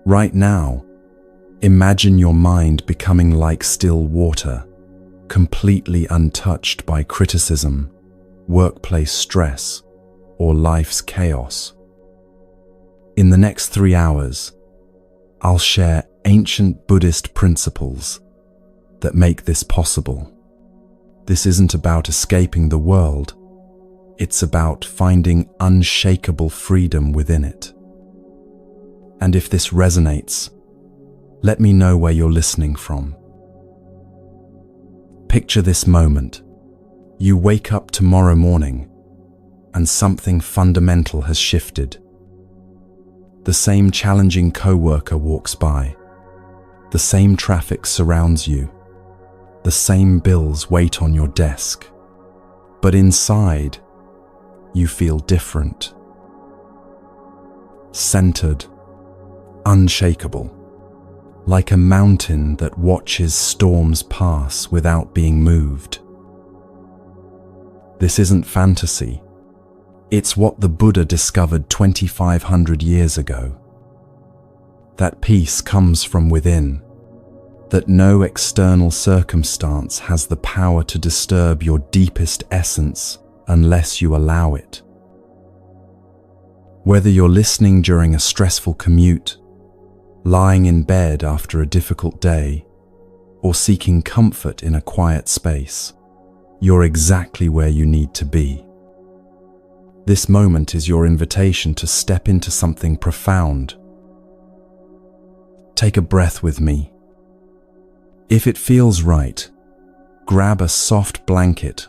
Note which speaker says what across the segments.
Speaker 1: Right now, imagine your mind becoming like still water, completely untouched by criticism, workplace stress, or life's chaos. In the next 3 hours, I'll share ancient Buddhist principles that make this possible. This isn't about escaping the world, it's about finding unshakable freedom within it. And if this resonates, let me know where you're listening from. Picture this moment. You wake up tomorrow morning, and something fundamental has shifted. The same challenging coworker walks by. The same traffic surrounds you. The same bills wait on your desk. But inside, you feel different. Centered, unshakable, like a mountain that watches storms pass without being moved. This isn't fantasy. It's what the Buddha discovered 2,500 years ago. That peace comes from within, that no external circumstance has the power to disturb your deepest essence unless you allow it. Whether you're listening during a stressful commute, lying in bed after a difficult day, or seeking comfort in a quiet space, you're exactly where you need to be. This moment is your invitation to step into something profound. Take a breath with me. If it feels right, grab a soft blanket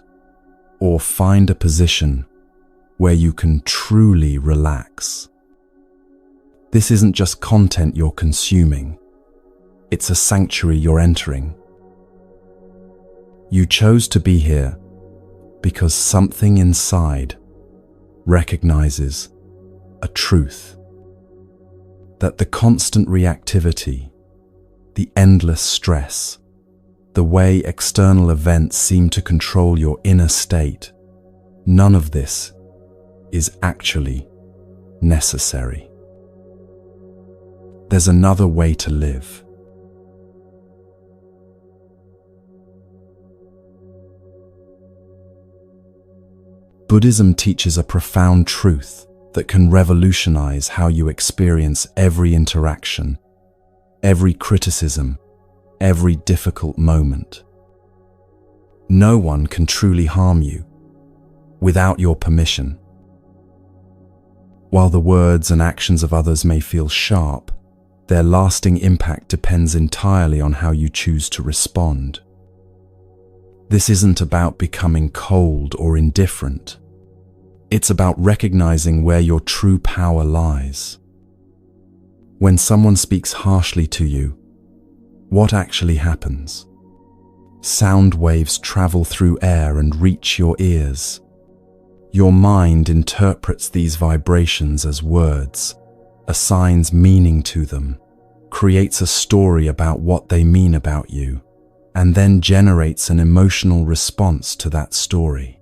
Speaker 1: or find a position where you can truly relax. This isn't just content you're consuming, it's a sanctuary you're entering. You chose to be here because something inside recognizes a truth, that the constant reactivity, the endless stress, the way external events seem to control your inner state, none of this is actually necessary. There's another way to live. Buddhism teaches a profound truth that can revolutionize how you experience every interaction, every criticism, every difficult moment. No one can truly harm you without your permission. While the words and actions of others may feel sharp, their lasting impact depends entirely on how you choose to respond. This isn't about becoming cold or indifferent. It's about recognizing where your true power lies. When someone speaks harshly to you, what actually happens? Sound waves travel through air and reach your ears. Your mind interprets these vibrations as words, assigns meaning to them, creates a story about what they mean about you, and then generates an emotional response to that story.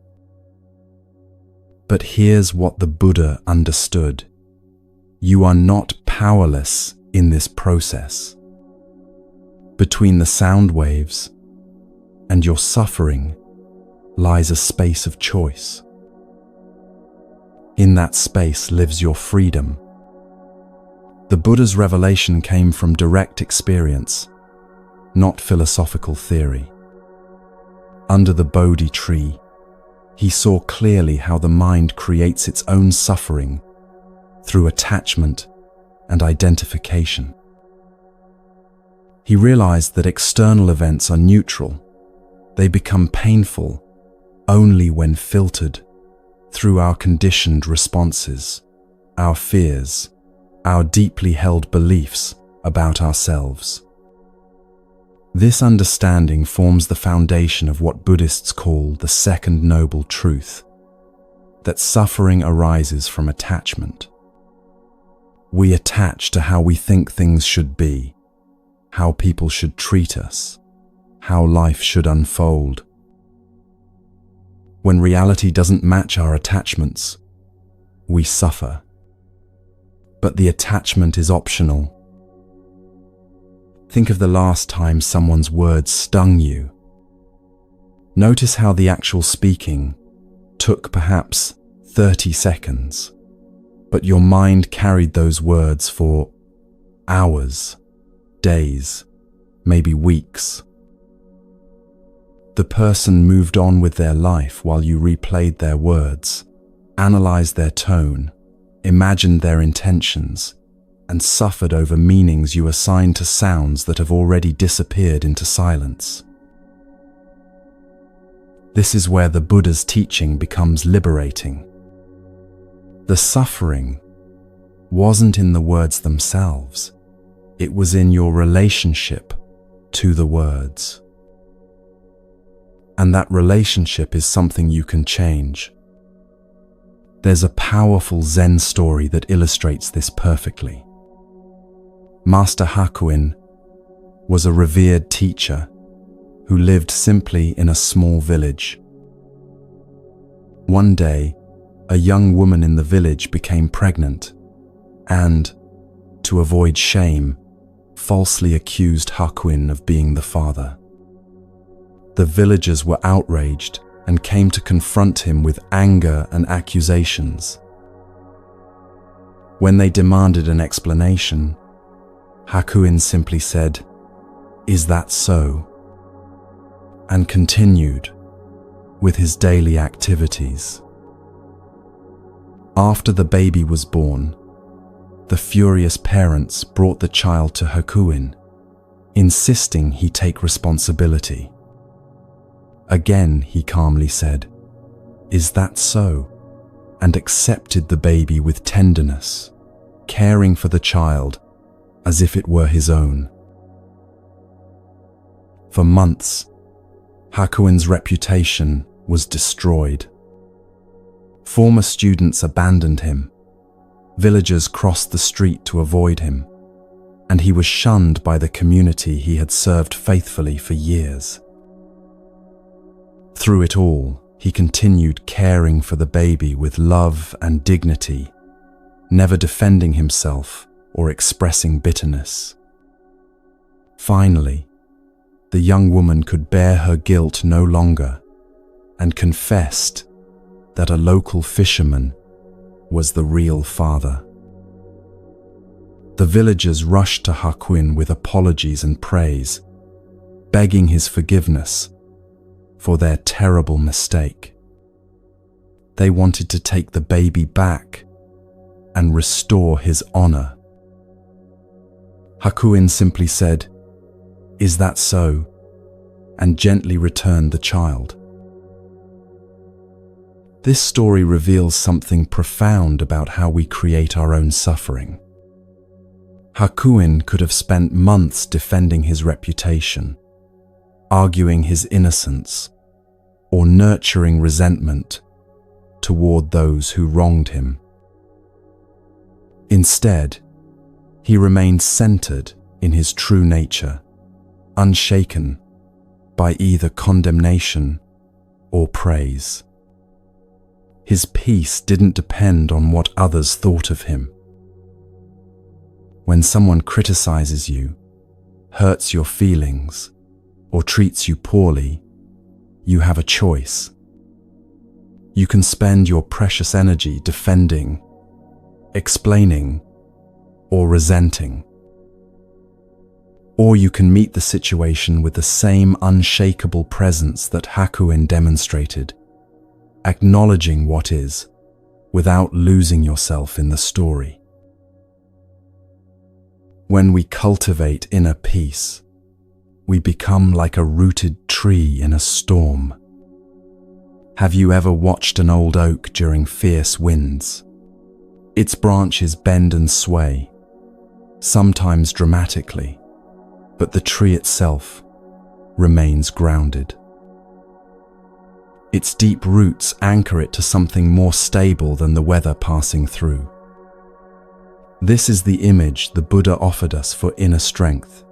Speaker 1: But here's what the Buddha understood. You are not powerless in this process. Between the sound waves and your suffering lies a space of choice. In that space lives your freedom. The Buddha's revelation came from direct experience, not philosophical theory. Under the Bodhi tree, he saw clearly how the mind creates its own suffering through attachment and identification. He realized that external events are neutral. They become painful only when filtered through our conditioned responses, our fears, our deeply held beliefs about ourselves. This understanding forms the foundation of what Buddhists call the second noble truth, that suffering arises from attachment. We attach to how we think things should be, how people should treat us, how life should unfold. When reality doesn't match our attachments, we suffer. But the attachment is optional. Think of the last time someone's words stung you. Notice how the actual speaking took perhaps 30 seconds, but your mind carried those words for hours, days, maybe weeks. The person moved on with their life while you replayed their words, analyzed their tone, imagined their intentions, and suffered over meanings you assigned to sounds that have already disappeared into silence. This is where the Buddha's teaching becomes liberating. The suffering wasn't in the words themselves, it was in your relationship to the words. And that relationship is something you can change. There's a powerful Zen story that illustrates this perfectly. Master Hakuin was a revered teacher who lived simply in a small village. One day, a young woman in the village became pregnant and, to avoid shame, falsely accused Hakuin of being the father. The villagers were outraged and came to confront him with anger and accusations. When they demanded an explanation, Hakuin simply said, "Is that so?" and continued with his daily activities. After the baby was born, the furious parents brought the child to Hakuin, insisting he take responsibility. Again, he calmly said, "Is that so?" and accepted the baby with tenderness, caring for the child as if it were his own. For months, Hakuin's reputation was destroyed. Former students abandoned him, villagers crossed the street to avoid him, and he was shunned by the community he had served faithfully for years. Through it all, he continued caring for the baby with love and dignity, never defending himself or expressing bitterness. Finally, the young woman could bear her guilt no longer and confessed that a local fisherman was the real father. The villagers rushed to Hakuin with apologies and praise, begging his forgiveness for their terrible mistake. They wanted to take the baby back and restore his honor. Hakuin simply said, "Is that so?" and gently returned the child. This story reveals something profound about how we create our own suffering. Hakuin could have spent months defending his reputation, arguing his innocence, or nurturing resentment toward those who wronged him. Instead, he remained centered in his true nature, unshaken by either condemnation or praise. His peace didn't depend on what others thought of him. When someone criticizes you, hurts your feelings, or treats you poorly, you have a choice. You can spend your precious energy defending, explaining, or resenting. Or you can meet the situation with the same unshakable presence that Hakuin demonstrated, acknowledging what is, without losing yourself in the story. When we cultivate inner peace, we become like a rooted tree in a storm. Have you ever watched an old oak during fierce winds? Its branches bend and sway, sometimes dramatically, but the tree itself remains grounded. Its deep roots anchor it to something more stable than the weather passing through. This is the image the Buddha offered us for inner strength.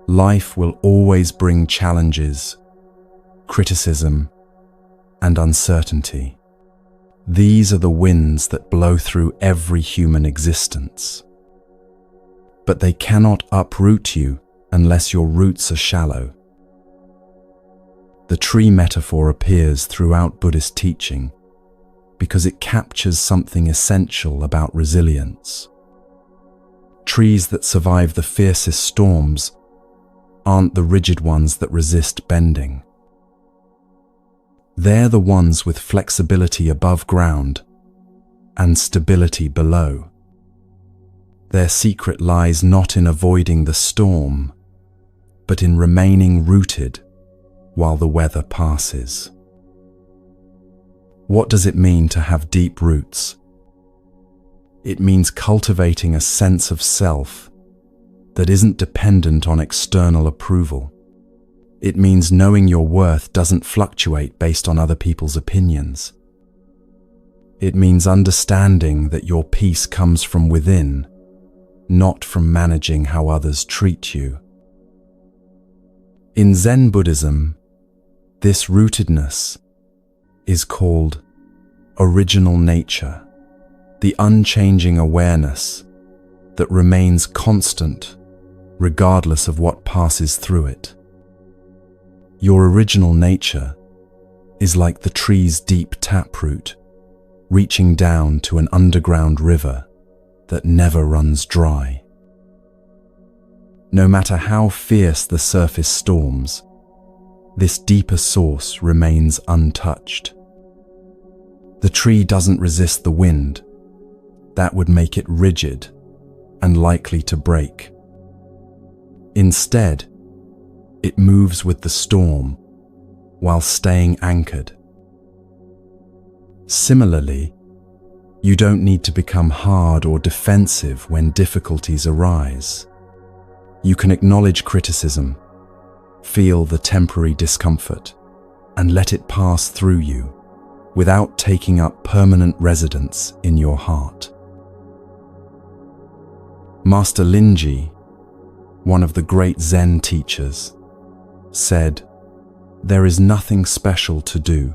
Speaker 1: Life will always bring challenges, criticism, and uncertainty. These are the winds that blow through every human existence. But they cannot uproot you unless your roots are shallow. The tree metaphor appears throughout Buddhist teaching because it captures something essential about resilience. Trees that survive the fiercest storms aren't the rigid ones that resist bending. They're the ones with flexibility above ground and stability below. Their secret lies not in avoiding the storm, but in remaining rooted while the weather passes. What does it mean to have deep roots? It means cultivating a sense of self that isn't dependent on external approval. It means knowing your worth doesn't fluctuate based on other people's opinions. It means understanding that your peace comes from within, not from managing how others treat you. In Zen Buddhism, this rootedness is called original nature, the unchanging awareness that remains constant regardless of what passes through it. Your original nature is like the tree's deep taproot, reaching down to an underground river that never runs dry. No matter how fierce the surface storms, this deeper source remains untouched. The tree doesn't resist the wind. That would make it rigid and likely to break. Instead, it moves with the storm while staying anchored. Similarly, you don't need to become hard or defensive when difficulties arise. You can acknowledge criticism, feel the temporary discomfort, and let it pass through you without taking up permanent residence in your heart. Master Linji, one of the great Zen teachers, said, "There is nothing special to do.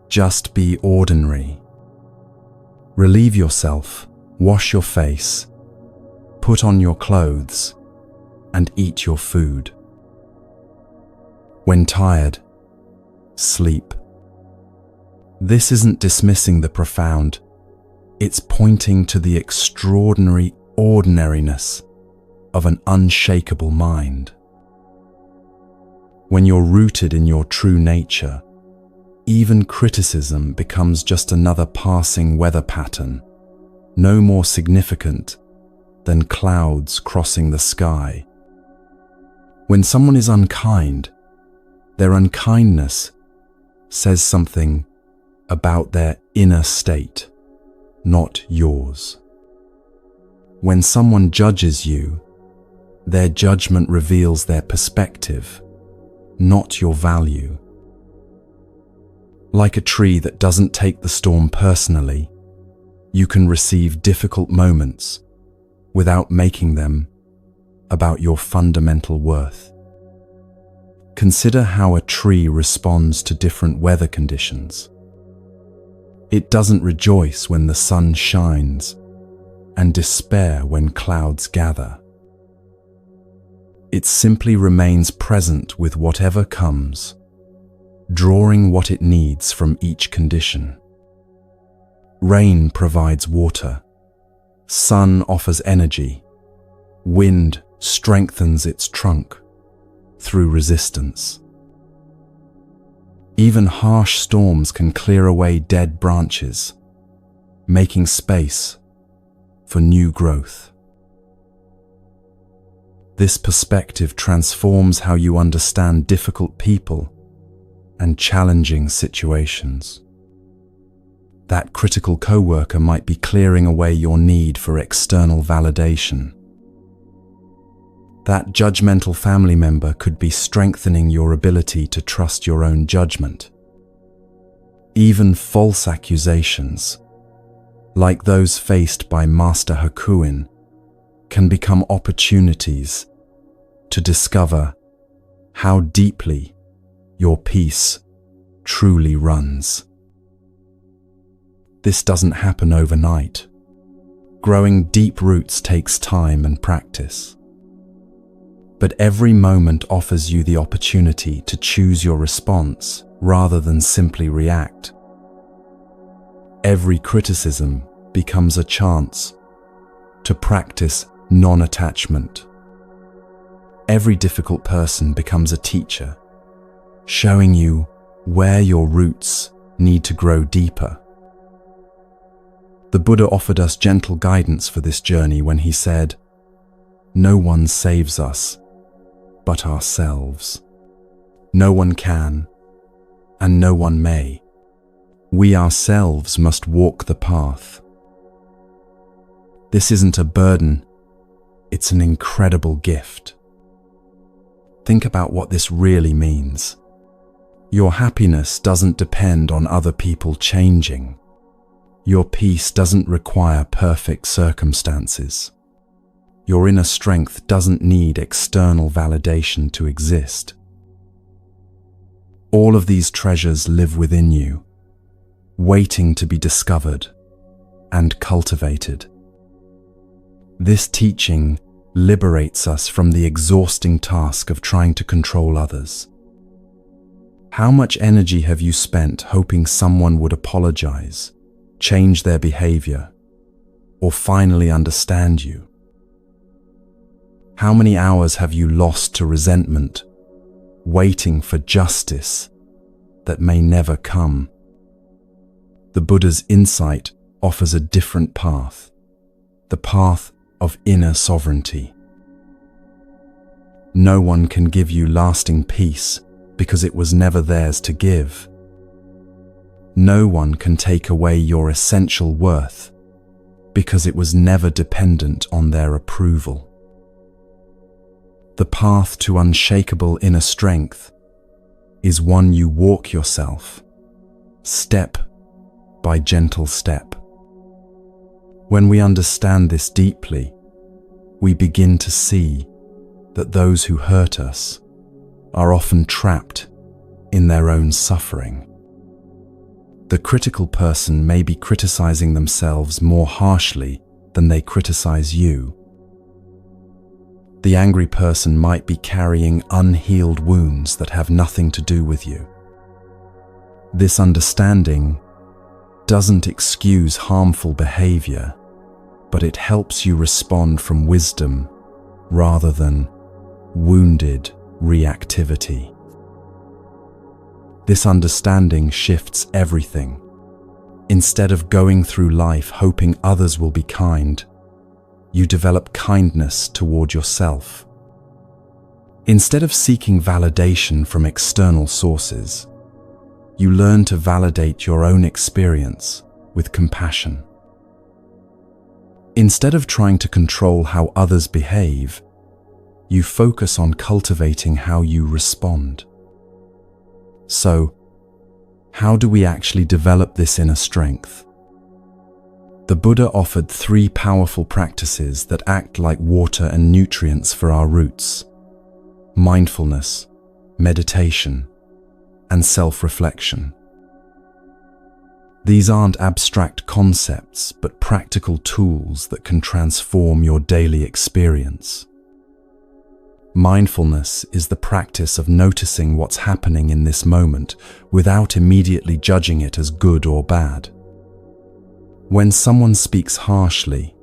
Speaker 1: Just be ordinary. Relieve yourself, wash your face, put on your clothes, and eat your food. When tired, sleep." This isn't dismissing the profound, it's pointing to the extraordinary ordinariness of an unshakable mind. When you're rooted in your true nature, even criticism becomes just another passing weather pattern, no more significant than clouds crossing the sky. When someone is unkind, their unkindness says something about their inner state, not yours. When someone judges you, their judgment reveals their perspective, not your value. Like a tree that doesn't take the storm personally, you can receive difficult moments without making them about your fundamental worth. Consider how a tree responds to different weather conditions. It doesn't rejoice when the sun shines and despair when clouds gather. It simply remains present with whatever comes, drawing what it needs from each condition. Rain provides water, sun offers energy, wind strengthens its trunk through resistance. Even harsh storms can clear away dead branches, making space for new growth. This perspective transforms how you understand difficult people and challenging situations. That critical coworker might be clearing away your need for external validation. That judgmental family member could be strengthening your ability to trust your own judgment. Even false accusations, like those faced by Master Hakuin, can become opportunities to discover how deeply your peace truly runs. This doesn't happen overnight. Growing deep roots takes time and practice. But every moment offers you the opportunity to choose your response rather than simply react. Every criticism becomes a chance to practice non-attachment. Every difficult person becomes a teacher, showing you where your roots need to grow deeper. The Buddha offered us gentle guidance for this journey when he said, "No one saves us but ourselves. No one can, and no one may. We ourselves must walk the path." This isn't a burden, it's an incredible gift. Think about what this really means. Your happiness doesn't depend on other people changing. Your peace doesn't require perfect circumstances. Your inner strength doesn't need external validation to exist. All of these treasures live within you, waiting to be discovered and cultivated. This teaching liberates us from the exhausting task of trying to control others. How much energy have you spent hoping someone would apologize, change their behavior, or finally understand you? How many hours have you lost to resentment, waiting for justice that may never come? The Buddha's insight offers a different path, the path of inner sovereignty. No one can give you lasting peace because it was never theirs to give. No one can take away your essential worth because it was never dependent on their approval. The path to unshakable inner strength is one you walk yourself, step by gentle step. When we understand this deeply, we begin to see that those who hurt us are often trapped in their own suffering. The critical person may be criticizing themselves more harshly than they criticize you. The angry person might be carrying unhealed wounds that have nothing to do with you. This understanding doesn't excuse harmful behavior, but it helps you respond from wisdom rather than wounded reactivity. This understanding shifts everything. Instead of going through life hoping others will be kind, you develop kindness toward yourself. Instead of seeking validation from external sources, you learn to validate your own experience with compassion. Instead of trying to control how others behave, you focus on cultivating how you respond. So, how do we actually develop this inner strength? The Buddha offered 3 powerful practices that act like water and nutrients for our roots: mindfulness, meditation, and self-reflection. These aren't abstract concepts, but practical tools that can transform your daily experience. Mindfulness is the practice of noticing what's happening in this moment without immediately judging it as good or bad. When someone speaks harshly,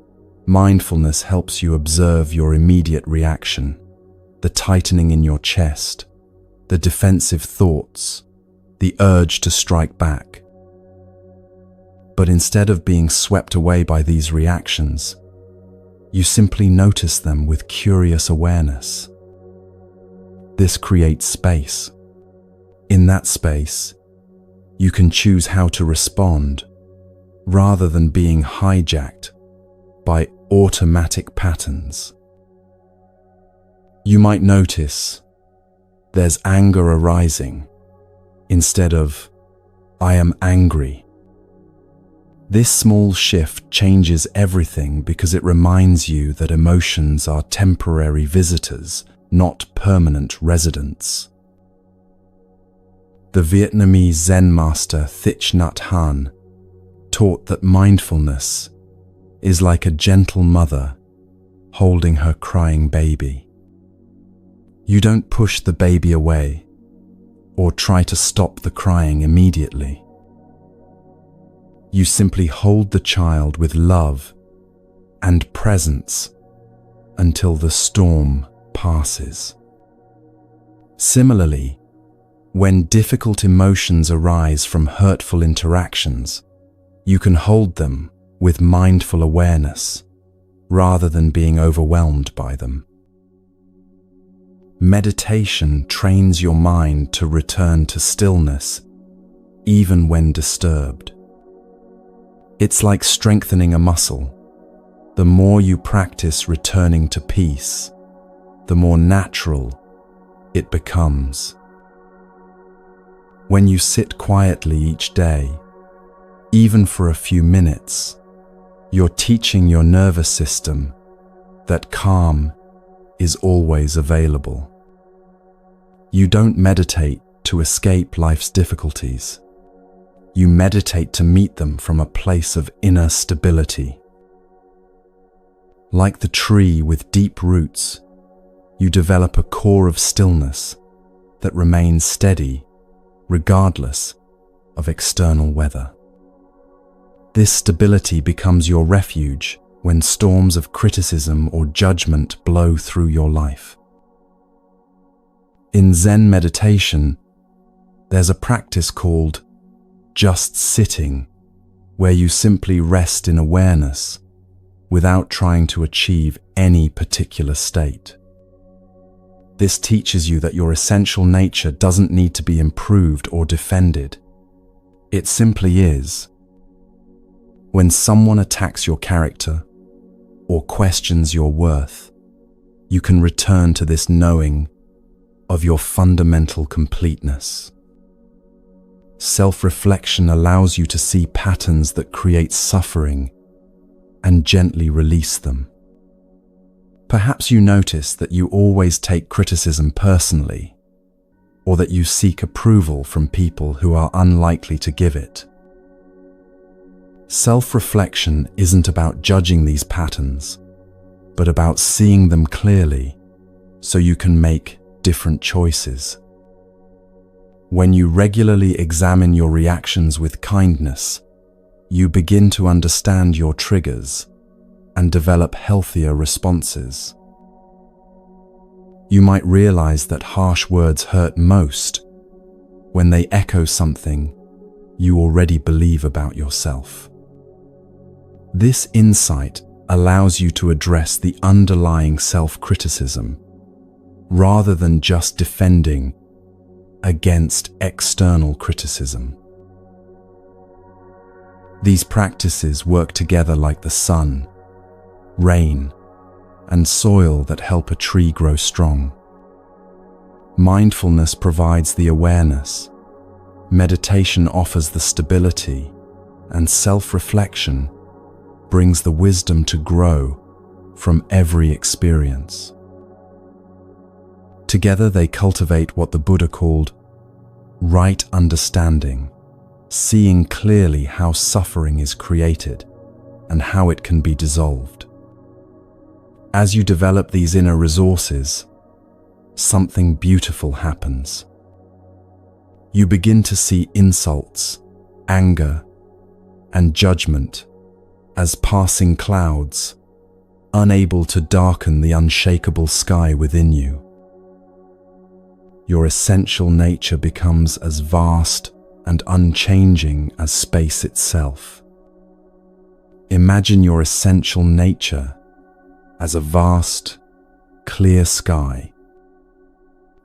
Speaker 1: mindfulness helps you observe your immediate reaction, the tightening in your chest, the defensive thoughts, the urge to strike back. But instead of being swept away by these reactions, you simply notice them with curious awareness. This creates space. In that space, you can choose how to respond rather than being hijacked by automatic patterns. You might notice there's anger arising instead of "I am angry." This small shift changes everything because it reminds you that emotions are temporary visitors, not permanent residents. The Vietnamese Zen master Thich Nhat Hanh taught that mindfulness is like a gentle mother holding her crying baby. You don't push the baby away or try to stop the crying immediately. You simply hold the child with love and presence until the storm passes. Similarly, when difficult emotions arise from hurtful interactions, you can hold them with mindful awareness rather than being overwhelmed by them. Meditation trains your mind to return to stillness, even when disturbed. It's like strengthening a muscle. The more you practice returning to peace, the more natural it becomes. When you sit quietly each day, even for a few minutes, you're teaching your nervous system that calm is always available. You don't meditate to escape life's difficulties. You meditate to meet them from a place of inner stability. Like the tree with deep roots, you develop a core of stillness that remains steady regardless of external weather. This stability becomes your refuge when storms of criticism or judgment blow through your life. In Zen meditation, there's a practice called just sitting, where you simply rest in awareness without trying to achieve any particular state. This teaches you that your essential nature doesn't need to be improved or defended. It simply is. When someone attacks your character or questions your worth, you can return to this knowing of your fundamental completeness. Self-reflection allows you to see patterns that create suffering and gently release them. Perhaps you notice that you always take criticism personally, or that you seek approval from people who are unlikely to give it. Self-reflection isn't about judging these patterns, but about seeing them clearly so you can make different choices. When you regularly examine your reactions with kindness, you begin to understand your triggers and develop healthier responses. You might realize that harsh words hurt most when they echo something you already believe about yourself. This insight allows you to address the underlying self-criticism rather than just defending against external criticism. These practices work together like the sun, rain, and soil that help a tree grow strong. Mindfulness provides the awareness, meditation offers the stability, and self-reflection brings the wisdom to grow from every experience. Together they cultivate what the Buddha called right understanding, seeing clearly how suffering is created and how it can be dissolved. As you develop these inner resources, something beautiful happens. You begin to see insults, anger, and judgment as passing clouds, unable to darken the unshakable sky within you. Your essential nature becomes as vast and unchanging as space itself. Imagine your essential nature as a vast, clear sky.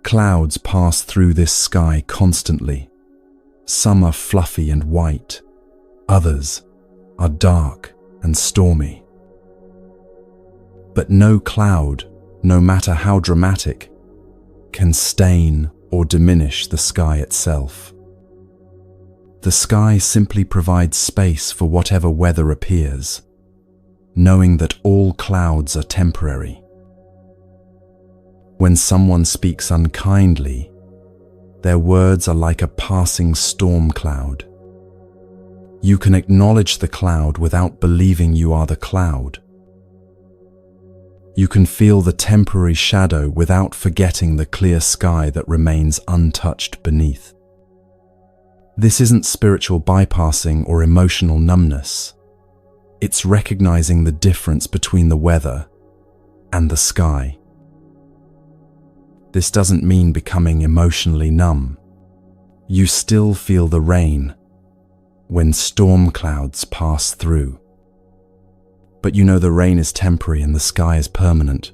Speaker 1: Clouds pass through this sky constantly. Some are fluffy and white, others are dark and stormy. But no cloud, no matter how dramatic, can stain or diminish the sky itself. The sky simply provides space for whatever weather appears, knowing that all clouds are temporary. When someone speaks unkindly, their words are like a passing storm cloud. You can acknowledge the cloud without believing you are the cloud. You can feel the temporary shadow without forgetting the clear sky that remains untouched beneath. This isn't spiritual bypassing or emotional numbness. It's recognizing the difference between the weather and the sky. This doesn't mean becoming emotionally numb. You still feel the rain when storm clouds pass through. But you know the rain is temporary and the sky is permanent.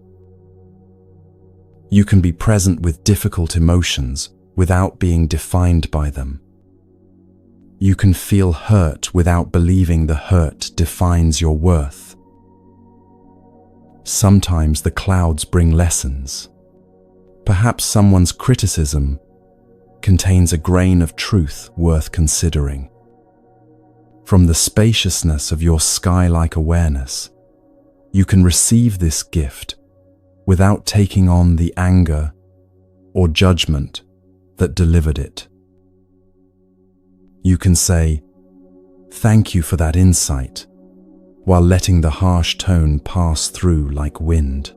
Speaker 1: You can be present with difficult emotions without being defined by them. You can feel hurt without believing the hurt defines your worth. Sometimes the clouds bring lessons. Perhaps someone's criticism contains a grain of truth worth considering. From the spaciousness of your sky-like awareness, you can receive this gift without taking on the anger or judgment that delivered it. You can say, "Thank you for that insight," while letting the harsh tone pass through like wind.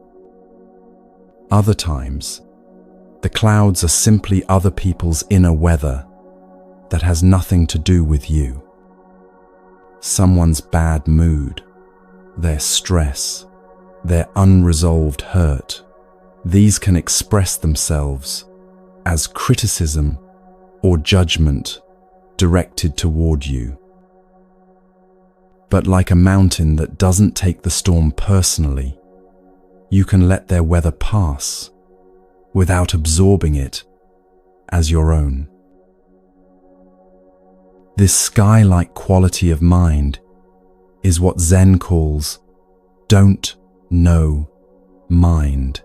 Speaker 1: Other times, the clouds are simply other people's inner weather that has nothing to do with you. Someone's bad mood, their stress, their unresolved hurt. These can express themselves as criticism or judgment directed toward you. But like a mountain that doesn't take the storm personally, you can let their weather pass without absorbing it as your own. This sky-like quality of mind is what Zen calls don't know mind,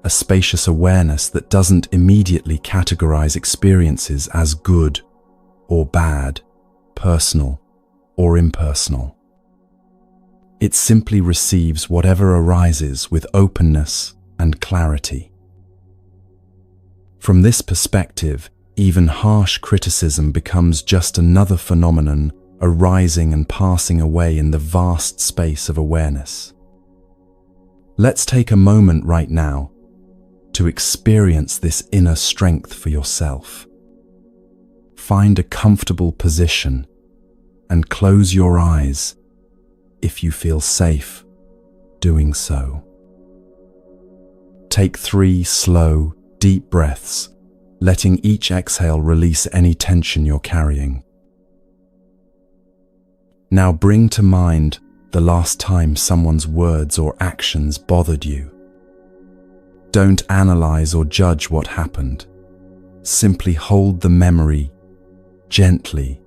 Speaker 1: a spacious awareness that doesn't immediately categorize experiences as good or bad, personal or impersonal. It simply receives whatever arises with openness and clarity. From this perspective, even harsh criticism becomes just another phenomenon arising and passing away in the vast space of awareness. Let's take a moment right now to experience this inner strength for yourself. Find a comfortable position and close your eyes if you feel safe doing so. Take 3 slow, deep breaths, letting each exhale release any tension you're carrying. Now bring to mind the last time someone's words or actions bothered you. Don't analyze or judge what happened. Simply hold the memory gently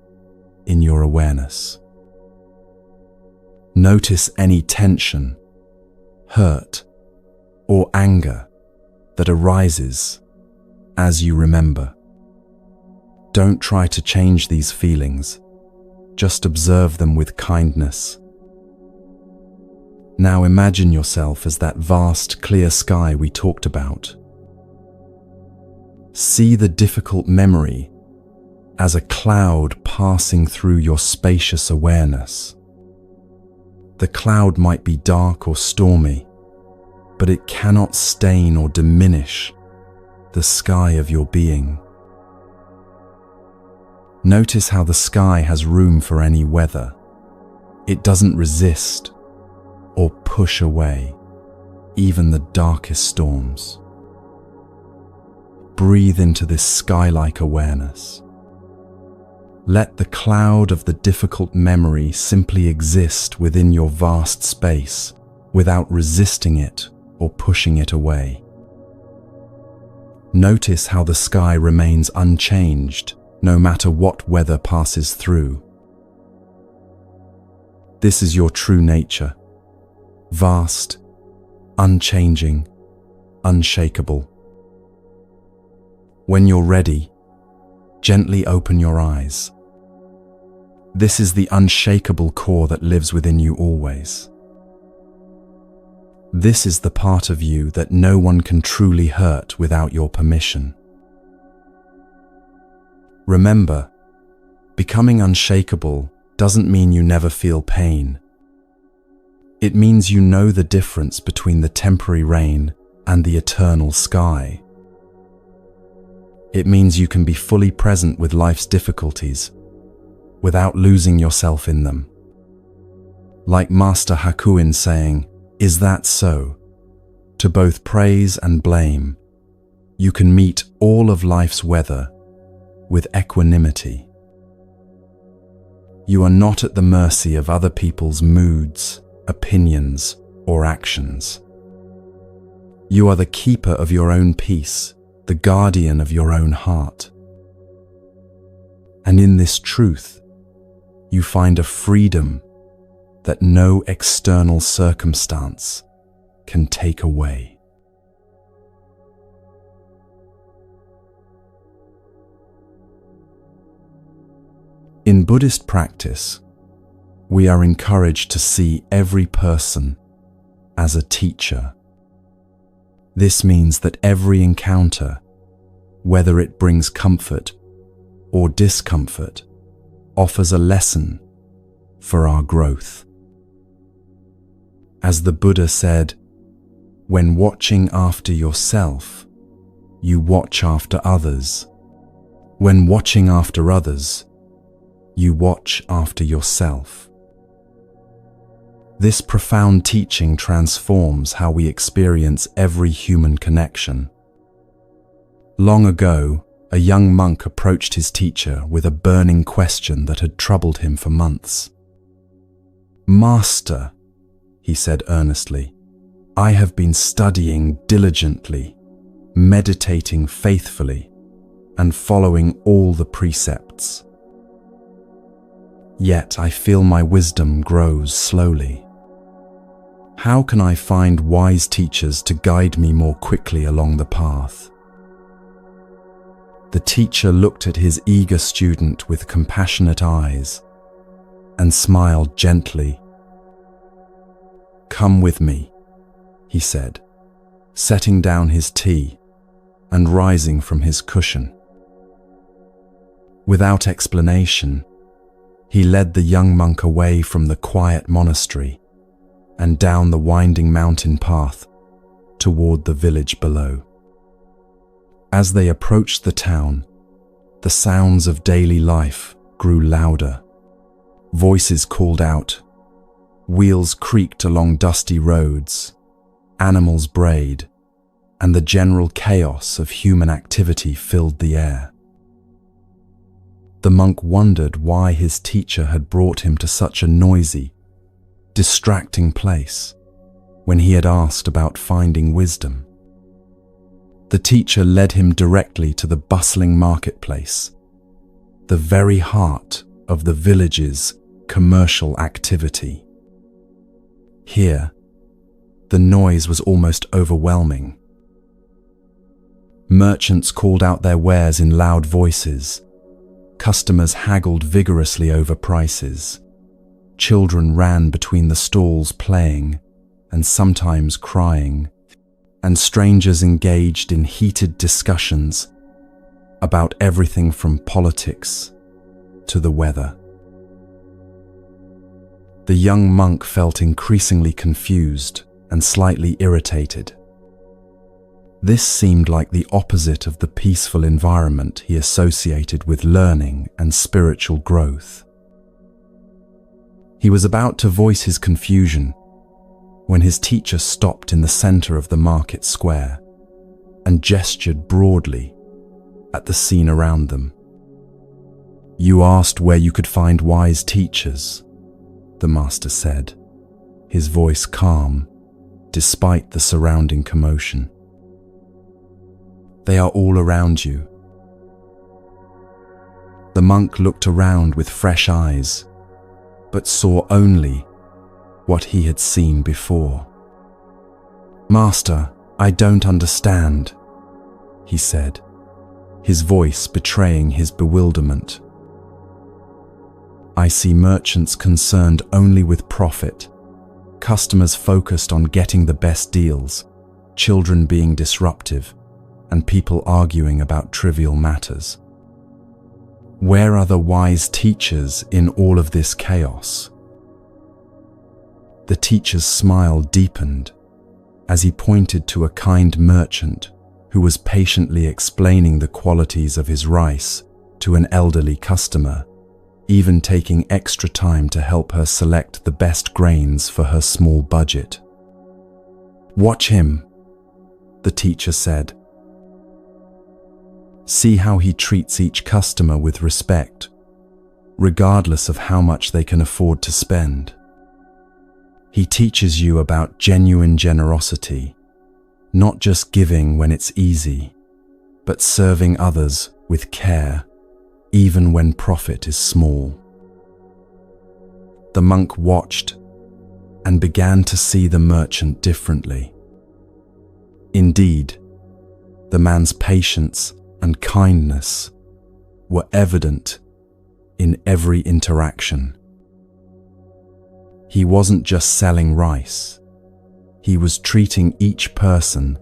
Speaker 1: in your awareness. Notice any tension, hurt, or anger that arises as you remember. Don't try to change these feelings, just observe them with kindness. Now imagine yourself as that vast, clear sky we talked about. See the difficult memory as a cloud passing through your spacious awareness. The cloud might be dark or stormy, but it cannot stain or diminish the sky of your being. Notice how the sky has room for any weather. It doesn't resist or push away even the darkest storms. Breathe into this sky-like awareness. Let the cloud of the difficult memory simply exist within your vast space without resisting it or pushing it away. Notice how the sky remains unchanged no matter what weather passes through. This is your true nature, vast, unchanging, unshakable. When you're ready, gently open your eyes. This is the unshakable core that lives within you always. This is the part of you that no one can truly hurt without your permission. Remember, becoming unshakable doesn't mean you never feel pain. It means you know the difference between the temporary rain and the eternal sky. It means you can be fully present with life's difficulties without losing yourself in them. Like Master Hakuin saying, "Is that so?" To both praise and blame, you can meet all of life's weather with equanimity. You are not at the mercy of other people's moods, opinions, or actions. You are the keeper of your own peace, the guardian of your own heart. And in this truth, you find a freedom that no external circumstance can take away. In Buddhist practice, we are encouraged to see every person as a teacher. This means that every encounter, whether it brings comfort or discomfort, offers a lesson for our growth. As the Buddha said, "When watching after yourself, you watch after others. When watching after others, you watch after yourself." This profound teaching transforms how we experience every human connection. Long ago, a young monk approached his teacher with a burning question that had troubled him for months. "Master," he said earnestly, "I have been studying diligently, meditating faithfully, and following all the precepts. Yet I feel my wisdom grows slowly. How can I find wise teachers to guide me more quickly along the path?" The teacher looked at his eager student with compassionate eyes and smiled gently. "Come with me," he said, setting down his tea and rising from his cushion. Without explanation, he led the young monk away from the quiet monastery and down the winding mountain path toward the village below. As they approached the town, the sounds of daily life grew louder. Voices called out, wheels creaked along dusty roads, animals brayed, and the general chaos of human activity filled the air. The monk wondered why his teacher had brought him to such a noisy, distracting place when he had asked about finding wisdom. The teacher led him directly to the bustling marketplace, the very heart of the village's commercial activity. Here, the noise was almost overwhelming. Merchants called out their wares in loud voices. Customers haggled vigorously over prices. Children ran between the stalls playing and sometimes crying, and strangers engaged in heated discussions about everything from politics to the weather. The young monk felt increasingly confused and slightly irritated. This seemed like the opposite of the peaceful environment he associated with learning and spiritual growth. He was about to voice his confusion when his teacher stopped in the center of the market square and gestured broadly at the scene around them. "You asked where you could find wise teachers," the master said, his voice calm despite the surrounding commotion. "They are all around you." The monk looked around with fresh eyes, but saw only what he had seen before. "Master, I don't understand," he said, his voice betraying his bewilderment. "I see merchants concerned only with profit, customers focused on getting the best deals, children being disruptive, and people arguing about trivial matters. Where are the wise teachers in all of this chaos?" The teacher's smile deepened as he pointed to a kind merchant who was patiently explaining the qualities of his rice to an elderly customer, even taking extra time to help her select the best grains for her small budget. "Watch him," the teacher said. "See how he treats each customer with respect, regardless of how much they can afford to spend. He teaches you about genuine generosity, not just giving when it's easy, but serving others with care, even when profit is small." The monk watched and began to see the merchant differently. Indeed, the man's patience and kindness were evident in every interaction. He wasn't just selling rice, he was treating each person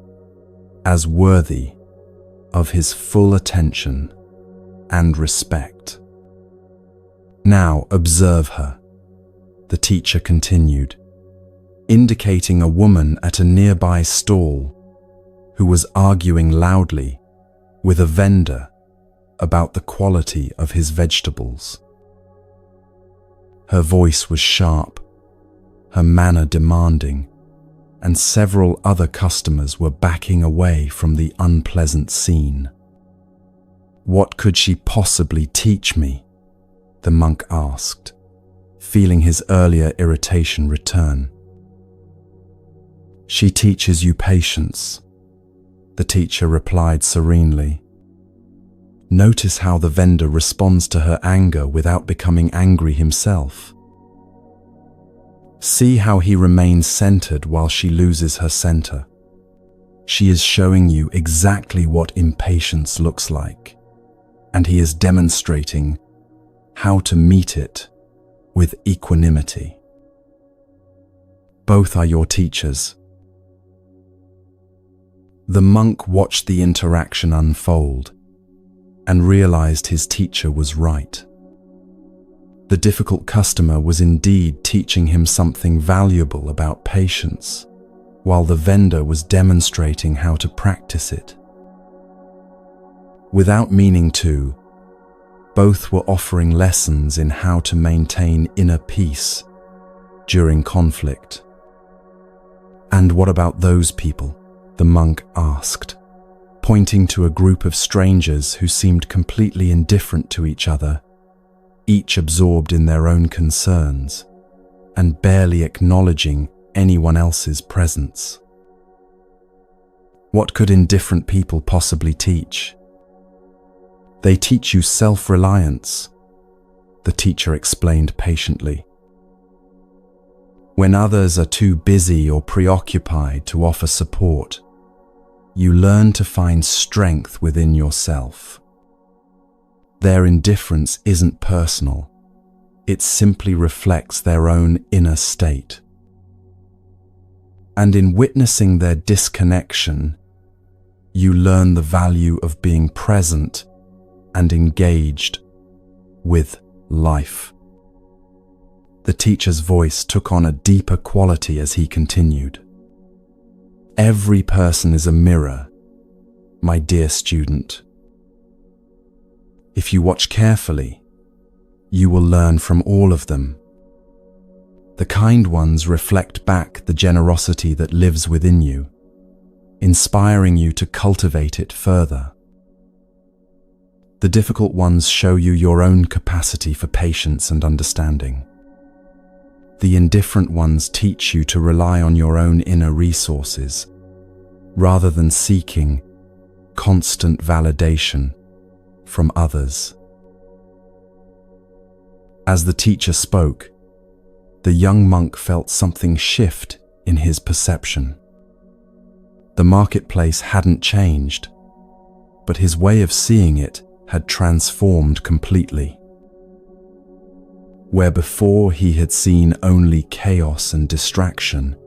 Speaker 1: as worthy of his full attention and respect. "Now observe her," the teacher continued, indicating a woman at a nearby stall who was arguing loudly with a vendor about the quality of his vegetables. Her voice was sharp, her manner demanding, and several other customers were backing away from the unpleasant scene. "What could she possibly teach me?" the monk asked, feeling his earlier irritation return. "She teaches you patience," the teacher replied serenely. "Notice how the vendor responds to her anger without becoming angry himself. See how he remains centered while she loses her center. She is showing you exactly what impatience looks like, and he is demonstrating how to meet it with equanimity. Both are your teachers." The monk watched the interaction unfold and realized his teacher was right. The difficult customer was indeed teaching him something valuable about patience, while the vendor was demonstrating how to practice it. Without meaning to, both were offering lessons in how to maintain inner peace during conflict. "And what about those people?" the monk asked, pointing to a group of strangers who seemed completely indifferent to each other, each absorbed in their own concerns and barely acknowledging anyone else's presence. "What could indifferent people possibly teach?" "They teach you self-reliance," the teacher explained patiently. "When others are too busy or preoccupied to offer support, you learn to find strength within yourself. Their indifference isn't personal, it simply reflects their own inner state. And in witnessing their disconnection, you learn the value of being present and engaged with life." The teacher's voice took on a deeper quality as he continued. "Every person is a mirror, my dear student. If you watch carefully, you will learn from all of them. The kind ones reflect back the generosity that lives within you, inspiring you to cultivate it further. The difficult ones show you your own capacity for patience and understanding. The indifferent ones teach you to rely on your own inner resources, rather than seeking constant validation from others." As the teacher spoke, the young monk felt something shift in his perception. The marketplace hadn't changed, but his way of seeing it had transformed completely. Where before he had seen only chaos and distraction,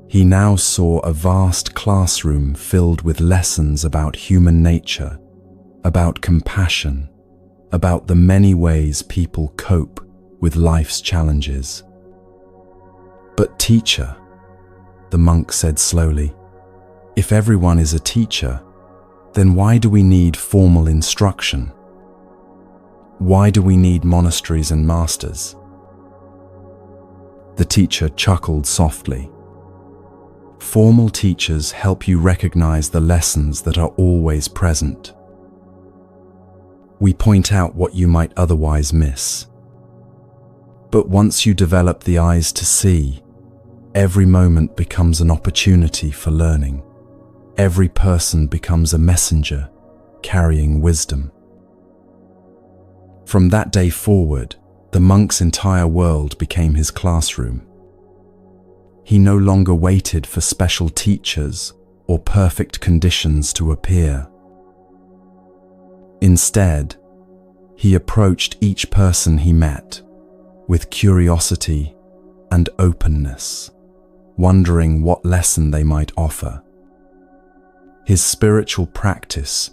Speaker 1: he now saw a vast classroom filled with lessons about human nature, about compassion, about the many ways people cope with life's challenges. "But teacher," the monk said slowly, "if everyone is a teacher, then why do we need formal instruction? Why do we need monasteries and masters?" The teacher chuckled softly. "Formal teachers help you recognize the lessons that are always present. We point out what you might otherwise miss. But once you develop the eyes to see, every moment becomes an opportunity for learning. Every person becomes a messenger, carrying wisdom." From that day forward, the monk's entire world became his classroom. He no longer waited for special teachers or perfect conditions to appear. Instead, he approached each person he met with curiosity and openness, wondering what lesson they might offer. His spiritual practice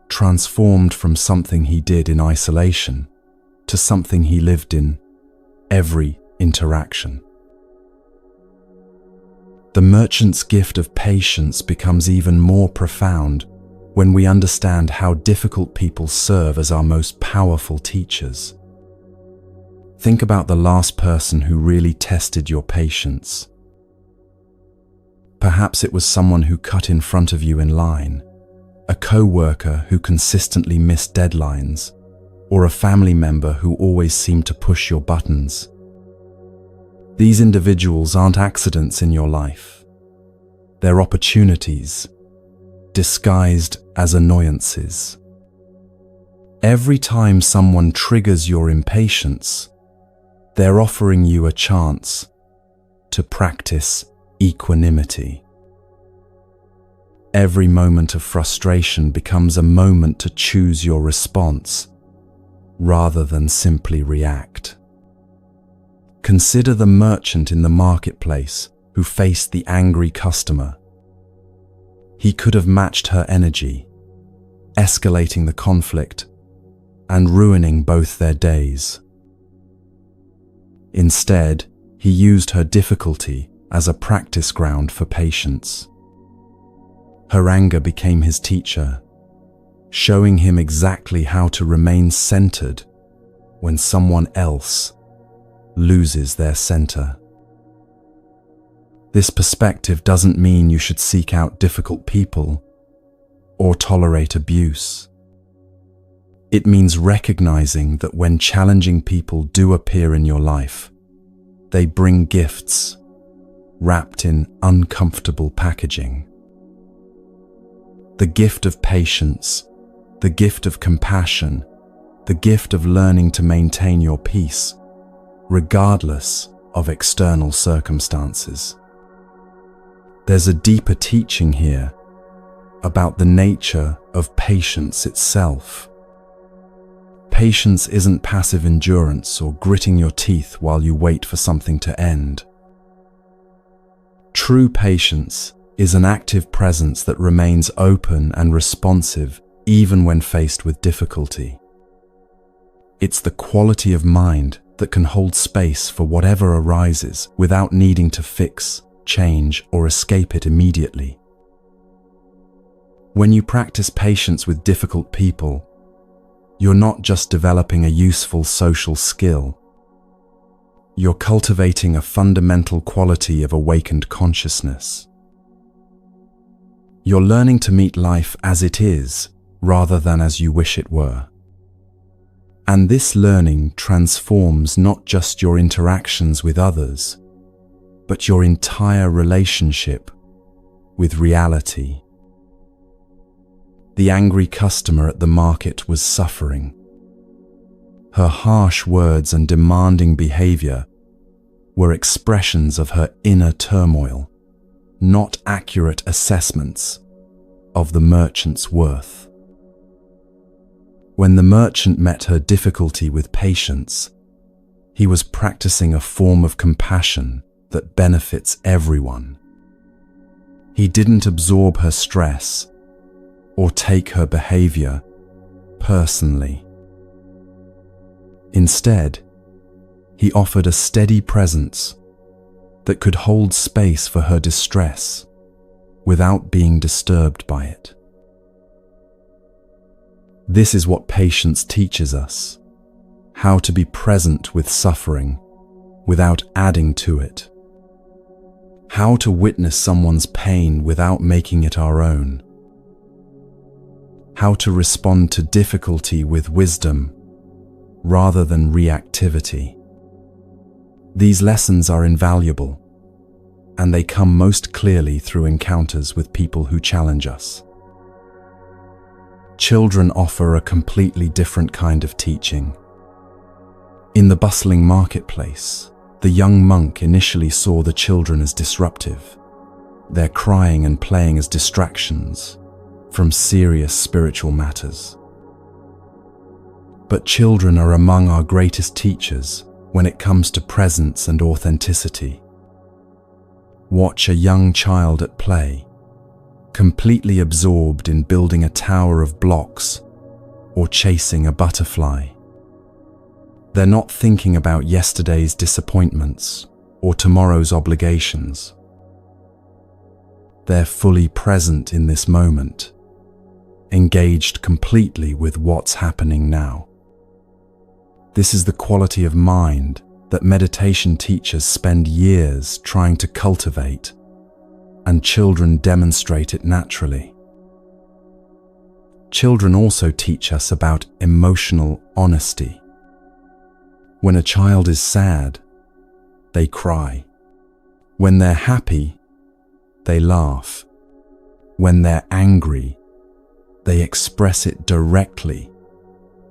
Speaker 1: transformed from something he did in isolation to something he lived in every interaction. The merchant's gift of patience becomes even more profound when we understand how difficult people serve as our most powerful teachers. Think about the last person who really tested your patience. Perhaps it was someone who cut in front of you in line, a co-worker who consistently missed deadlines, or a family member who always seemed to push your buttons. These individuals aren't accidents in your life. They're opportunities, disguised as annoyances. Every time someone triggers your impatience, they're offering you a chance to practice equanimity. Every moment of frustration becomes a moment to choose your response rather than simply react. Consider the merchant in the marketplace who faced the angry customer. He could have matched her energy, escalating the conflict and ruining both their days. Instead, he used her difficulty as a practice ground for patience. Her anger became his teacher, showing him exactly how to remain centered when someone else loses their center. This perspective doesn't mean you should seek out difficult people or tolerate abuse. It means recognizing that when challenging people do appear in your life, they bring gifts wrapped in uncomfortable packaging. The gift of patience, the gift of compassion, the gift of learning to maintain your peace, regardless of external circumstances. There's a deeper teaching here about the nature of patience itself. Patience isn't passive endurance or gritting your teeth while you wait for something to end. True patience is an active presence that remains open and responsive even when faced with difficulty. It's the quality of mind that can hold space for whatever arises without needing to fix, change, or escape it immediately. When you practice patience with difficult people, you're not just developing a useful social skill. You're cultivating a fundamental quality of awakened consciousness. You're learning to meet life as it is, rather than as you wish it were. And this learning transforms not just your interactions with others, but your entire relationship with reality. The angry customer at the market was suffering. Her harsh words and demanding behavior were expressions of her inner turmoil, not accurate assessments of the merchant's worth. When the merchant met her difficulty with patience, he was practicing a form of compassion that benefits everyone. He didn't absorb her stress or take her behavior personally. Instead, he offered a steady presence, that could hold space for her distress without being disturbed by it. This is what patience teaches us: how to be present with suffering without adding to it, how to witness someone's pain without making it our own, how to respond to difficulty with wisdom rather than reactivity. These lessons are invaluable, and they come most clearly through encounters with people who challenge us. Children offer a completely different kind of teaching. In the bustling marketplace, the young monk initially saw the children as disruptive, their crying and playing as distractions from serious spiritual matters. But children are among our greatest teachers when it comes to presence and authenticity. Watch a young child at play, completely absorbed in building a tower of blocks or chasing a butterfly. They're not thinking about yesterday's disappointments or tomorrow's obligations. They're fully present in this moment, engaged completely with what's happening now. This is the quality of mind that meditation teachers spend years trying to cultivate, and children demonstrate it naturally. Children also teach us about emotional honesty. When a child is sad, they cry. When they're happy, they laugh. When they're angry, they express it directly,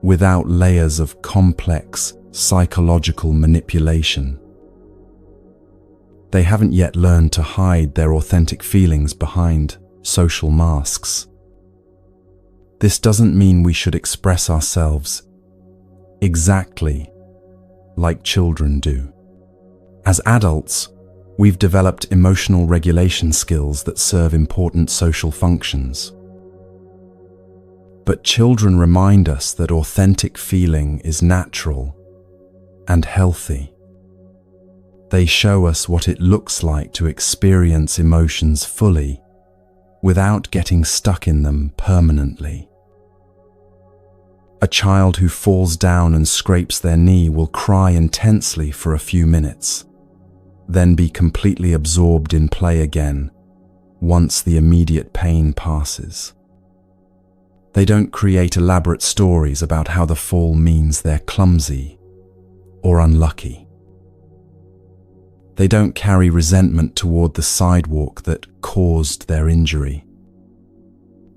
Speaker 1: without layers of complex psychological manipulation. They haven't yet learned to hide their authentic feelings behind social masks. This doesn't mean we should express ourselves exactly like children do. As adults, we've developed emotional regulation skills that serve important social functions. But children remind us that authentic feeling is natural and healthy. They show us what it looks like to experience emotions fully without getting stuck in them permanently. A child who falls down and scrapes their knee will cry intensely for a few minutes, then be completely absorbed in play again once the immediate pain passes. They don't create elaborate stories about how the fall means they're clumsy or unlucky. They don't carry resentment toward the sidewalk that caused their injury.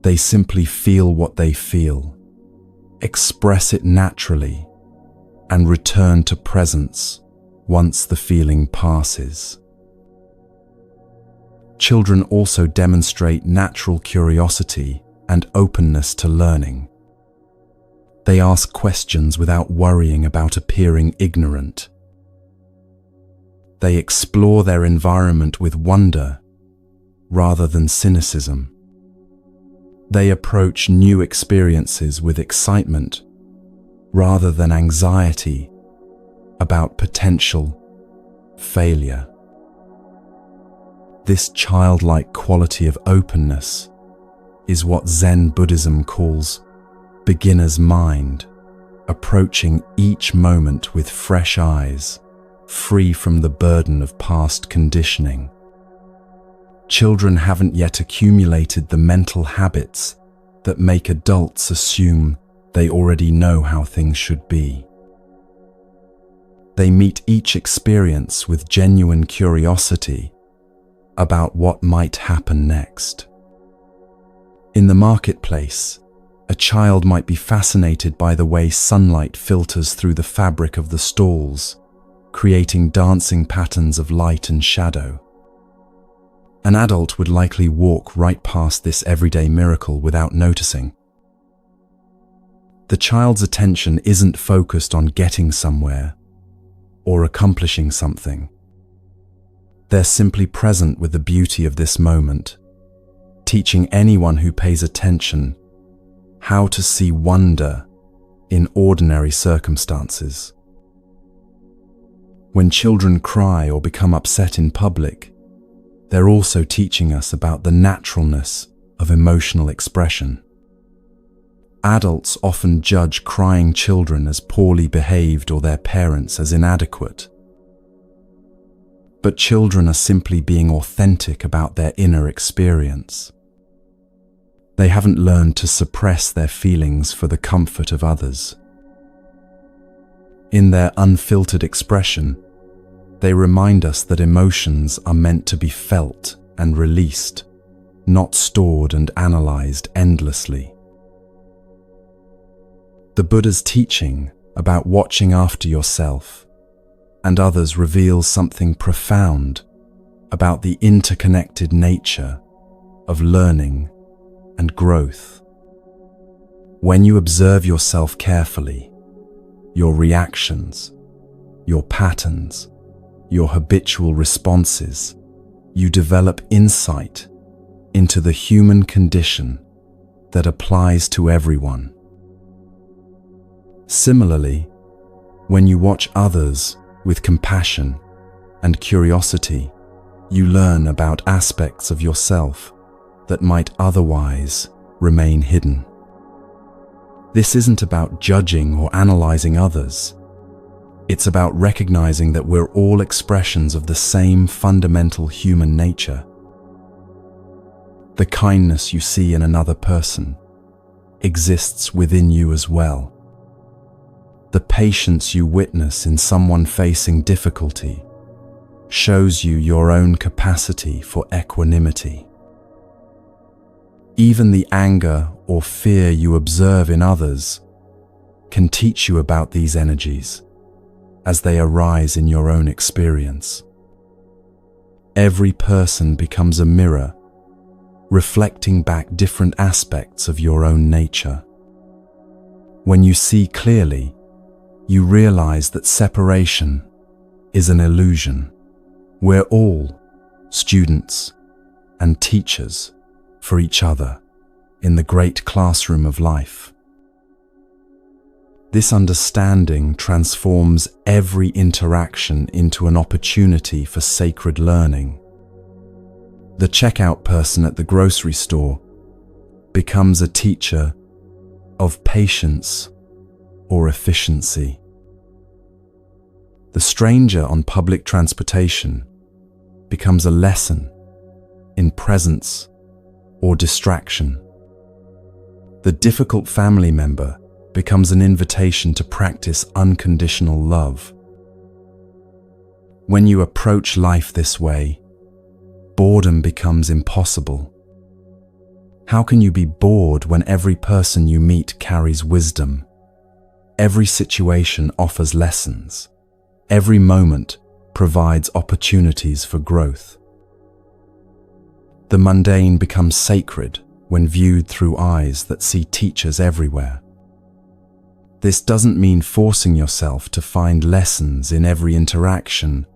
Speaker 1: They simply feel what they feel, express it naturally, and return to presence once the feeling passes. Children also demonstrate natural curiosity and openness to learning. They ask questions without worrying about appearing ignorant. They explore their environment with wonder rather than cynicism. They approach new experiences with excitement rather than anxiety about potential failure. This childlike quality of openness is what Zen Buddhism calls beginner's mind, approaching each moment with fresh eyes, free from the burden of past conditioning. Children haven't yet accumulated the mental habits that make adults assume they already know how things should be. They meet each experience with genuine curiosity about what might happen next. In the marketplace, a child might be fascinated by the way sunlight filters through the fabric of the stalls, creating dancing patterns of light and shadow. An adult would likely walk right past this everyday miracle without noticing. The child's attention isn't focused on getting somewhere or accomplishing something. They're simply present with the beauty of this moment, teaching anyone who pays attention how to see wonder in ordinary circumstances. When children cry or become upset in public, they're also teaching us about the naturalness of emotional expression. Adults often judge crying children as poorly behaved or their parents as inadequate. But children are simply being authentic about their inner experience. They haven't learned to suppress their feelings for the comfort of others. In their unfiltered expression, they remind us that emotions are meant to be felt and released, not stored and analyzed endlessly. The Buddha's teaching about watching after yourself and others reveals something profound about the interconnected nature of learning and growth. When you observe yourself carefully, your reactions, your patterns, your habitual responses, you develop insight into the human condition that applies to everyone. Similarly, when you watch others with compassion and curiosity, you learn about aspects of yourself that might otherwise remain hidden. This isn't about judging or analyzing others. It's about recognizing that we're all expressions of the same fundamental human nature. The kindness you see in another person exists within you as well. The patience you witness in someone facing difficulty shows you your own capacity for equanimity. Even the anger or fear you observe in others can teach you about these energies as they arise in your own experience. Every person becomes a mirror, reflecting back different aspects of your own nature. When you see clearly, you realize that separation is an illusion. We're all students and teachers for each other in the great classroom of life. This understanding transforms every interaction into an opportunity for sacred learning. The checkout person at the grocery store becomes a teacher of patience or efficiency. The stranger on public transportation becomes a lesson in presence or distraction. The difficult family member becomes an invitation to practice unconditional love. When you approach life this way, boredom becomes impossible. How can you be bored when every person you meet carries wisdom? Every situation offers lessons. Every moment provides opportunities for growth. The mundane becomes sacred when viewed through eyes that see teachers everywhere. This doesn't mean forcing yourself to find lessons in every interaction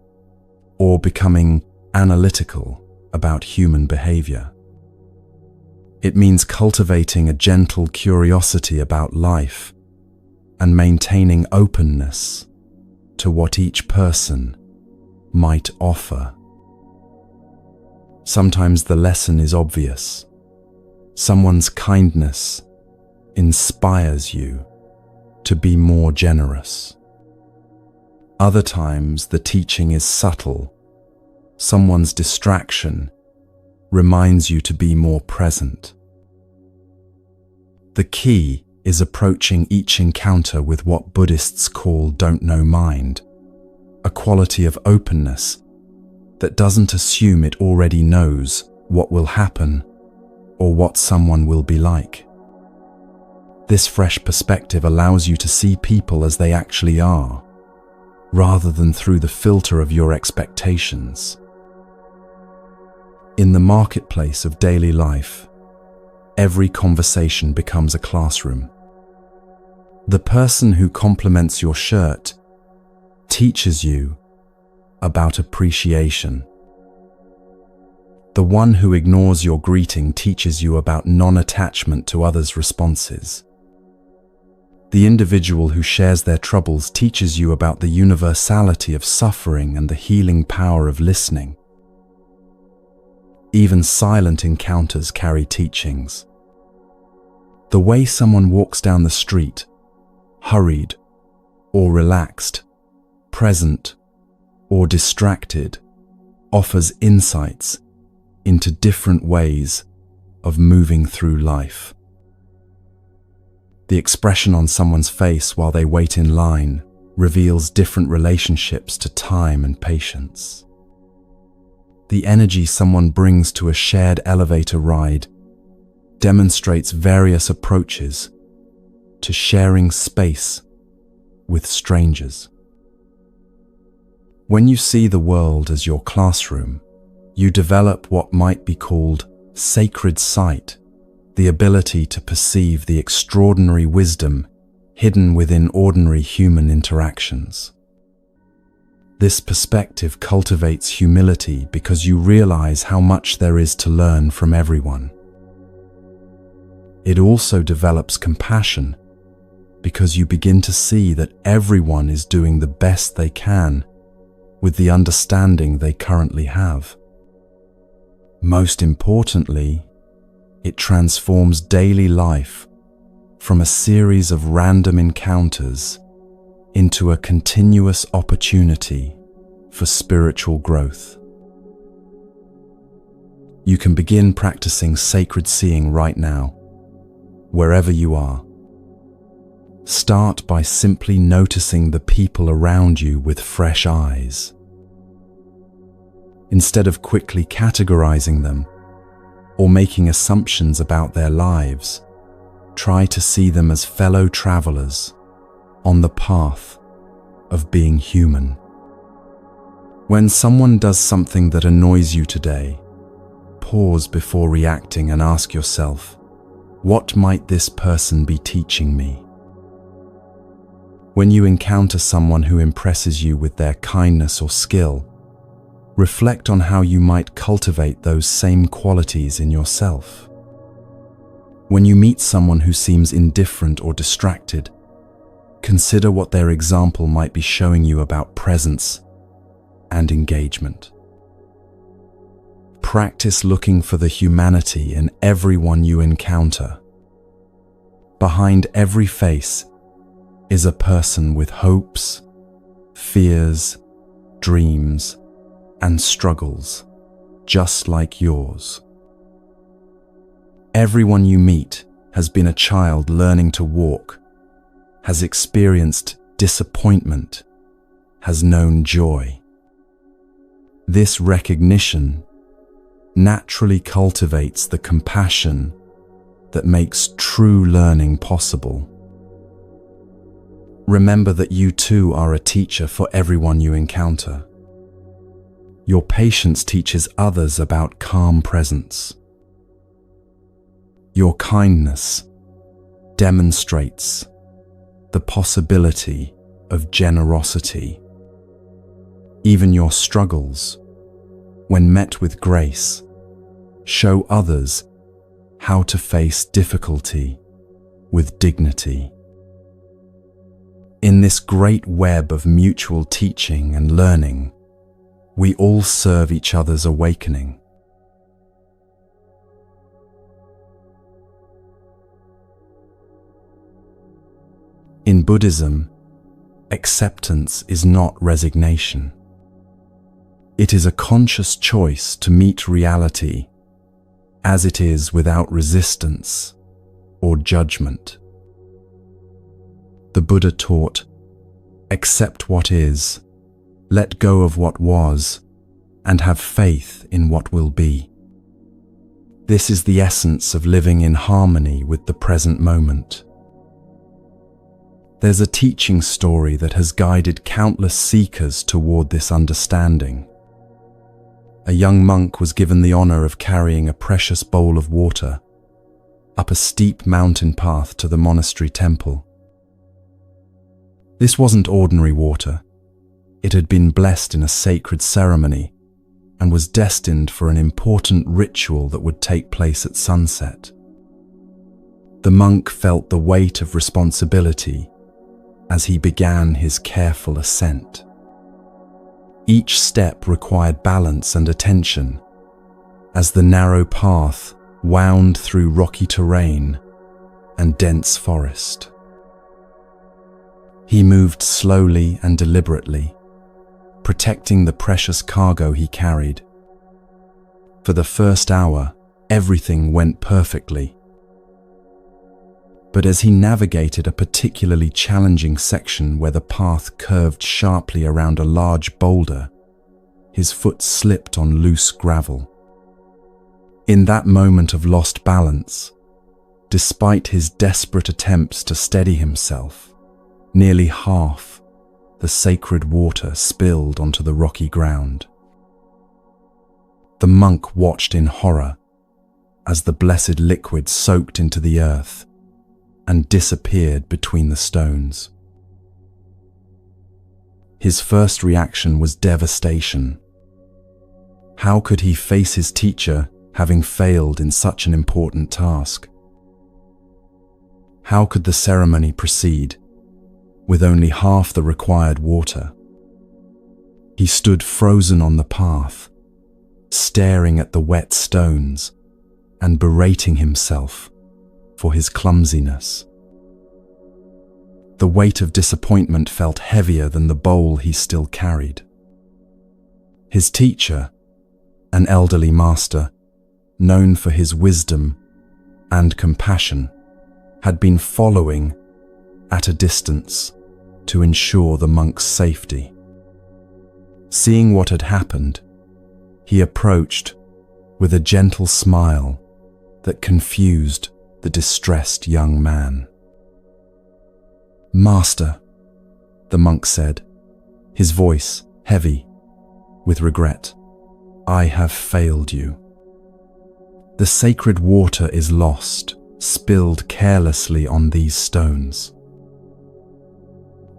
Speaker 1: or becoming analytical about human behavior. It means cultivating a gentle curiosity about life and maintaining openness to what each person might offer. Sometimes the lesson is obvious. Someone's kindness inspires you to be more generous. Other times the teaching is subtle. Someone's distraction reminds you to be more present. The key is approaching each encounter with what Buddhists call don't know mind, a quality of openness that doesn't assume it already knows what will happen or what someone will be like. This fresh perspective allows you to see people as they actually are, rather than through the filter of your expectations. In the marketplace of daily life, every conversation becomes a classroom. The person who compliments your shirt teaches you about appreciation. The one who ignores your greeting teaches you about non-attachment to others' responses. The individual who shares their troubles teaches you about the universality of suffering and the healing power of listening. Even silent encounters carry teachings. The way someone walks down the street, hurried or relaxed, present or distracted, offers insights into different ways of moving through life. The expression on someone's face while they wait in line reveals different relationships to time and patience. The energy someone brings to a shared elevator ride demonstrates various approaches to sharing space with strangers. When you see the world as your classroom, you develop what might be called sacred sight, the ability to perceive the extraordinary wisdom hidden within ordinary human interactions. This perspective cultivates humility because you realize how much there is to learn from everyone. It also develops compassion because you begin to see that everyone is doing the best they can with the understanding they currently have. Most importantly, it transforms daily life from a series of random encounters into a continuous opportunity for spiritual growth. You can begin practicing sacred seeing right now, wherever you are. Start by simply noticing the people around you with fresh eyes. Instead of quickly categorizing them or making assumptions about their lives, try to see them as fellow travelers on the path of being human. When someone does something that annoys you today, pause before reacting and ask yourself, what might this person be teaching me? When you encounter someone who impresses you with their kindness or skill, reflect on how you might cultivate those same qualities in yourself. When you meet someone who seems indifferent or distracted, consider what their example might be showing you about presence and engagement. Practice looking for the humanity in everyone you encounter. Behind every face is a person with hopes, fears, dreams, and struggles, just like yours. Everyone you meet has been a child learning to walk, has experienced disappointment, has known joy. This recognition naturally cultivates the compassion that makes true learning possible. Remember that you too are a teacher for everyone you encounter. Your patience teaches others about calm presence. Your kindness demonstrates the possibility of generosity. Even your struggles, when met with grace, show others how to face difficulty with dignity. In this great web of mutual teaching and learning, we all serve each other's awakening. In Buddhism, acceptance is not resignation. It is a conscious choice to meet reality as it is without resistance or judgment. The Buddha taught, accept what is, let go of what was, and have faith in what will be. This is the essence of living in harmony with the present moment. There's a teaching story that has guided countless seekers toward this understanding. A young monk was given the honor of carrying a precious bowl of water up a steep mountain path to the monastery temple. This wasn't ordinary water. It had been blessed in a sacred ceremony and was destined for an important ritual that would take place at sunset. The monk felt the weight of responsibility as he began his careful ascent. Each step required balance and attention as the narrow path wound through rocky terrain and dense forest. He moved slowly and deliberately, protecting the precious cargo he carried. For the first hour, everything went perfectly. But as he navigated a particularly challenging section where the path curved sharply around a large boulder, his foot slipped on loose gravel. In that moment of lost balance, despite his desperate attempts to steady himself, nearly half the sacred water spilled onto the rocky ground. The monk watched in horror as the blessed liquid soaked into the earth and disappeared between the stones. His first reaction was devastation. How could he face his teacher having failed in such an important task? How could the ceremony proceed with only half the required water? He stood frozen on the path, staring at the wet stones and berating himself for his clumsiness. The weight of disappointment felt heavier than the bowl he still carried. His teacher, an elderly master, known for his wisdom and compassion, had been following at a distance to ensure the monk's safety. Seeing what had happened, he approached with a gentle smile that confused the distressed young man. "Master," the monk said, his voice heavy with regret, "I have failed you. The sacred water is lost, spilled carelessly on these stones.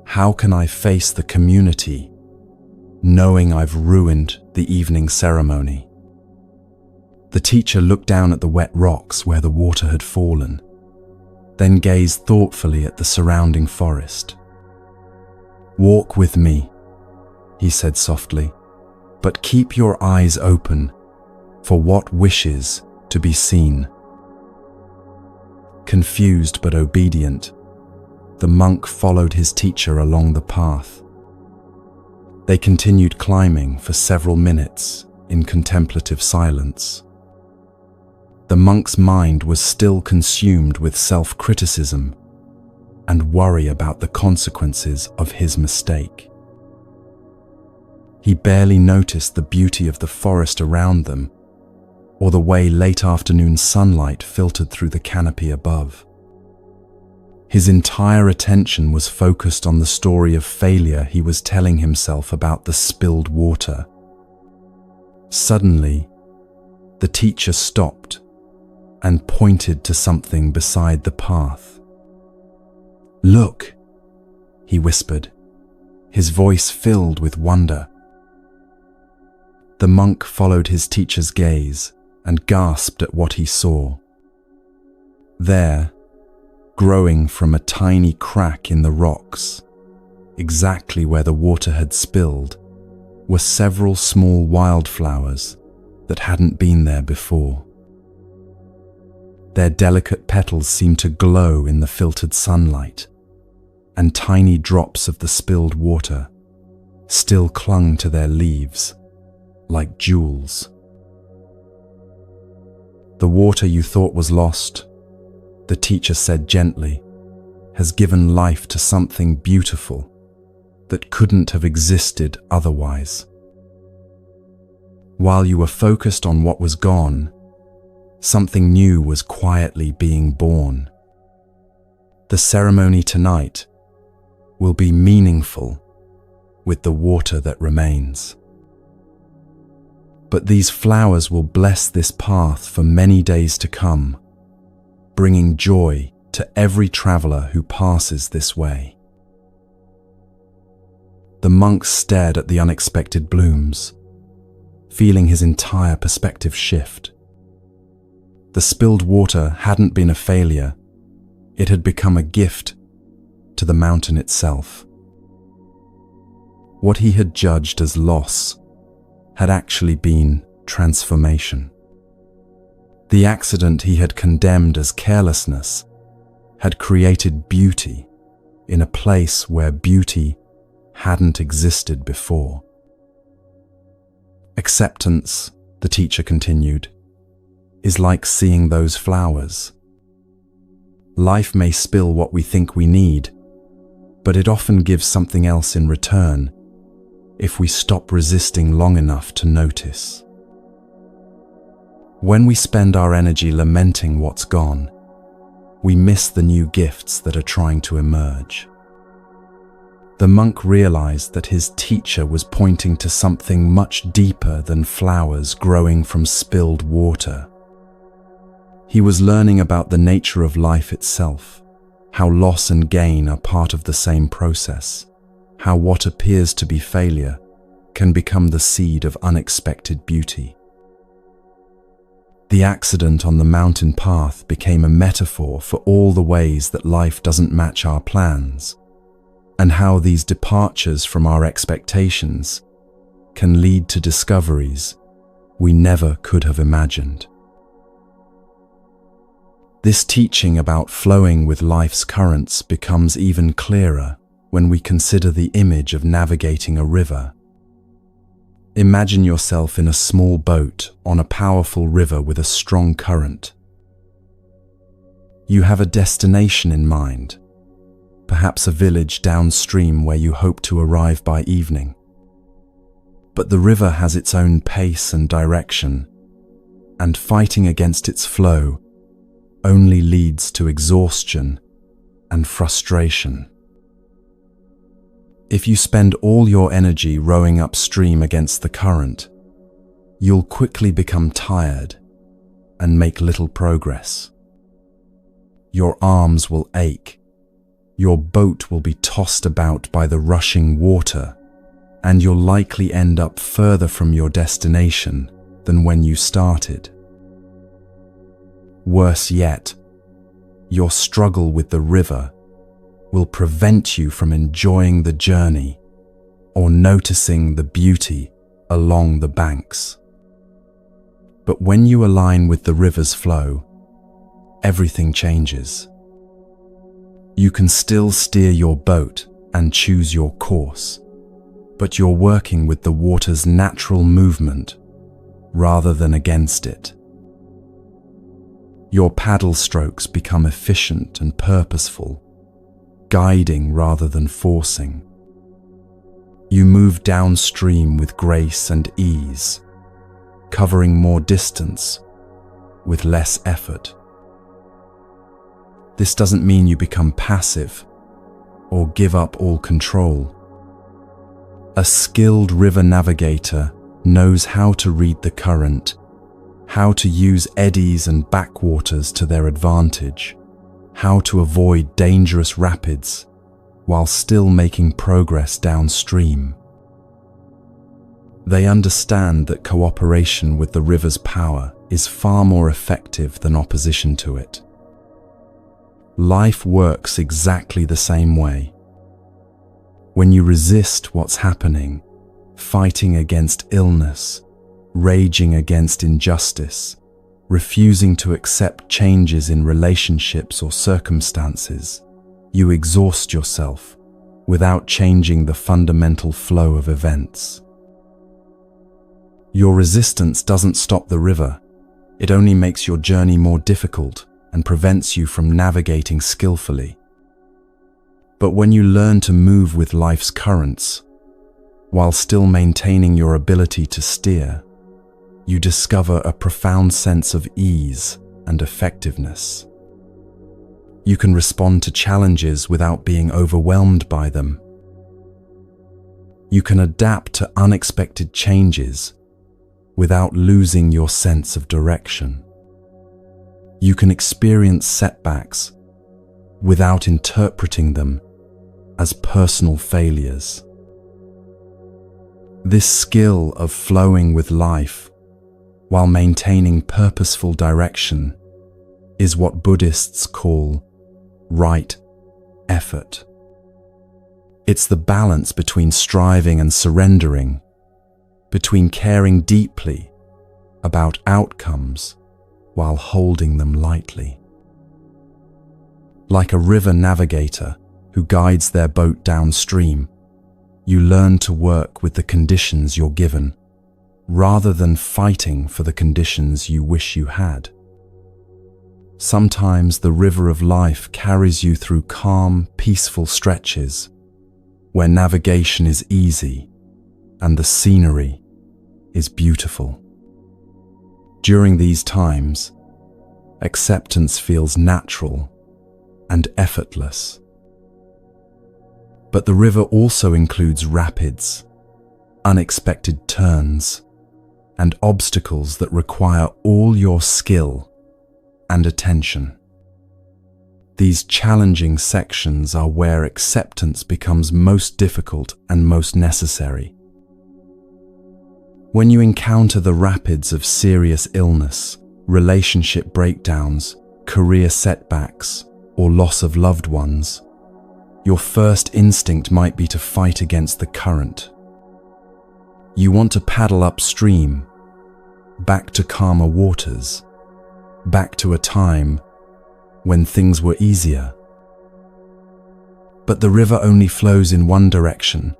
Speaker 1: How can I face the community, knowing I've ruined the evening ceremony?" The teacher looked down at the wet rocks where the water had fallen, then gazed thoughtfully at the surrounding forest. "Walk with me," he said softly, "but keep your eyes open for what wishes to be seen." Confused but obedient, the monk followed his teacher along the path. They continued climbing for several minutes in contemplative silence. The monk's mind was still consumed with self-criticism and worry about the consequences of his mistake. He barely noticed the beauty of the forest around them or the way late afternoon sunlight filtered through the canopy above. His entire attention was focused on the story of failure he was telling himself about the spilled water. Suddenly, the teacher stopped and pointed to something beside the path. "Look," he whispered, his voice filled with wonder. The monk followed his teacher's gaze and gasped at what he saw. There, growing from a tiny crack in the rocks, exactly where the water had spilled, were several small wildflowers that hadn't been there before. Their delicate petals seemed to glow in the filtered sunlight, and tiny drops of the spilled water still clung to their leaves like jewels. "The water you thought was lost," the teacher said gently, "has given life to something beautiful that couldn't have existed otherwise. While you were focused on what was gone, something new was quietly being born. The ceremony tonight will be meaningful with the water that remains. But these flowers will bless this path for many days to come, bringing joy to every traveler who passes this way." The monk stared at the unexpected blooms, feeling his entire perspective shift. The spilled water hadn't been a failure, It had become a gift to the mountain itself. What he had judged as loss had actually been transformation. The accident he had condemned as carelessness had created beauty in a place where beauty hadn't existed before. Acceptance, the teacher continued, is like seeing those flowers. Life may spill what we think we need, but it often gives something else in return if we stop resisting long enough to notice. When we spend our energy lamenting what's gone, we miss the new gifts that are trying to emerge. The monk realized that his teacher was pointing to something much deeper than flowers growing from spilled water. He was learning about the nature of life itself, how loss and gain are part of the same process, how what appears to be failure can become the seed of unexpected beauty. The accident on the mountain path became a metaphor for all the ways that life doesn't match our plans, and how these departures from our expectations can lead to discoveries we never could have imagined. This teaching about flowing with life's currents becomes even clearer when we consider the image of navigating a river. Imagine yourself in a small boat on a powerful river with a strong current. You have a destination in mind, perhaps a village downstream where you hope to arrive by evening. But the river has its own pace and direction, and fighting against its flow only leads to exhaustion and frustration. If you spend all your energy rowing upstream against the current, you'll quickly become tired and make little progress. Your arms will ache, your boat will be tossed about by the rushing water, and you'll likely end up further from your destination than when you started. Worse yet, your struggle with the river will prevent you from enjoying the journey or noticing the beauty along the banks. But when you align with the river's flow, everything changes. You can still steer your boat and choose your course, but you're working with the water's natural movement rather than against it. Your paddle strokes become efficient and purposeful, guiding rather than forcing. You move downstream with grace and ease, covering more distance with less effort. This doesn't mean you become passive or give up all control. A skilled river navigator knows how to read the current, how to use eddies and backwaters to their advantage, how to avoid dangerous rapids while still making progress downstream. They understand that cooperation with the river's power is far more effective than opposition to it. Life works exactly the same way. When you resist what's happening, fighting against illness, raging against injustice, refusing to accept changes in relationships or circumstances, you exhaust yourself without changing the fundamental flow of events. Your resistance doesn't stop the river, it only makes your journey more difficult and prevents you from navigating skillfully. But when you learn to move with life's currents, while still maintaining your ability to steer, you discover a profound sense of ease and effectiveness. You can respond to challenges without being overwhelmed by them. You can adapt to unexpected changes without losing your sense of direction. You can experience setbacks without interpreting them as personal failures. This skill of flowing with life while maintaining purposeful direction is what Buddhists call right effort. It's the balance between striving and surrendering, between caring deeply about outcomes while holding them lightly. Like a river navigator who guides their boat downstream, you learn to work with the conditions you're given, rather than fighting for the conditions you wish you had. Sometimes the river of life carries you through calm, peaceful stretches where navigation is easy and the scenery is beautiful. During these times, acceptance feels natural and effortless. But the river also includes rapids, unexpected turns, and obstacles that require all your skill and attention. These challenging sections are where acceptance becomes most difficult and most necessary. When you encounter the rapids of serious illness, relationship breakdowns, career setbacks, or loss of loved ones, your first instinct might be to fight against the current. You want to paddle upstream, back to calmer waters, back to a time when things were easier. But the river only flows in one direction,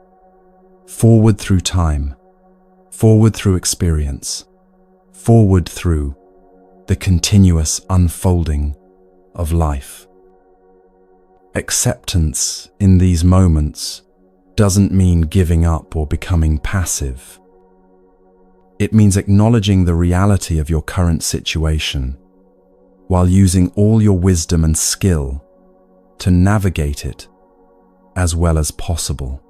Speaker 1: forward through time, forward through experience, forward through the continuous unfolding of life. Acceptance in these moments doesn't mean giving up or becoming passive. It means acknowledging the reality of your current situation while using all your wisdom and skill to navigate it as well as possible.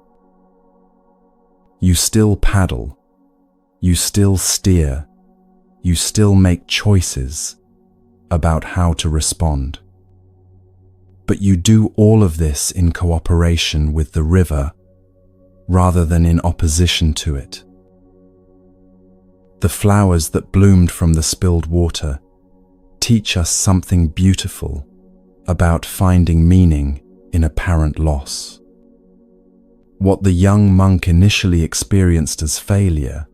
Speaker 1: You still paddle, you still steer, you still make choices about how to respond. But you do all of this in cooperation with the river rather than in opposition to it. The flowers that bloomed from the spilled water teach us something beautiful about finding meaning in apparent loss. What the young monk initially experienced as failure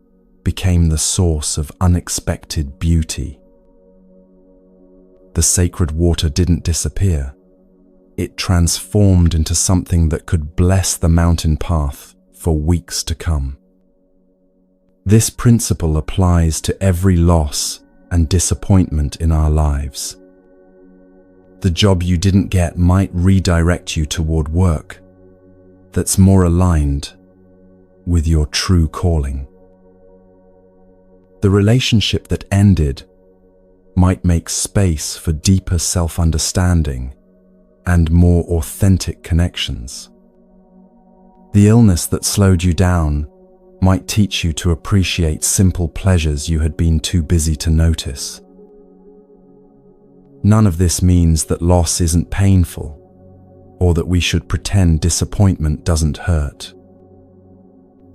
Speaker 1: became the source of unexpected beauty. The sacred water didn't disappear. It transformed into something that could bless the mountain path for weeks to come. This principle applies to every loss and disappointment in our lives. The job you didn't get might redirect you toward work that's more aligned with your true calling. The relationship that ended might make space for deeper self-understanding and more authentic connections. The illness that slowed you down might teach you to appreciate simple pleasures you had been too busy to notice. None of this means that loss isn't painful, or that we should pretend disappointment doesn't hurt.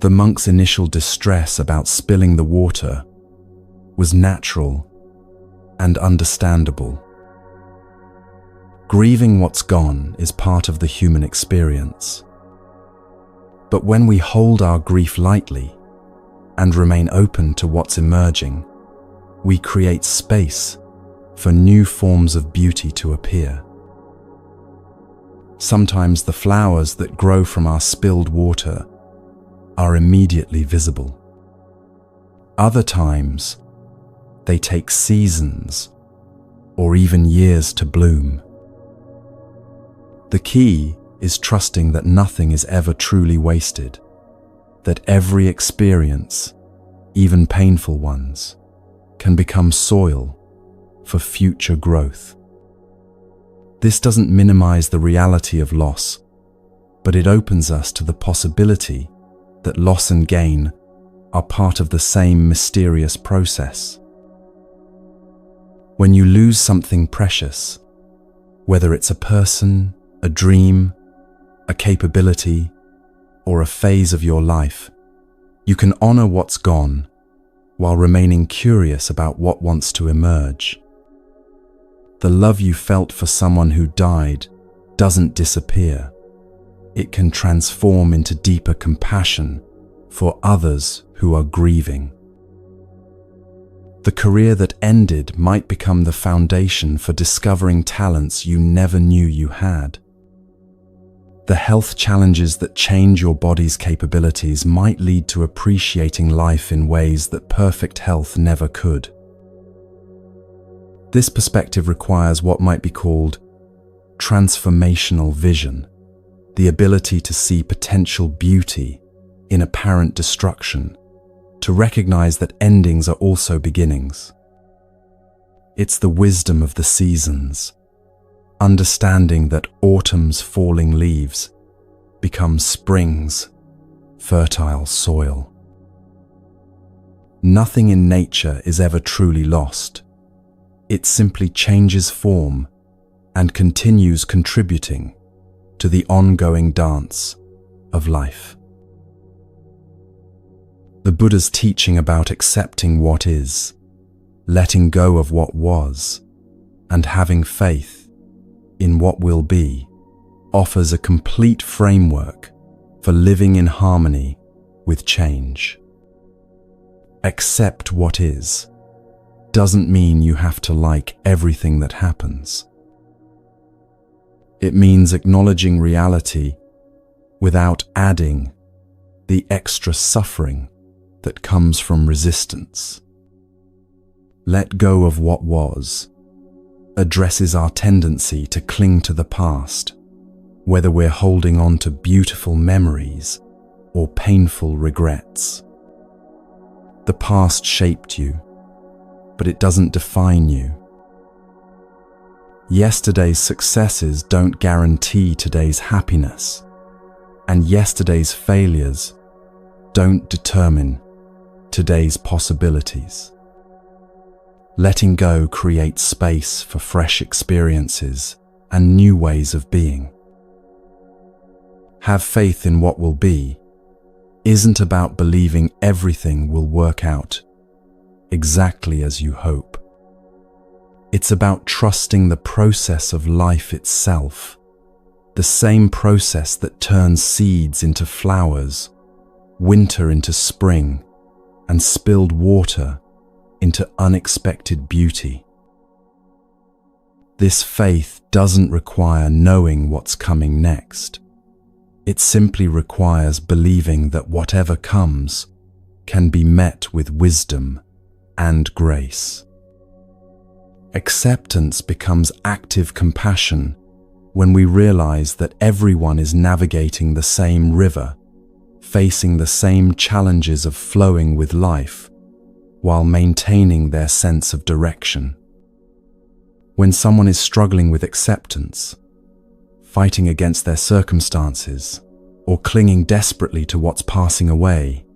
Speaker 1: The monk's initial distress about spilling the water was natural and understandable. Grieving what's gone is part of the human experience. But when we hold our grief lightly and remain open to what's emerging, we create space for new forms of beauty to appear. Sometimes the flowers that grow from our spilled water are immediately visible. Other times, they take seasons or even years to bloom. The key is trusting that nothing is ever truly wasted, that every experience, even painful ones, can become soil for future growth. This doesn't minimize the reality of loss, but it opens us to the possibility that loss and gain are part of the same mysterious process. When you lose something precious, whether it's a person, a dream, a capability, or a phase of your life, you can honor what's gone while remaining curious about what wants to emerge. The love you felt for someone who died doesn't disappear. It can transform into deeper compassion for others who are grieving. The career that ended might become the foundation for discovering talents you never knew you had. The health challenges that change your body's capabilities might lead to appreciating life in ways that perfect health never could. This perspective requires what might be called transformational vision, the ability to see potential beauty in apparent destruction, to recognize that endings are also beginnings. It's the wisdom of the seasons, understanding that autumn's falling leaves become spring's fertile soil. Nothing in nature is ever truly lost. It simply changes form and continues contributing to the ongoing dance of life. The Buddha's teaching about accepting what is, letting go of what was, and having faith in what will be, offers a complete framework for living in harmony with change. Accept what is doesn't mean you have to like everything that happens. It means acknowledging reality without adding the extra suffering that comes from resistance. Let go of what was addresses our tendency to cling to the past, whether we're holding on to beautiful memories or painful regrets. The past shaped you, but it doesn't define you. Yesterday's successes don't guarantee today's happiness, and yesterday's failures don't determine today's possibilities. Letting go creates space for fresh experiences and new ways of being. Have faith in what will be isn't about believing everything will work out exactly as you hope. It's about trusting the process of life itself, the same process that turns seeds into flowers, winter into spring, and spilled water into unexpected beauty. This faith doesn't require knowing what's coming next. It simply requires believing that whatever comes can be met with wisdom and grace. Acceptance becomes active compassion when we realize that everyone is navigating the same river, facing the same challenges of flowing with life, while maintaining their sense of direction. When someone is struggling with acceptance, fighting against their circumstances, or clinging desperately to what's passing away,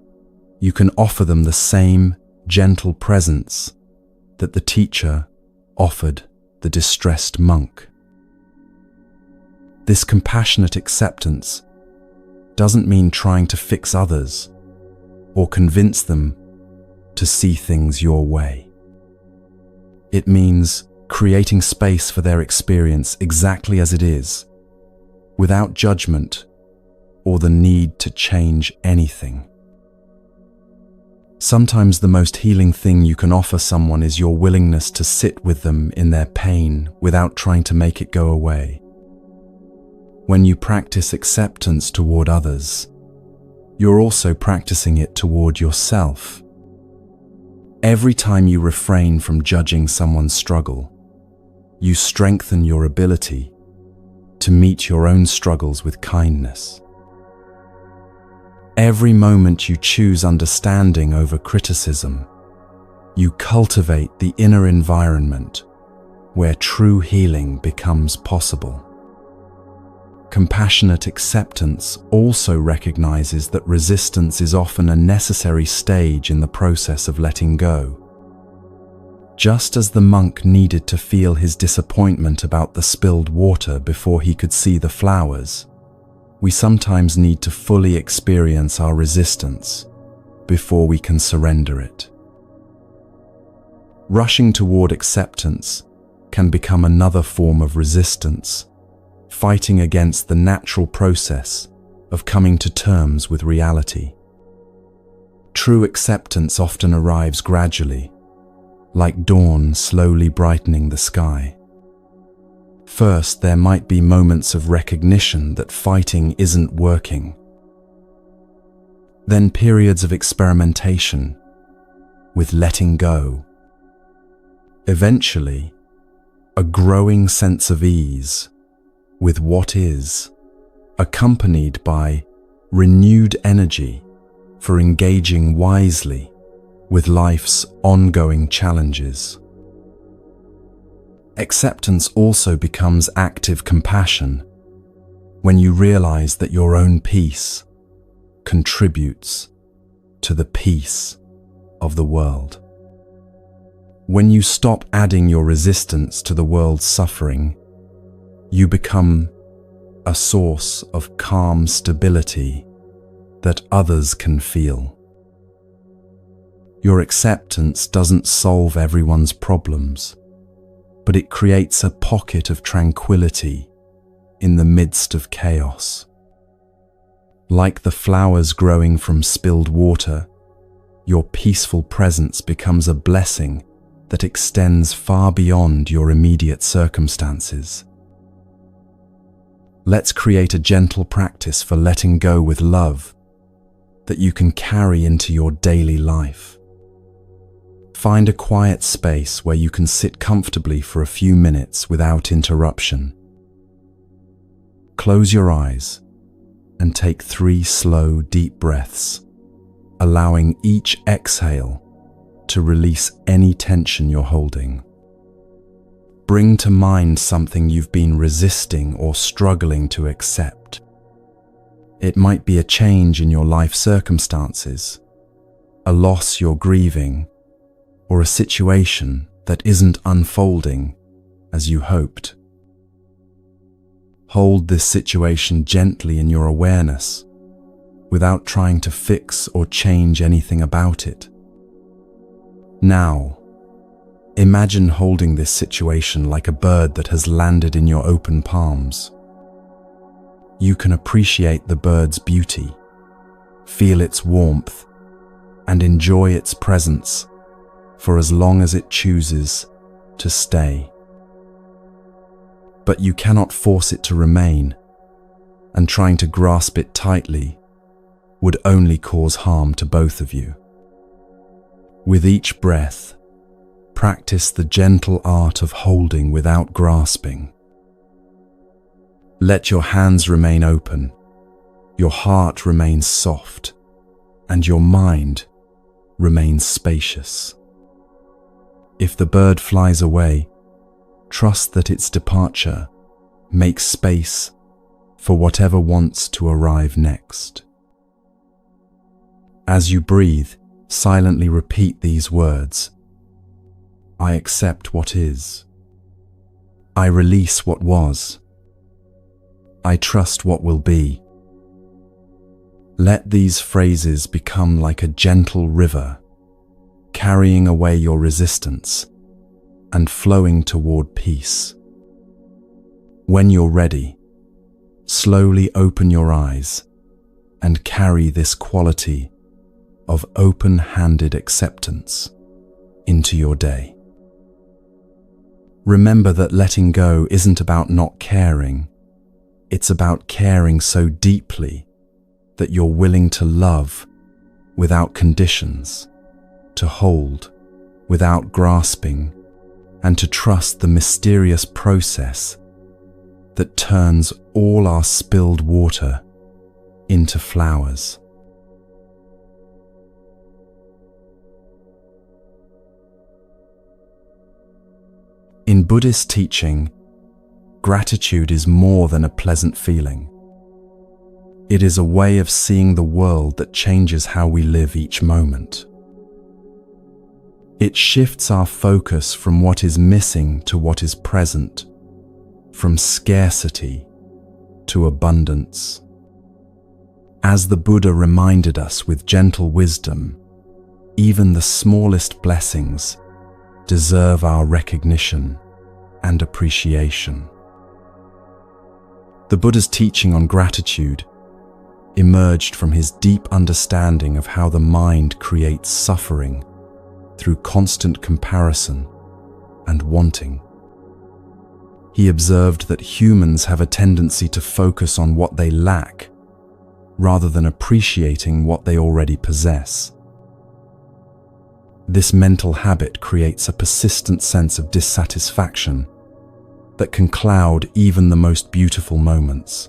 Speaker 1: you can offer them the same gentle presence that the teacher offered the distressed monk. This compassionate acceptance doesn't mean trying to fix others or convince them to see things your way. It means creating space for their experience exactly as it is, without judgment or the need to change anything. Sometimes the most healing thing you can offer someone is your willingness to sit with them in their pain without trying to make it go away. When you practice acceptance toward others, you're also practicing it toward yourself. Every time you refrain from judging someone's struggle, you strengthen your ability to meet your own struggles with kindness. Every moment you choose understanding over criticism, you cultivate the inner environment where true healing becomes possible. Compassionate acceptance also recognizes that resistance is often a necessary stage in the process of letting go. Just as the monk needed to feel his disappointment about the spilled water before he could see the flowers, we sometimes need to fully experience our resistance before we can surrender it. Rushing toward acceptance can become another form of resistance, fighting against the natural process of coming to terms with reality. True acceptance often arrives gradually, like dawn slowly brightening the sky. First, there might be moments of recognition that fighting isn't working. Then periods of experimentation with letting go. Eventually, a growing sense of ease with what is, accompanied by renewed energy for engaging wisely with life's ongoing challenges. Acceptance also becomes active compassion when you realize that your own peace contributes to the peace of the world. When you stop adding your resistance to the world's suffering, you become a source of calm stability that others can feel. Your acceptance doesn't solve everyone's problems, but it creates a pocket of tranquility in the midst of chaos. Like the flowers growing from spilled water, your peaceful presence becomes a blessing that extends far beyond your immediate circumstances. Let's create a gentle practice for letting go with love that you can carry into your daily life. Find a quiet space where you can sit comfortably for a few minutes without interruption. Close your eyes and take 3 slow, deep breaths, allowing each exhale to release any tension you're holding. Bring to mind something you've been resisting or struggling to accept. It might be a change in your life circumstances, a loss you're grieving, or a situation that isn't unfolding as you hoped. Hold this situation gently in your awareness, without trying to fix or change anything about it. Now, imagine holding this situation like a bird that has landed in your open palms. You can appreciate the bird's beauty, feel its warmth, and enjoy its presence for as long as it chooses to stay. But you cannot force it to remain, and trying to grasp it tightly would only cause harm to both of you. With each breath, practice the gentle art of holding without grasping. Let your hands remain open, your heart remains soft, and your mind remains spacious. If the bird flies away, trust that its departure makes space for whatever wants to arrive next. As you breathe, silently repeat these words. I accept what is. I release what was. I trust what will be. Let these phrases become like a gentle river, carrying away your resistance and flowing toward peace. When you're ready, slowly open your eyes and carry this quality of open-handed acceptance into your day. Remember that letting go isn't about not caring. It's about caring so deeply that you're willing to love without conditions, to hold without grasping, and to trust the mysterious process that turns all our spilled water into flowers. In Buddhist teaching, gratitude is more than a pleasant feeling. It is a way of seeing the world that changes how we live each moment. It shifts our focus from what is missing to what is present, from scarcity to abundance. As the Buddha reminded us with gentle wisdom, even the smallest blessings deserve our recognition and appreciation. The Buddha's teaching on gratitude emerged from his deep understanding of how the mind creates suffering through constant comparison and wanting. He observed that humans have a tendency to focus on what they lack rather than appreciating what they already possess. This mental habit creates a persistent sense of dissatisfaction that can cloud even the most beautiful moments.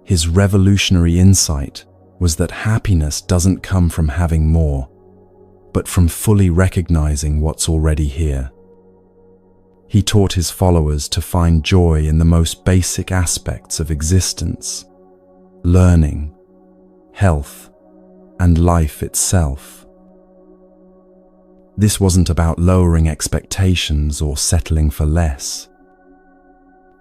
Speaker 1: His revolutionary insight was that happiness doesn't come from having more, but from fully recognizing what's already here. He taught his followers to find joy in the most basic aspects of existence: learning, health, and life itself. This wasn't about lowering expectations or settling for less.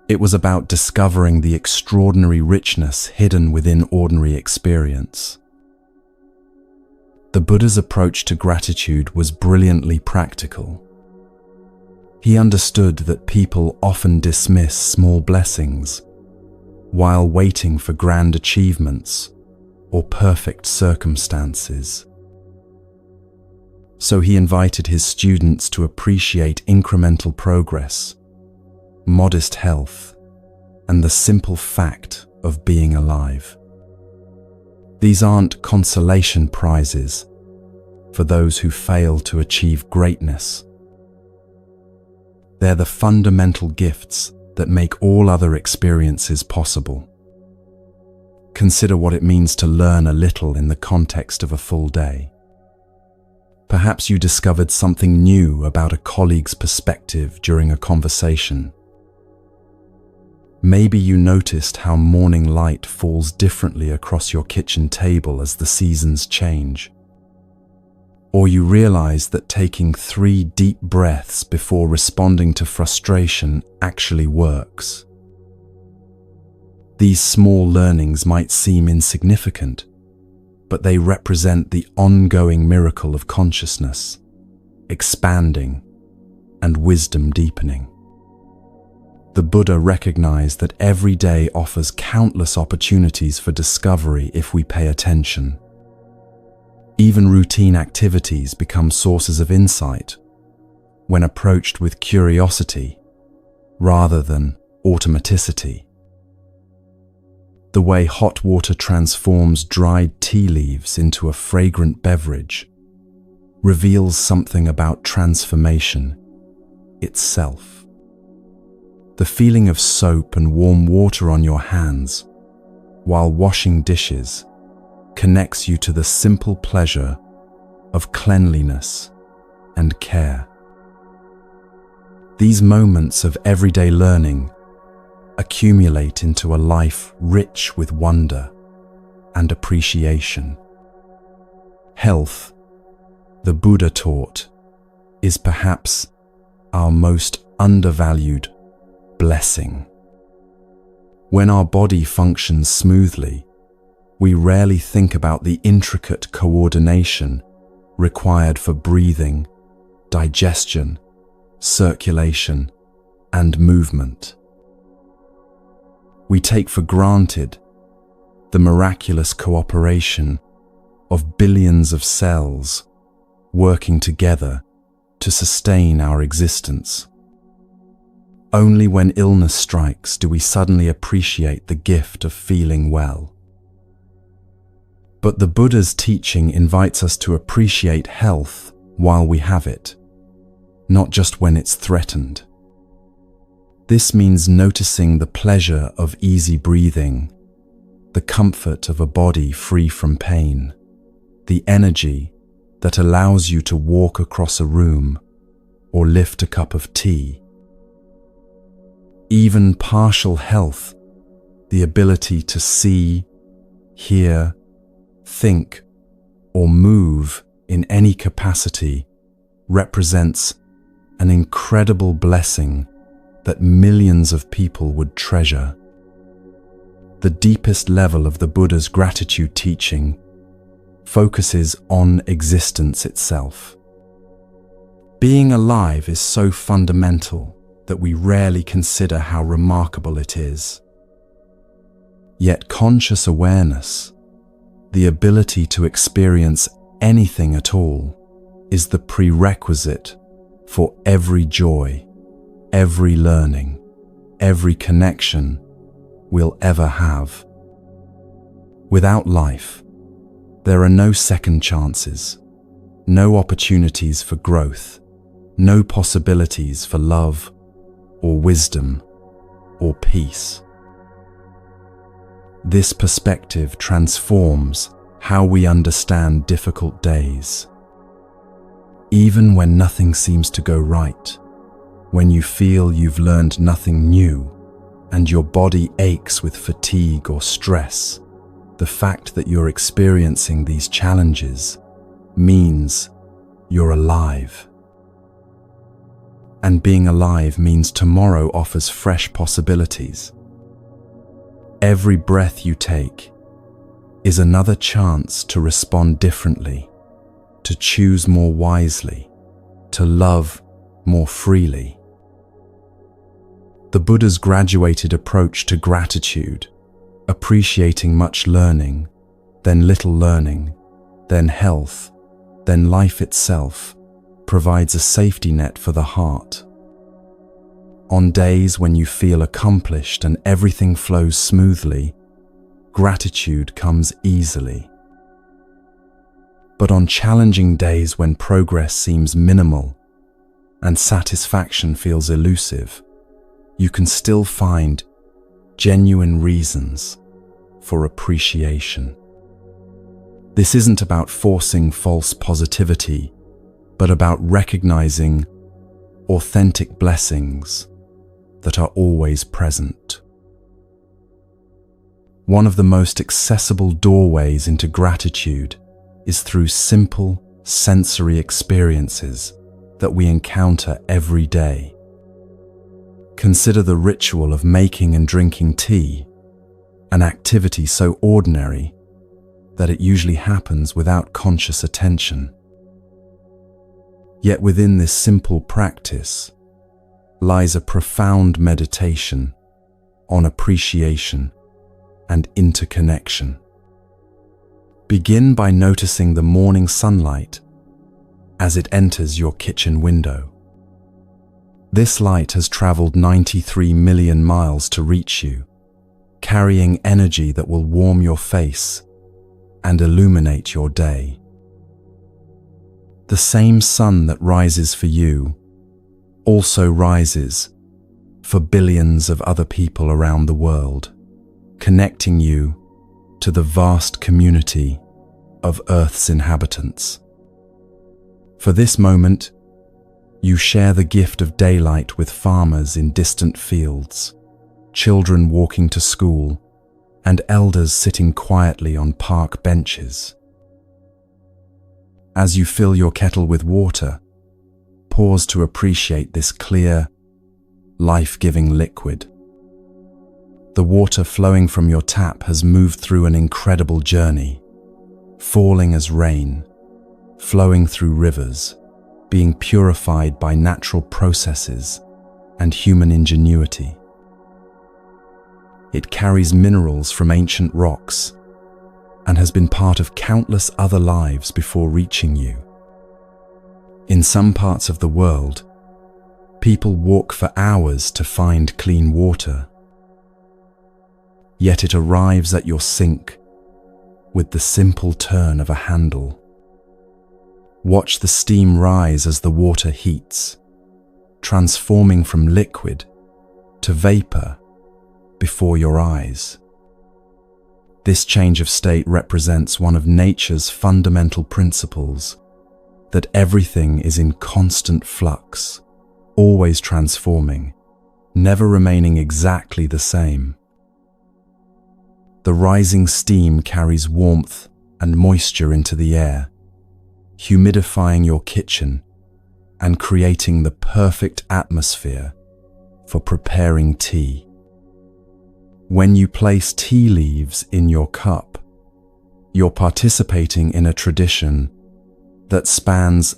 Speaker 1: It was about discovering the extraordinary richness hidden within ordinary experience. The Buddha's approach to gratitude was brilliantly practical. He understood that people often dismiss small blessings while waiting for grand achievements or perfect circumstances. So he invited his students to appreciate incremental progress, modest health, and the simple fact of being alive. These aren't consolation prizes for those who fail to achieve greatness. They're the fundamental gifts that make all other experiences possible. Consider what it means to learn a little in the context of a full day. Perhaps you discovered something new about a colleague's perspective during a conversation. Maybe you noticed how morning light falls differently across your kitchen table as the seasons change. Or you realize that taking 3 deep breaths before responding to frustration actually works. These small learnings might seem insignificant, but they represent the ongoing miracle of consciousness, expanding, and wisdom deepening. The Buddha recognized that every day offers countless opportunities for discovery if we pay attention. Even routine activities become sources of insight when approached with curiosity rather than automaticity. The way hot water transforms dried tea leaves into a fragrant beverage reveals something about transformation itself. The feeling of soap and warm water on your hands while washing dishes connects you to the simple pleasure of cleanliness and care. These moments of everyday learning accumulate into a life rich with wonder and appreciation. Health, the Buddha taught, is perhaps our most undervalued blessing. When our body functions smoothly, we rarely think about the intricate coordination required for breathing, digestion, circulation, and movement. We take for granted the miraculous cooperation of billions of cells working together to sustain our existence. Only when illness strikes do we suddenly appreciate the gift of feeling well. But the Buddha's teaching invites us to appreciate health while we have it, not just when it's threatened. This means noticing the pleasure of easy breathing, the comfort of a body free from pain, the energy that allows you to walk across a room or lift a cup of tea. Even partial health, the ability to see, hear, think, or move in any capacity, represents an incredible blessing that millions of people would treasure. The deepest level of the Buddha's gratitude teaching focuses on existence itself. Being alive is so fundamental that we rarely consider how remarkable it is. Yet conscious awareness, the ability to experience anything at all, is the prerequisite for every joy, every learning, every connection we'll ever have. Without life, there are no second chances, no opportunities for growth, no possibilities for love or wisdom or peace. This perspective transforms how we understand difficult days. Even when nothing seems to go right, when you feel you've learned nothing new and your body aches with fatigue or stress, the fact that you're experiencing these challenges means you're alive. And being alive means tomorrow offers fresh possibilities. Every breath you take is another chance to respond differently, to choose more wisely, to love more freely. The Buddha's graduated approach to gratitude, appreciating much learning, then little learning, then health, then life itself, provides a safety net for the heart. On days when you feel accomplished and everything flows smoothly, gratitude comes easily. But on challenging days when progress seems minimal and satisfaction feels elusive, you can still find genuine reasons for appreciation. This isn't about forcing false positivity, but about recognizing authentic blessings that are always present. One of the most accessible doorways into gratitude is through simple sensory experiences that we encounter every day. Consider the ritual of making and drinking tea, an activity so ordinary that it usually happens without conscious attention. Yet within this simple practice lies a profound meditation on appreciation and interconnection. Begin by noticing the morning sunlight as it enters your kitchen window. This light has traveled 93 million miles to reach you, carrying energy that will warm your face and illuminate your day. The same sun that rises for you also rises for billions of other people around the world, connecting you to the vast community of Earth's inhabitants. For this moment, you share the gift of daylight with farmers in distant fields, children walking to school, and elders sitting quietly on park benches. As you fill your kettle with water, pause to appreciate this clear, life-giving liquid. The water flowing from your tap has moved through an incredible journey, falling as rain, flowing through rivers, being purified by natural processes and human ingenuity. It carries minerals from ancient rocks and has been part of countless other lives before reaching you. In some parts of the world, people walk for hours to find clean water. Yet it arrives at your sink with the simple turn of a handle. Watch the steam rise as the water heats, transforming from liquid to vapor before your eyes. This change of state represents one of nature's fundamental principles, that everything is in constant flux, always transforming, never remaining exactly the same. The rising steam carries warmth and moisture into the air, humidifying your kitchen and creating the perfect atmosphere for preparing tea. When you place tea leaves in your cup, you're participating in a tradition that spans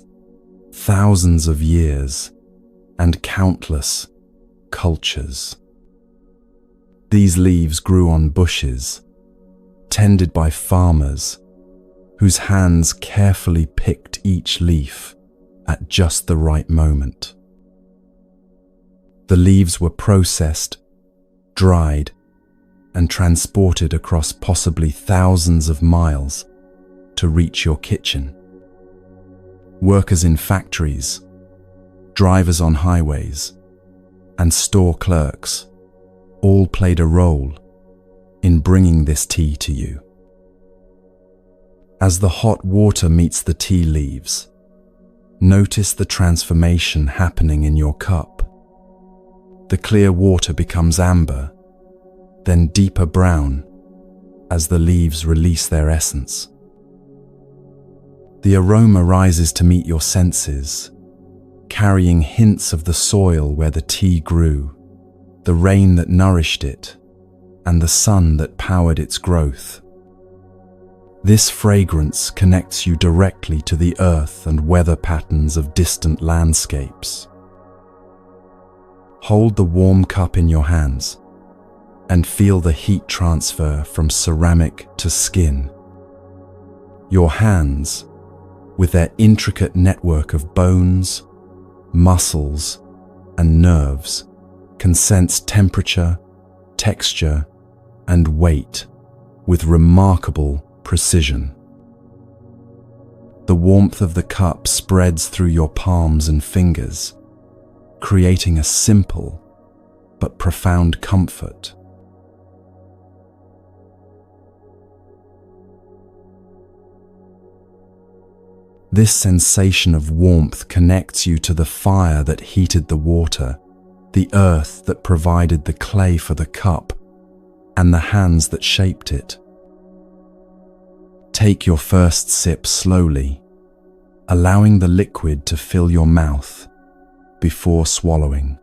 Speaker 1: thousands of years and countless cultures. These leaves grew on bushes, tended by farmers, whose hands carefully picked each leaf at just the right moment. The leaves were processed, dried, and transported across possibly thousands of miles to reach your kitchen. Workers in factories, drivers on highways, and store clerks all played a role in bringing this tea to you. As the hot water meets the tea leaves, notice the transformation happening in your cup. The clear water becomes amber, then deeper brown as the leaves release their essence. The aroma rises to meet your senses, carrying hints of the soil where the tea grew, the rain that nourished it, and the sun that powered its growth. This fragrance connects you directly to the earth and weather patterns of distant landscapes. Hold the warm cup in your hands and feel the heat transfer from ceramic to skin. Your hands, with their intricate network of bones, muscles, and nerves, can sense temperature, texture, and weight with remarkable precision. The warmth of the cup spreads through your palms and fingers, creating a simple but profound comfort. This sensation of warmth connects you to the fire that heated the water, the earth that provided the clay for the cup, and the hands that shaped it. Take your first sip slowly, allowing the liquid to fill your mouth before swallowing.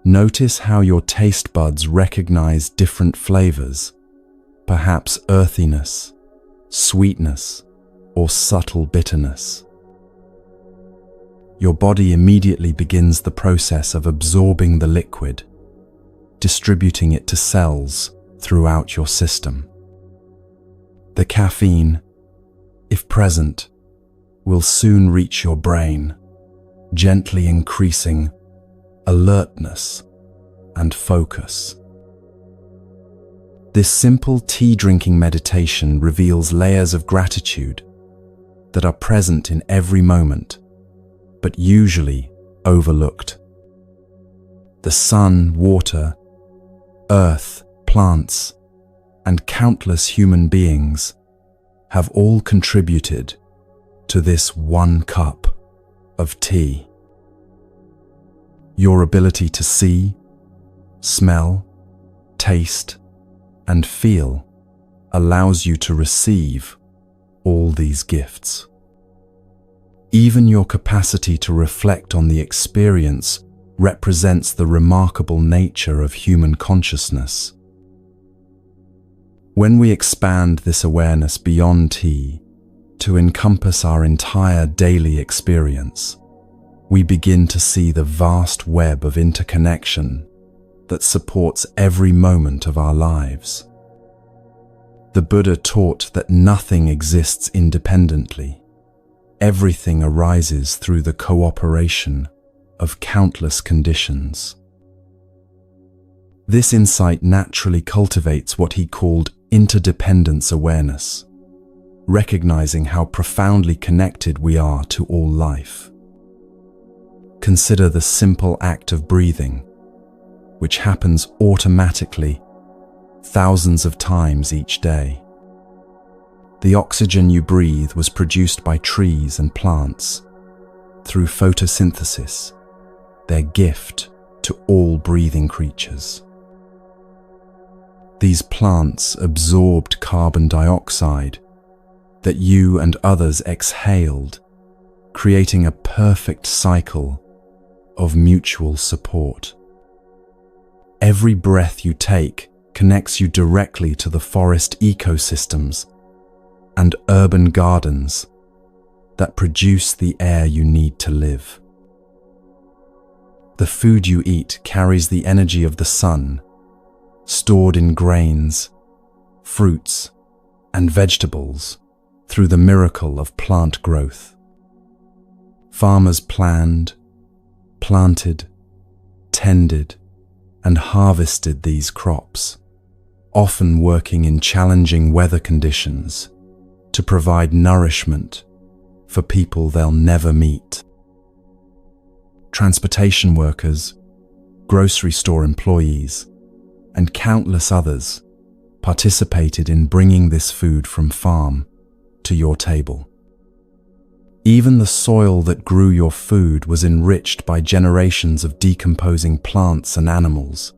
Speaker 1: Notice how your taste buds recognize different flavors, perhaps earthiness, sweetness, or subtle bitterness. Your body immediately begins the process of absorbing the liquid, distributing it to cells throughout your system. The caffeine, if present, will soon reach your brain, gently increasing alertness and focus. This simple tea-drinking meditation reveals layers of gratitude that are present in every moment, but usually overlooked. The sun, water, earth, plants, and countless human beings have all contributed to this one cup of tea. Your ability to see, smell, taste, and feel allows you to receive all these gifts. Even your capacity to reflect on the experience represents the remarkable nature of human consciousness. When we expand this awareness beyond tea to encompass our entire daily experience, we begin to see the vast web of interconnection that supports every moment of our lives. The Buddha taught that nothing exists independently. Everything arises through the cooperation of countless conditions. This insight naturally cultivates what he called interdependence awareness, recognizing how profoundly connected we are to all life. Consider the simple act of breathing, which happens automatically thousands of times each day. The oxygen you breathe was produced by trees and plants through photosynthesis, their gift to all breathing creatures. These plants absorbed carbon dioxide that you and others exhaled, creating a perfect cycle of mutual support. Every breath you take connects you directly to the forest ecosystems and urban gardens that produce the air you need to live. The food you eat carries the energy of the sun, stored in grains, fruits, and vegetables through the miracle of plant growth. Farmers planned, planted, tended, and harvested these crops, often working in challenging weather conditions to provide nourishment for people they'll never meet. Transportation workers, grocery store employees, and countless others participated in bringing this food from farm to your table. Even the soil that grew your food was enriched by generations of decomposing plants and animals,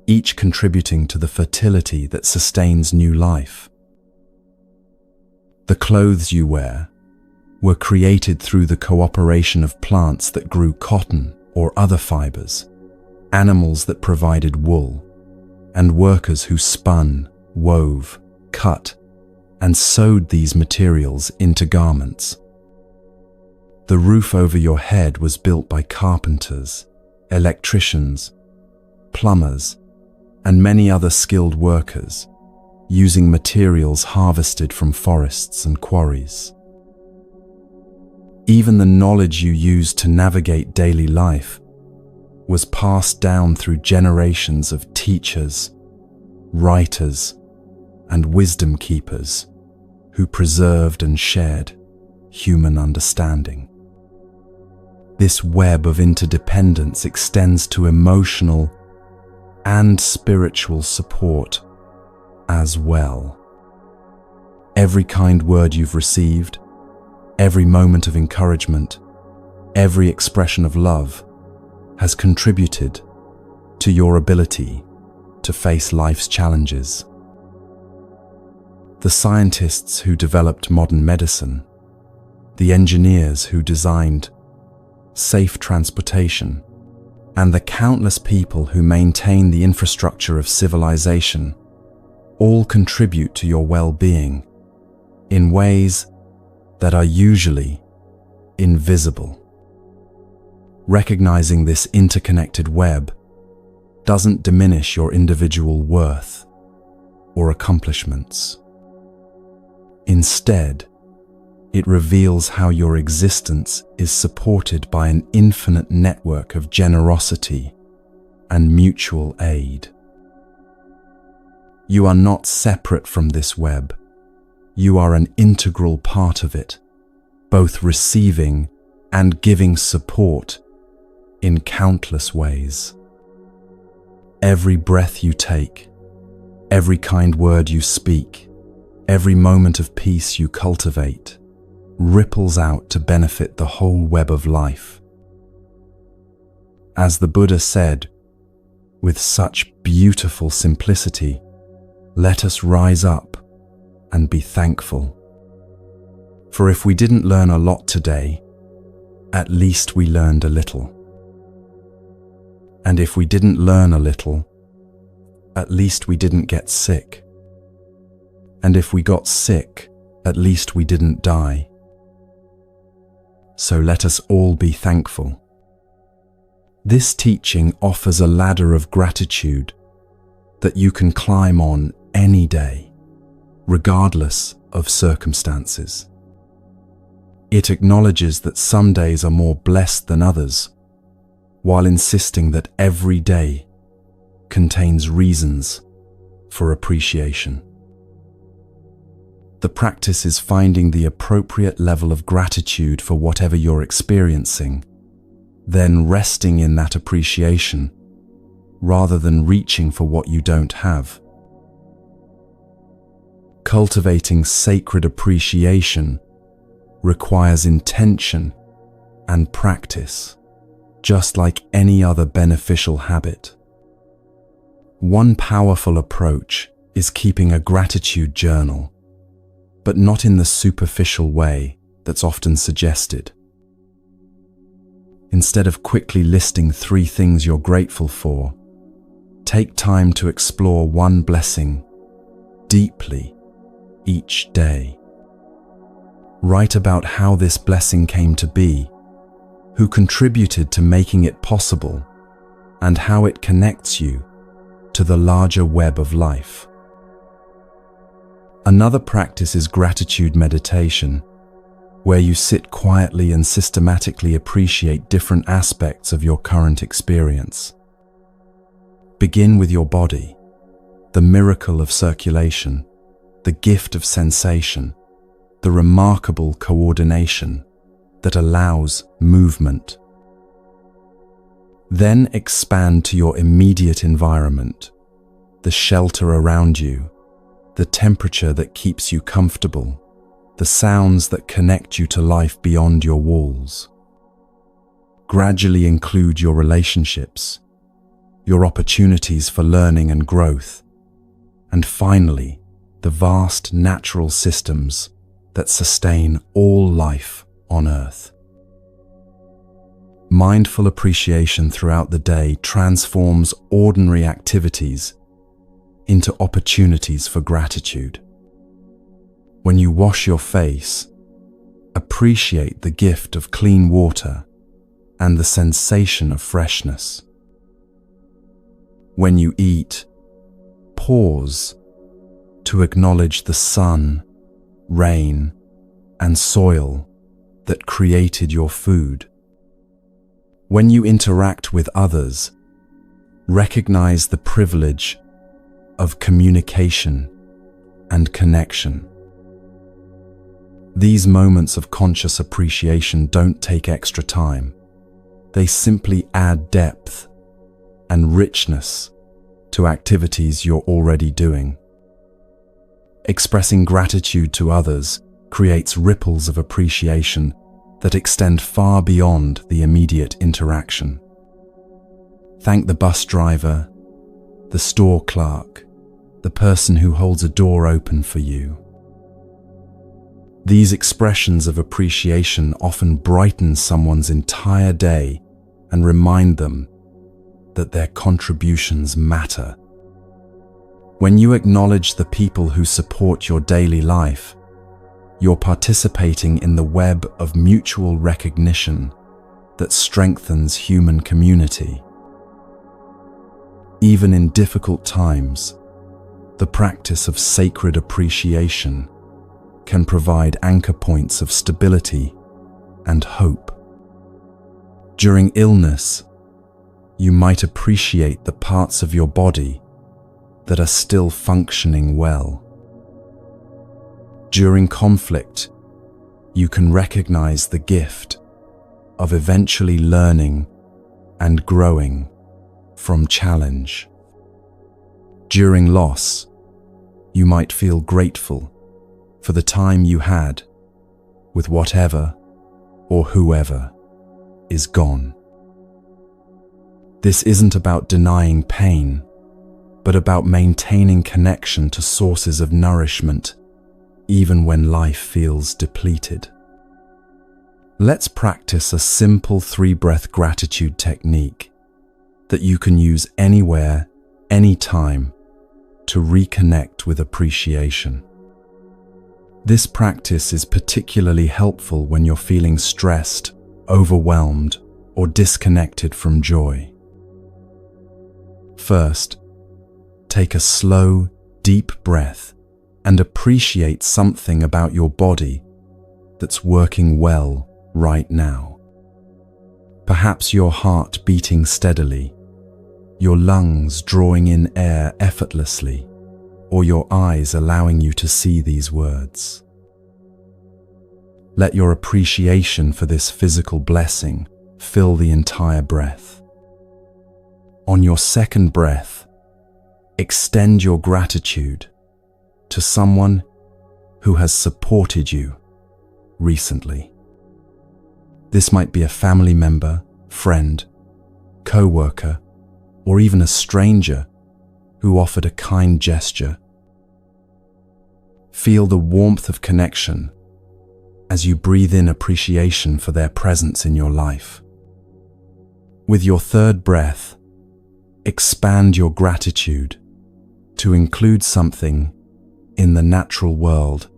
Speaker 1: each contributing to the fertility that sustains new life. The clothes you wear were created through the cooperation of plants that grew cotton or other fibers, animals that provided wool, and workers who spun, wove, cut, and sewed these materials into garments. The roof over your head was built by carpenters, electricians, plumbers, and many other skilled workers, using materials harvested from forests and quarries. Even the knowledge you used to navigate daily life was passed down through generations of teachers, writers, and wisdom keepers who preserved and shared human understanding. This web of interdependence extends to emotional and spiritual support as well. Every kind word you've received, every moment of encouragement, every expression of love has contributed to your ability to face life's challenges. The scientists who developed modern medicine, the engineers who designed safe transportation, and the countless people who maintain the infrastructure of civilization all contribute to your well-being in ways that are usually invisible. Recognizing this interconnected web doesn't diminish your individual worth or accomplishments. Instead, it reveals how your existence is supported by an infinite network of generosity and mutual aid. You are not separate from this web. You are an integral part of it, both receiving and giving support in countless ways. Every breath you take, every kind word you speak, every moment of peace you cultivate, ripples out to benefit the whole web of life. As the Buddha said, with such beautiful simplicity, let us rise up and be thankful. For if we didn't learn a lot today, at least we learned a little. And if we didn't learn a little, at least we didn't get sick. And if we got sick, at least we didn't die. So let us all be thankful. This teaching offers a ladder of gratitude that you can climb on any day, regardless of circumstances. It acknowledges that some days are more blessed than others, while insisting that every day contains reasons for appreciation. The practice is finding the appropriate level of gratitude for whatever you're experiencing, then resting in that appreciation rather than reaching for what you don't have. Cultivating sacred appreciation requires intention and practice, just like any other beneficial habit. One powerful approach is keeping a gratitude journal, but not in the superficial way that's often suggested. Instead of quickly listing 3 things you're grateful for, take time to explore one blessing deeply each day. Write about how this blessing came to be, who contributed to making it possible, and how it connects you to the larger web of life. Another practice is gratitude meditation, where you sit quietly and systematically appreciate different aspects of your current experience. Begin with your body, the miracle of circulation, the gift of sensation, the remarkable coordination that allows movement. Then expand to your immediate environment, the shelter around you, the temperature that keeps you comfortable, the sounds that connect you to life beyond your walls. Gradually include your relationships, your opportunities for learning and growth, and finally, the vast natural systems that sustain all life on Earth. Mindful appreciation throughout the day transforms ordinary activities into opportunities for gratitude. When you wash your face, appreciate the gift of clean water and the sensation of freshness. When you eat, pause to acknowledge the sun, rain, and soil that created your food. When you interact with others, recognize the privilege of communication and connection. These moments of conscious appreciation don't take extra time. They simply add depth and richness to activities you're already doing. Expressing gratitude to others creates ripples of appreciation that extend far beyond the immediate interaction. Thank the bus driver, the store clerk, the person who holds a door open for you. These expressions of appreciation often brighten someone's entire day and remind them that their contributions matter. When you acknowledge the people who support your daily life, you're participating in the web of mutual recognition that strengthens human community. Even in difficult times, the practice of sacred appreciation can provide anchor points of stability and hope. During illness, you might appreciate the parts of your body that are still functioning well. During conflict, you can recognize the gift of eventually learning and growing from challenge. During loss, you might feel grateful for the time you had with whatever or whoever is gone. This isn't about denying pain, but about maintaining connection to sources of nourishment even when life feels depleted. Let's practice a simple 3-breath gratitude technique that you can use anywhere, anytime, to reconnect with appreciation. This practice is particularly helpful when you're feeling stressed, overwhelmed, or disconnected from joy. First, take a slow, deep breath and appreciate something about your body that's working well right now. Perhaps your heart beating steadily, your lungs drawing in air effortlessly, or your eyes allowing you to see these words. Let your appreciation for this physical blessing fill the entire breath. On your second breath, extend your gratitude to someone who has supported you recently. This might be a family member, friend, co-worker, or even a stranger who offered a kind gesture. Feel the warmth of connection as you breathe in appreciation for their presence in your life. With your third breath, expand your gratitude to include something in the natural world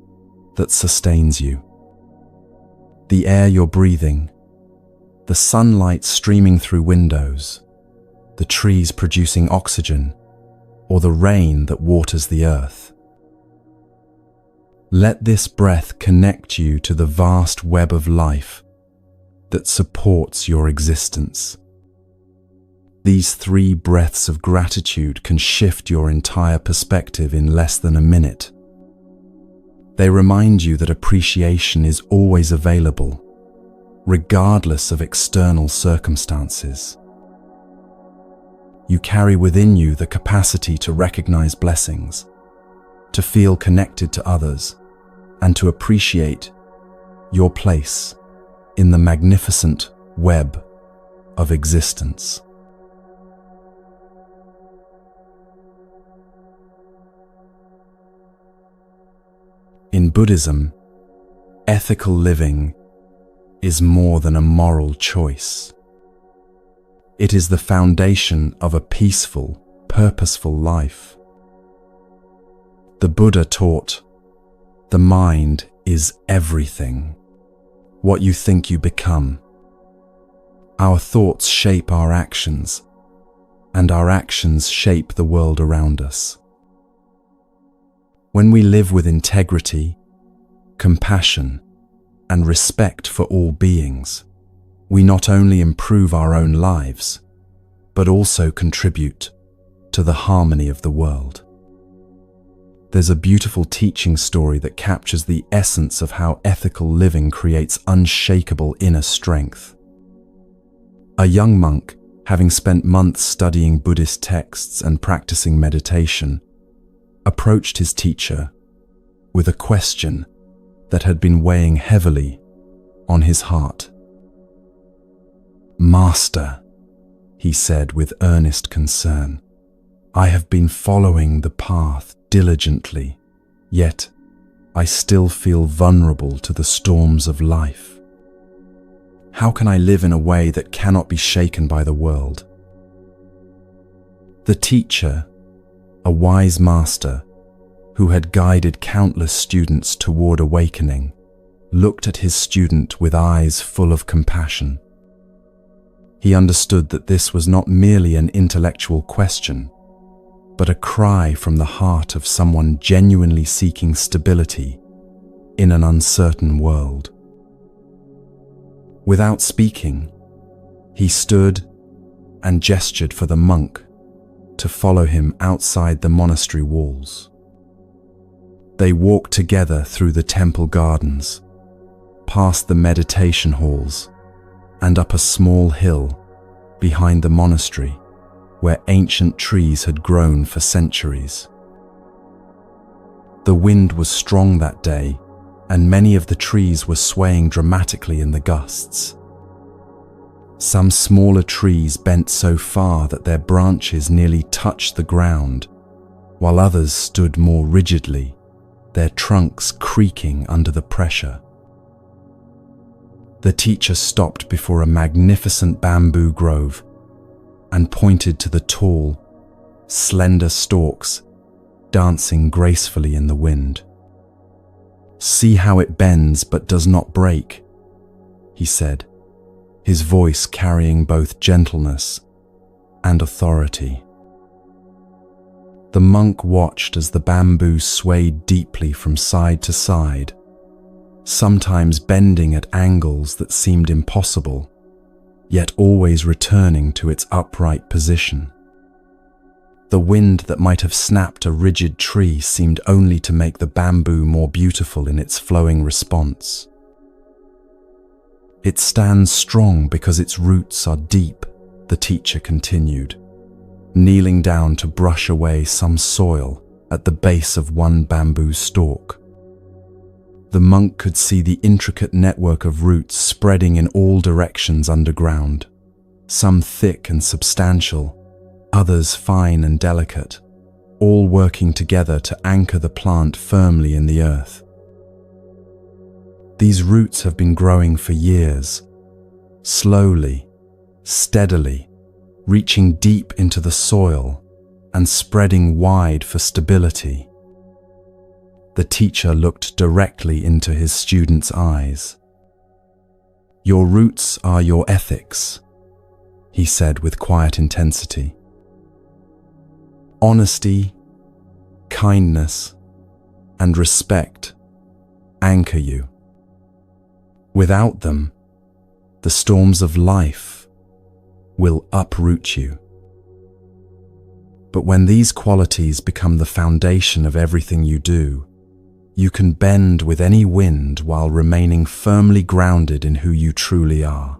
Speaker 1: that sustains you. The air you're breathing, the sunlight streaming through windows, the trees producing oxygen, or the rain that waters the earth. Let this breath connect you to the vast web of life that supports your existence. These 3 breaths of gratitude can shift your entire perspective in less than a minute. They remind you that appreciation is always available, regardless of external circumstances. You carry within you the capacity to recognize blessings, to feel connected to others, and to appreciate your place in the magnificent web of existence. In Buddhism, ethical living is more than a moral choice. It is the foundation of a peaceful, purposeful life. The Buddha taught, "The mind is everything. What you think you become. Our thoughts shape our actions, and our actions shape the world around us." When we live with integrity, compassion, and respect for all beings, we not only improve our own lives, but also contribute to the harmony of the world. There's a beautiful teaching story that captures the essence of how ethical living creates unshakable inner strength. A young monk, having spent months studying Buddhist texts and practicing meditation, approached his teacher with a question that had been weighing heavily on his heart. "Master," he said with earnest concern, "I have been following the path diligently, yet I still feel vulnerable to the storms of life. How can I live in a way that cannot be shaken by the world?" The teacher, a wise master who had guided countless students toward awakening, looked at his student with eyes full of compassion. He understood that this was not merely an intellectual question, but a cry from the heart of someone genuinely seeking stability in an uncertain world. Without speaking, he stood and gestured for the monk to follow him outside the monastery walls. They walked together through the temple gardens, past the meditation halls, and up a small hill behind the monastery where ancient trees had grown for centuries. The wind was strong that day, and many of the trees were swaying dramatically in the gusts. Some smaller trees bent so far that their branches nearly touched the ground, while others stood more rigidly, their trunks creaking under the pressure. The teacher stopped before a magnificent bamboo grove and pointed to the tall, slender stalks dancing gracefully in the wind. "See how it bends but does not break," he said, his voice carrying both gentleness and authority. The monk watched as the bamboo swayed deeply from side to side, sometimes bending at angles that seemed impossible, yet always returning to its upright position. The wind that might have snapped a rigid tree seemed only to make the bamboo more beautiful in its flowing response. "It stands strong because its roots are deep," the teacher continued, kneeling down to brush away some soil at the base of one bamboo stalk. The monk could see the intricate network of roots spreading in all directions underground, some thick and substantial, others fine and delicate, all working together to anchor the plant firmly in the earth. These roots have been growing for years, slowly, steadily, reaching deep into the soil and spreading wide for stability. The teacher looked directly into his student's eyes. "Your roots are your ethics," he said with quiet intensity. Honesty, kindness, and respect anchor you. Without them, the storms of life will uproot you. But when these qualities become the foundation of everything you do, you can bend with any wind while remaining firmly grounded in who you truly are.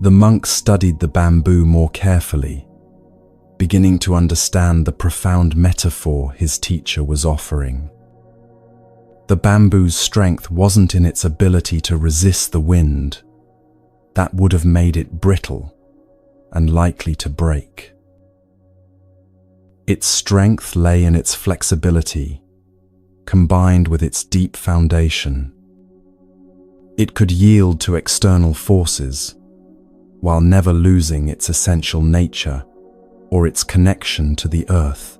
Speaker 1: The monk studied the bamboo more carefully, beginning to understand the profound metaphor his teacher was offering. The bamboo's strength wasn't in its ability to resist the wind. That would have made it brittle and likely to break. Its strength lay in its flexibility, combined with its deep foundation. It could yield to external forces, while never losing its essential nature or its connection to the earth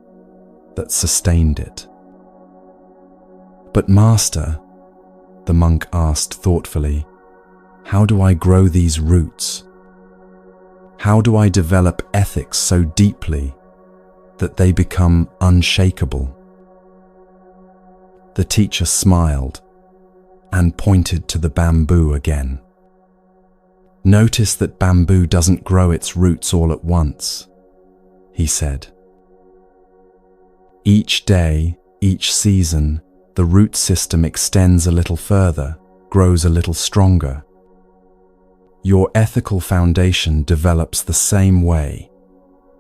Speaker 1: that sustained it. "But Master," the monk asked thoughtfully, "how do I grow these roots? How do I develop ethics so deeply that they become unshakable?" The teacher smiled and pointed to the bamboo again. "Notice that bamboo doesn't grow its roots all at once," he said. "Each day, each season, the root system extends a little further, grows a little stronger. Your ethical foundation develops the same way,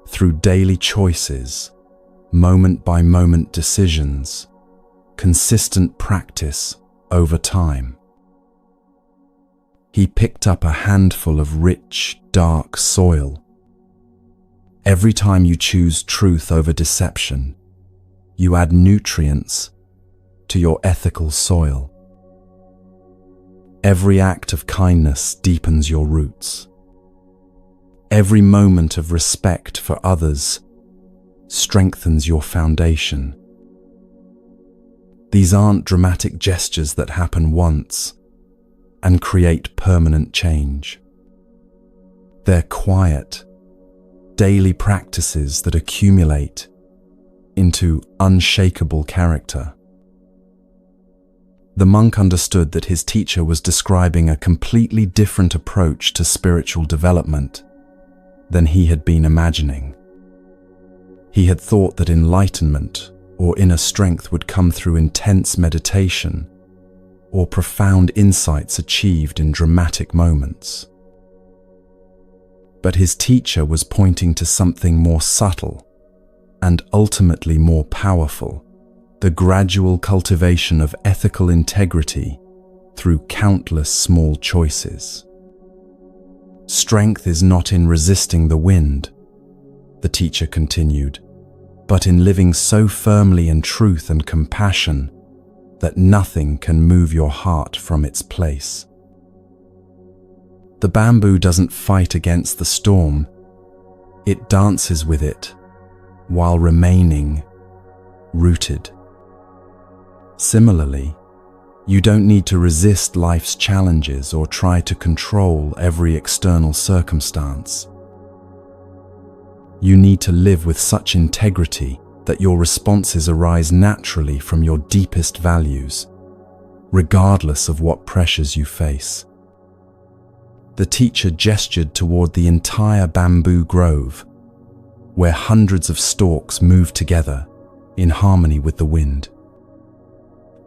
Speaker 1: through daily choices, moment-by-moment decisions, consistent practice over time." He picked up a handful of rich, dark soil. Every time you choose truth over deception, you add nutrients to your ethical soil. Every act of kindness deepens your roots. Every moment of respect for others strengthens your foundation. These aren't dramatic gestures that happen once and create permanent change. They're quiet, daily practices that accumulate into unshakable character. The monk understood that his teacher was describing a completely different approach to spiritual development than he had been imagining. He had thought that enlightenment or inner strength would come through intense meditation or profound insights achieved in dramatic moments. But his teacher was pointing to something more subtle and ultimately more powerful: the gradual cultivation of ethical integrity through countless small choices. "Strength is not in resisting the wind," the teacher continued, "but in living so firmly in truth and compassion that nothing can move your heart from its place." The bamboo doesn't fight against the storm, it dances with it while remaining rooted. Similarly, you don't need to resist life's challenges or try to control every external circumstance. You need to live with such integrity that your responses arise naturally from your deepest values, regardless of what pressures you face. The teacher gestured toward the entire bamboo grove, where hundreds of stalks moved together in harmony with the wind.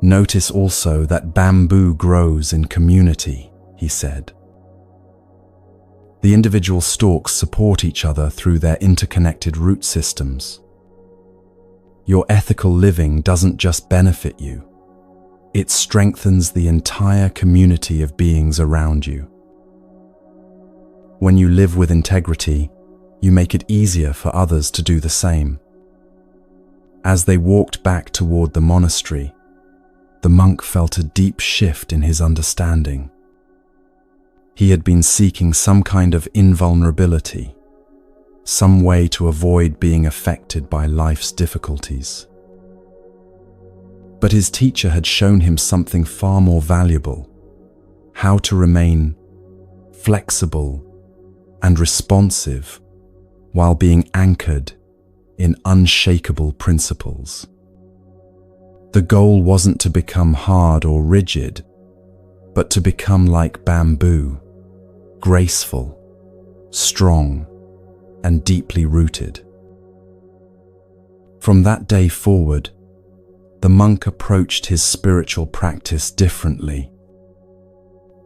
Speaker 1: "Notice also that bamboo grows in community," he said. The individual stalks support each other through their interconnected root systems. Your ethical living doesn't just benefit you, it strengthens the entire community of beings around you. When you live with integrity, you make it easier for others to do the same. As they walked back toward the monastery, the monk felt a deep shift in his understanding. He had been seeking some kind of invulnerability, some way to avoid being affected by life's difficulties. But his teacher had shown him something far more valuable: how to remain flexible and responsive while being anchored in unshakable principles. The goal wasn't to become hard or rigid, but to become like bamboo, graceful, strong, and deeply rooted. From that day forward, the monk approached his spiritual practice differently.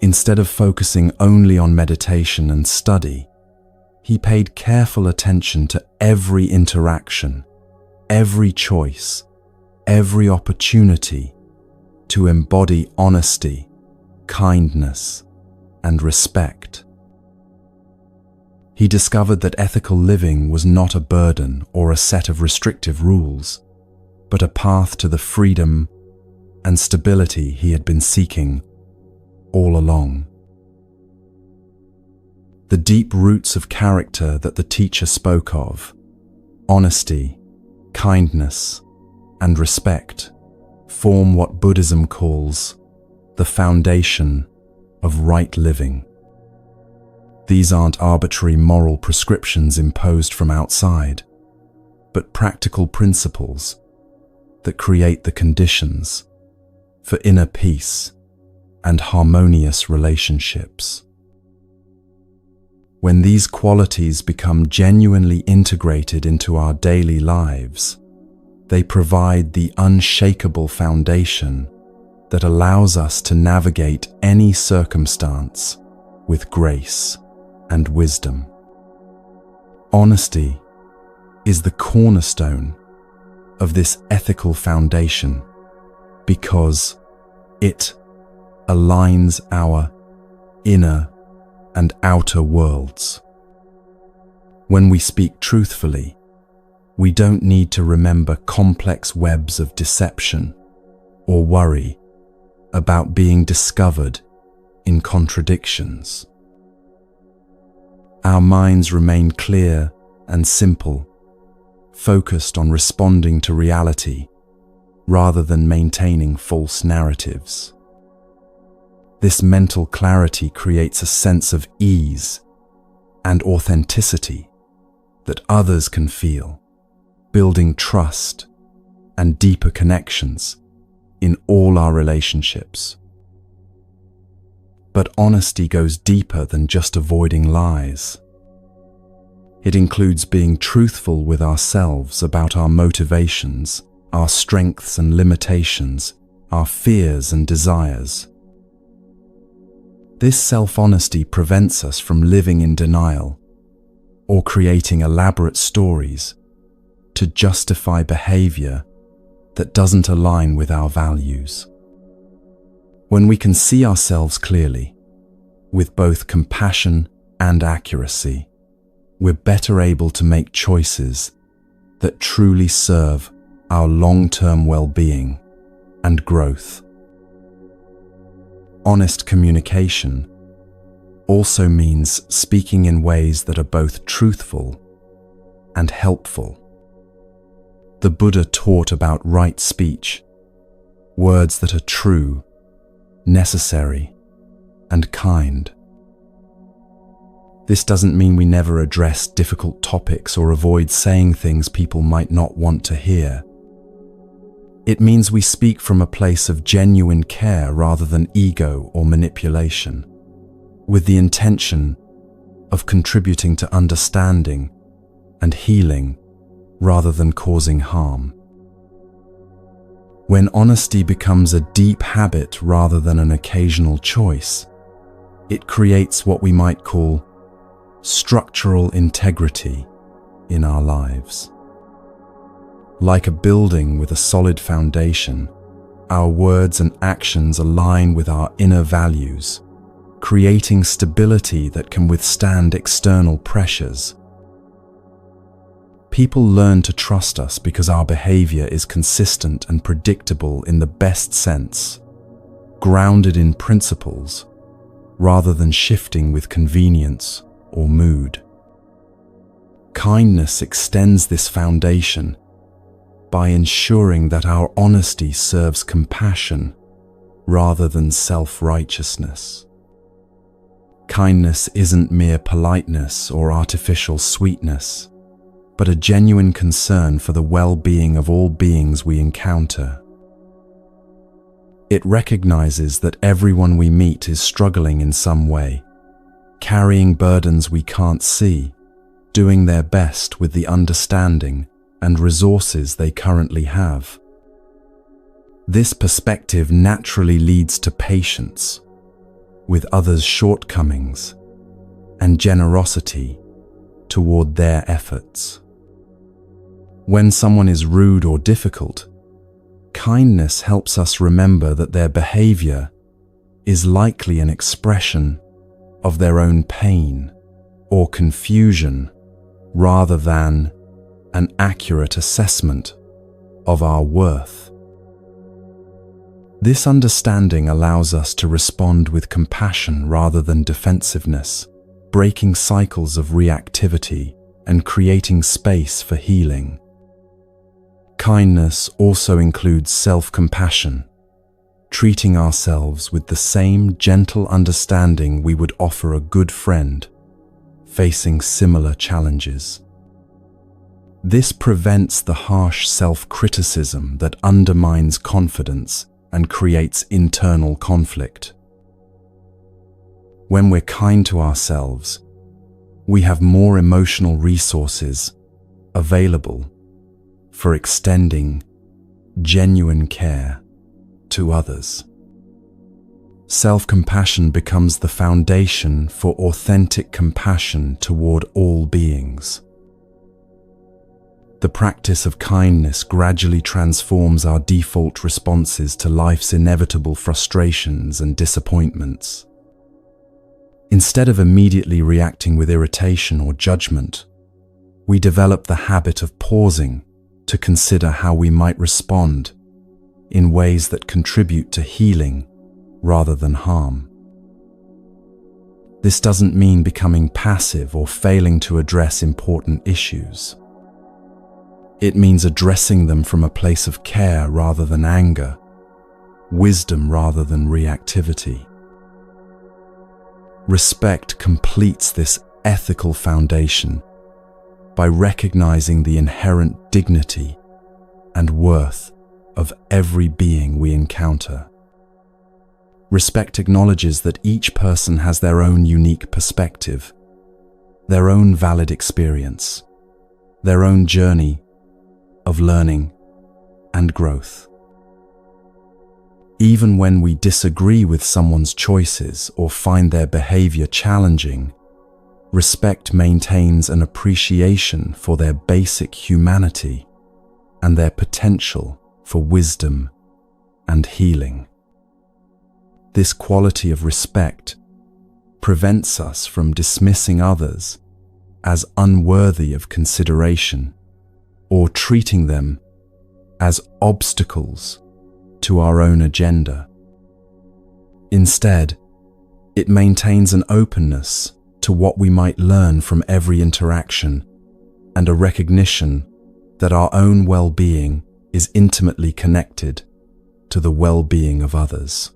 Speaker 1: Instead of focusing only on meditation and study, he paid careful attention to every interaction, every choice, every opportunity to embody honesty, kindness, and respect. He discovered that ethical living was not a burden or a set of restrictive rules, but a path to the freedom and stability he had been seeking all along. The deep roots of character that the teacher spoke of, honesty, kindness, and respect, form what Buddhism calls the foundation of right living. These aren't arbitrary moral prescriptions imposed from outside, but practical principles that create the conditions for inner peace and harmonious relationships. When these qualities become genuinely integrated into our daily lives, they provide the unshakable foundation that allows us to navigate any circumstance with grace and wisdom. Honesty is the cornerstone of this ethical foundation because it aligns our inner and outer worlds. When we speak truthfully, we don't need to remember complex webs of deception or worry about being discovered in contradictions. Our minds remain clear and simple, focused on responding to reality rather than maintaining false narratives. This mental clarity creates a sense of ease and authenticity that others can feel, building trust and deeper connections in all our relationships. But honesty goes deeper than just avoiding lies. It includes being truthful with ourselves about our motivations, our strengths and limitations, our fears and desires. This self-honesty prevents us from living in denial or creating elaborate stories to justify behavior that doesn't align with our values. When we can see ourselves clearly, with both compassion and accuracy, we're better able to make choices that truly serve our long-term well-being and growth. Honest communication also means speaking in ways that are both truthful and helpful. The Buddha taught about right speech, words that are true, necessary, and kind. This doesn't mean we never address difficult topics or avoid saying things people might not want to hear. It means we speak from a place of genuine care rather than ego or manipulation, with the intention of contributing to understanding and healing rather than causing harm. When honesty becomes a deep habit rather than an occasional choice, it creates what we might call structural integrity in our lives. Like a building with a solid foundation, our words and actions align with our inner values, creating stability that can withstand external pressures. People learn to trust us because our behavior is consistent and predictable in the best sense, grounded in principles, rather than shifting with convenience or mood. Kindness extends this foundation by ensuring that our honesty serves compassion rather than self-righteousness. Kindness isn't mere politeness or artificial sweetness, but a genuine concern for the well-being of all beings we encounter. It recognizes that everyone we meet is struggling in some way, carrying burdens we can't see, doing their best with the understanding and resources they currently have. This perspective naturally leads to patience with others' shortcomings and generosity toward their efforts. When someone is rude or difficult, kindness helps us remember that their behavior is likely an expression of their own pain or confusion rather than an accurate assessment of our worth. This understanding allows us to respond with compassion rather than defensiveness, breaking cycles of reactivity and creating space for healing. Kindness also includes self-compassion, treating ourselves with the same gentle understanding we would offer a good friend facing similar challenges. This prevents the harsh self-criticism that undermines confidence and creates internal conflict. When we're kind to ourselves, we have more emotional resources available for extending genuine care to others. Self-compassion becomes the foundation for authentic compassion toward all beings. The practice of kindness gradually transforms our default responses to life's inevitable frustrations and disappointments. Instead of immediately reacting with irritation or judgment, we develop the habit of pausing to consider how we might respond in ways that contribute to healing rather than harm. This doesn't mean becoming passive or failing to address important issues. It means addressing them from a place of care rather than anger, wisdom rather than reactivity. Respect completes this ethical foundation by recognizing the inherent dignity and worth of every being we encounter. Respect acknowledges that each person has their own unique perspective, their own valid experience, their own journey of learning and growth. Even when we disagree with someone's choices or find their behavior challenging, respect maintains an appreciation for their basic humanity and their potential for wisdom and healing. This quality of respect prevents us from dismissing others as unworthy of consideration or treating them as obstacles to our own agenda. Instead, it maintains an openness to what we might learn from every interaction and a recognition that our own well-being is intimately connected to the well-being of others.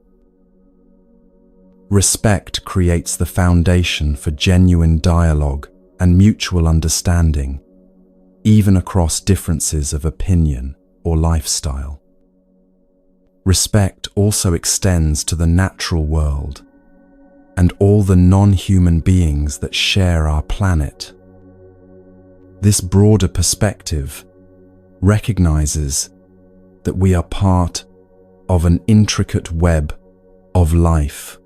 Speaker 1: Respect creates the foundation for genuine dialogue and mutual understanding, even across differences of opinion or lifestyle. Respect also extends to the natural world and all the non-human beings that share our planet. This broader perspective recognizes that we are part of an intricate web of life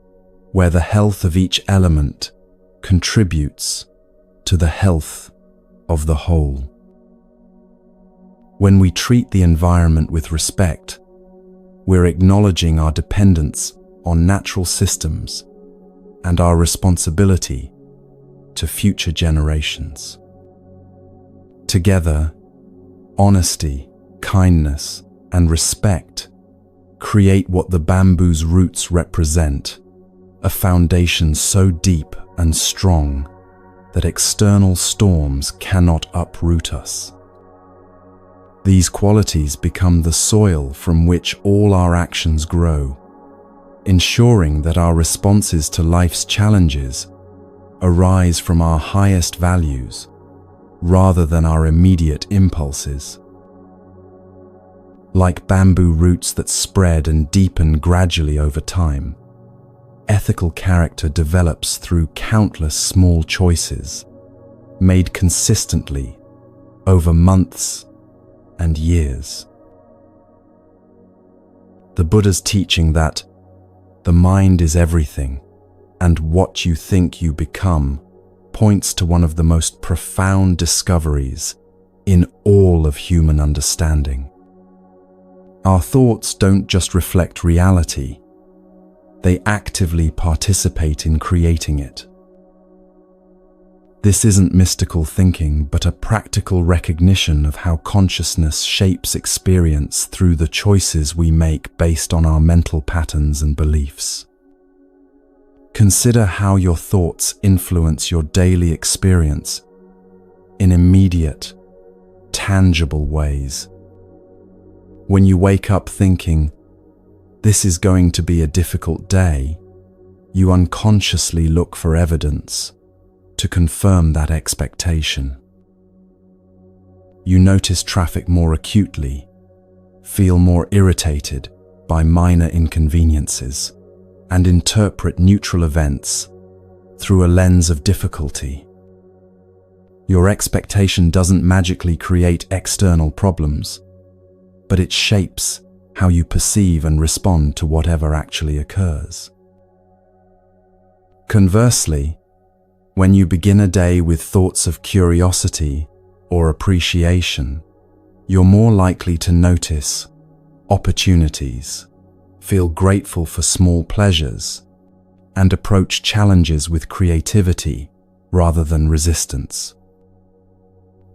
Speaker 1: where the health of each element contributes to the health of the whole. When we treat the environment with respect, we're acknowledging our dependence on natural systems and our responsibility to future generations. Together, honesty, kindness, and respect create what the bamboo's roots represent, a foundation so deep and strong that external storms cannot uproot us. These qualities become the soil from which all our actions grow, ensuring that our responses to life's challenges arise from our highest values rather than our immediate impulses. Like bamboo roots that spread and deepen gradually over time, ethical character develops through countless small choices, made consistently over months and years. The Buddha's teaching that the mind is everything and what you think you become points to one of the most profound discoveries in all of human understanding. Our thoughts don't just reflect reality, they actively participate in creating it. This isn't mystical thinking, but a practical recognition of how consciousness shapes experience through the choices we make based on our mental patterns and beliefs. Consider how your thoughts influence your daily experience in immediate, tangible ways. When you wake up thinking, "This is going to be a difficult day," you unconsciously look for evidence to confirm that expectation. You notice traffic more acutely, feel more irritated by minor inconveniences, and interpret neutral events through a lens of difficulty. Your expectation doesn't magically create external problems, but it shapes how you perceive and respond to whatever actually occurs. Conversely, when you begin a day with thoughts of curiosity or appreciation, you're more likely to notice opportunities, feel grateful for small pleasures, and approach challenges with creativity rather than resistance.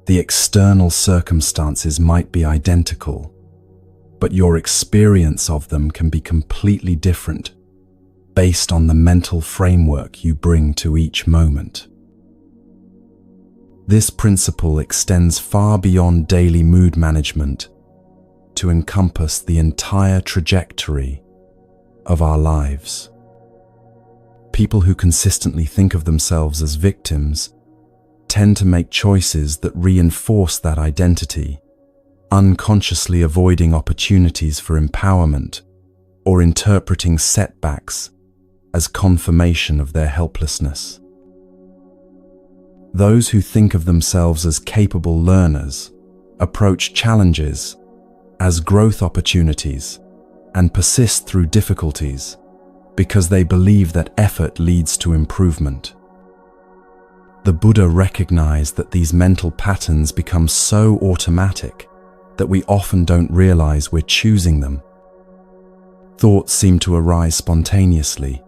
Speaker 1: The external circumstances might be identical, but your experience of them can be completely different based on the mental framework you bring to each moment. This principle extends far beyond daily mood management to encompass the entire trajectory of our lives. People who consistently think of themselves as victims tend to make choices that reinforce that identity, unconsciously avoiding opportunities for empowerment or interpreting setbacks as confirmation of their helplessness. Those who think of themselves as capable learners approach challenges as growth opportunities and persist through difficulties because they believe that effort leads to improvement. The Buddha recognized that these mental patterns become so automatic that we often don't realize we're choosing them. Thoughts seem to arise spontaneously,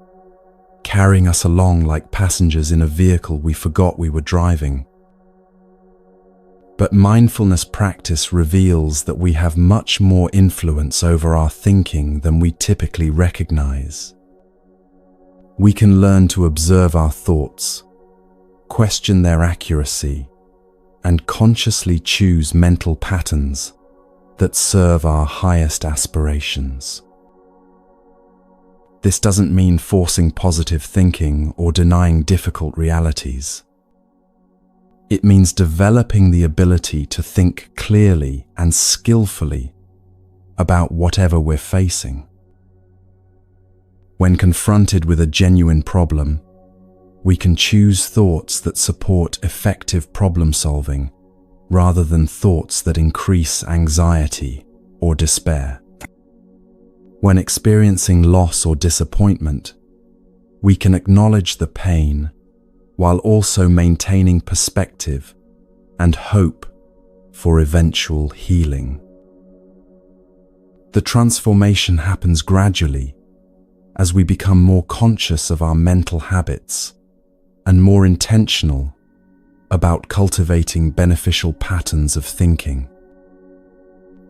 Speaker 1: carrying us along like passengers in a vehicle we forgot we were driving. But mindfulness practice reveals that we have much more influence over our thinking than we typically recognize. We can learn to observe our thoughts, question their accuracy, and consciously choose mental patterns that serve our highest aspirations. This doesn't mean forcing positive thinking or denying difficult realities. It means developing the ability to think clearly and skillfully about whatever we're facing. When confronted with a genuine problem, we can choose thoughts that support effective problem solving rather than thoughts that increase anxiety or despair. When experiencing loss or disappointment, we can acknowledge the pain while also maintaining perspective and hope for eventual healing. The transformation happens gradually as we become more conscious of our mental habits and more intentional about cultivating beneficial patterns of thinking.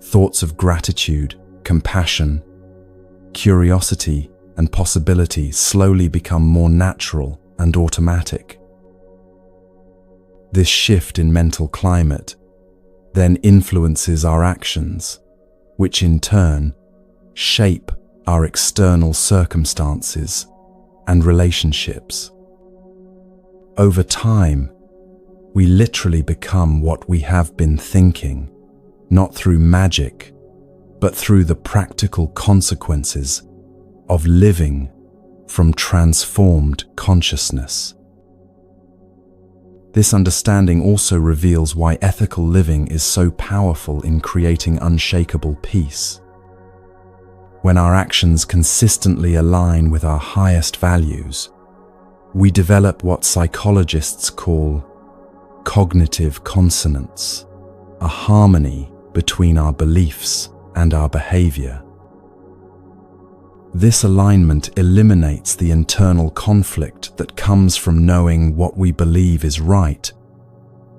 Speaker 1: Thoughts of gratitude, compassion, curiosity, and possibility slowly become more natural and automatic. This shift in mental climate then influences our actions, which in turn shape our external circumstances and relationships. Over time, We literally become what we have been thinking, not through magic, but through the practical consequences of living from transformed consciousness. This understanding also reveals why ethical living is so powerful in creating unshakable peace. When our actions consistently align with our highest values, we develop what psychologists call cognitive consonance, a harmony between our beliefs and our behavior. This alignment eliminates the internal conflict that comes from knowing what we believe is right,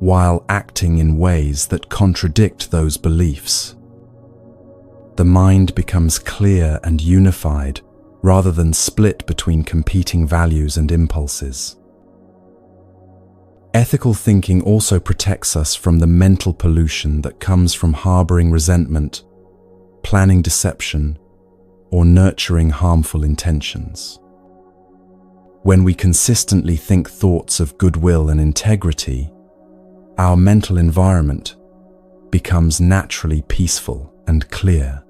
Speaker 1: while acting in ways that contradict those beliefs. The mind becomes clear and unified, rather than split between competing values and impulses. Ethical thinking also protects us from the mental pollution that comes from harboring resentment, planning deception, or nurturing harmful intentions. When we consistently think thoughts of goodwill and integrity, our mental environment becomes naturally peaceful and clear.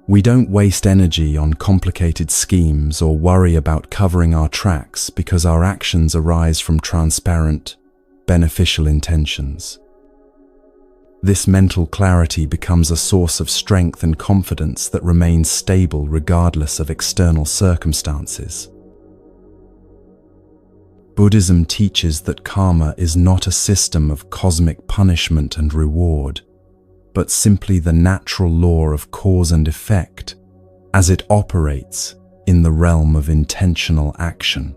Speaker 1: We don't waste energy on complicated schemes or worry about covering our tracks because our actions arise from transparent, beneficial intentions. This mental clarity becomes a source of strength and confidence that remains stable regardless of external circumstances. Buddhism teaches that karma is not a system of cosmic punishment and reward, but simply the natural law of cause and effect as it operates in the realm of intentional action.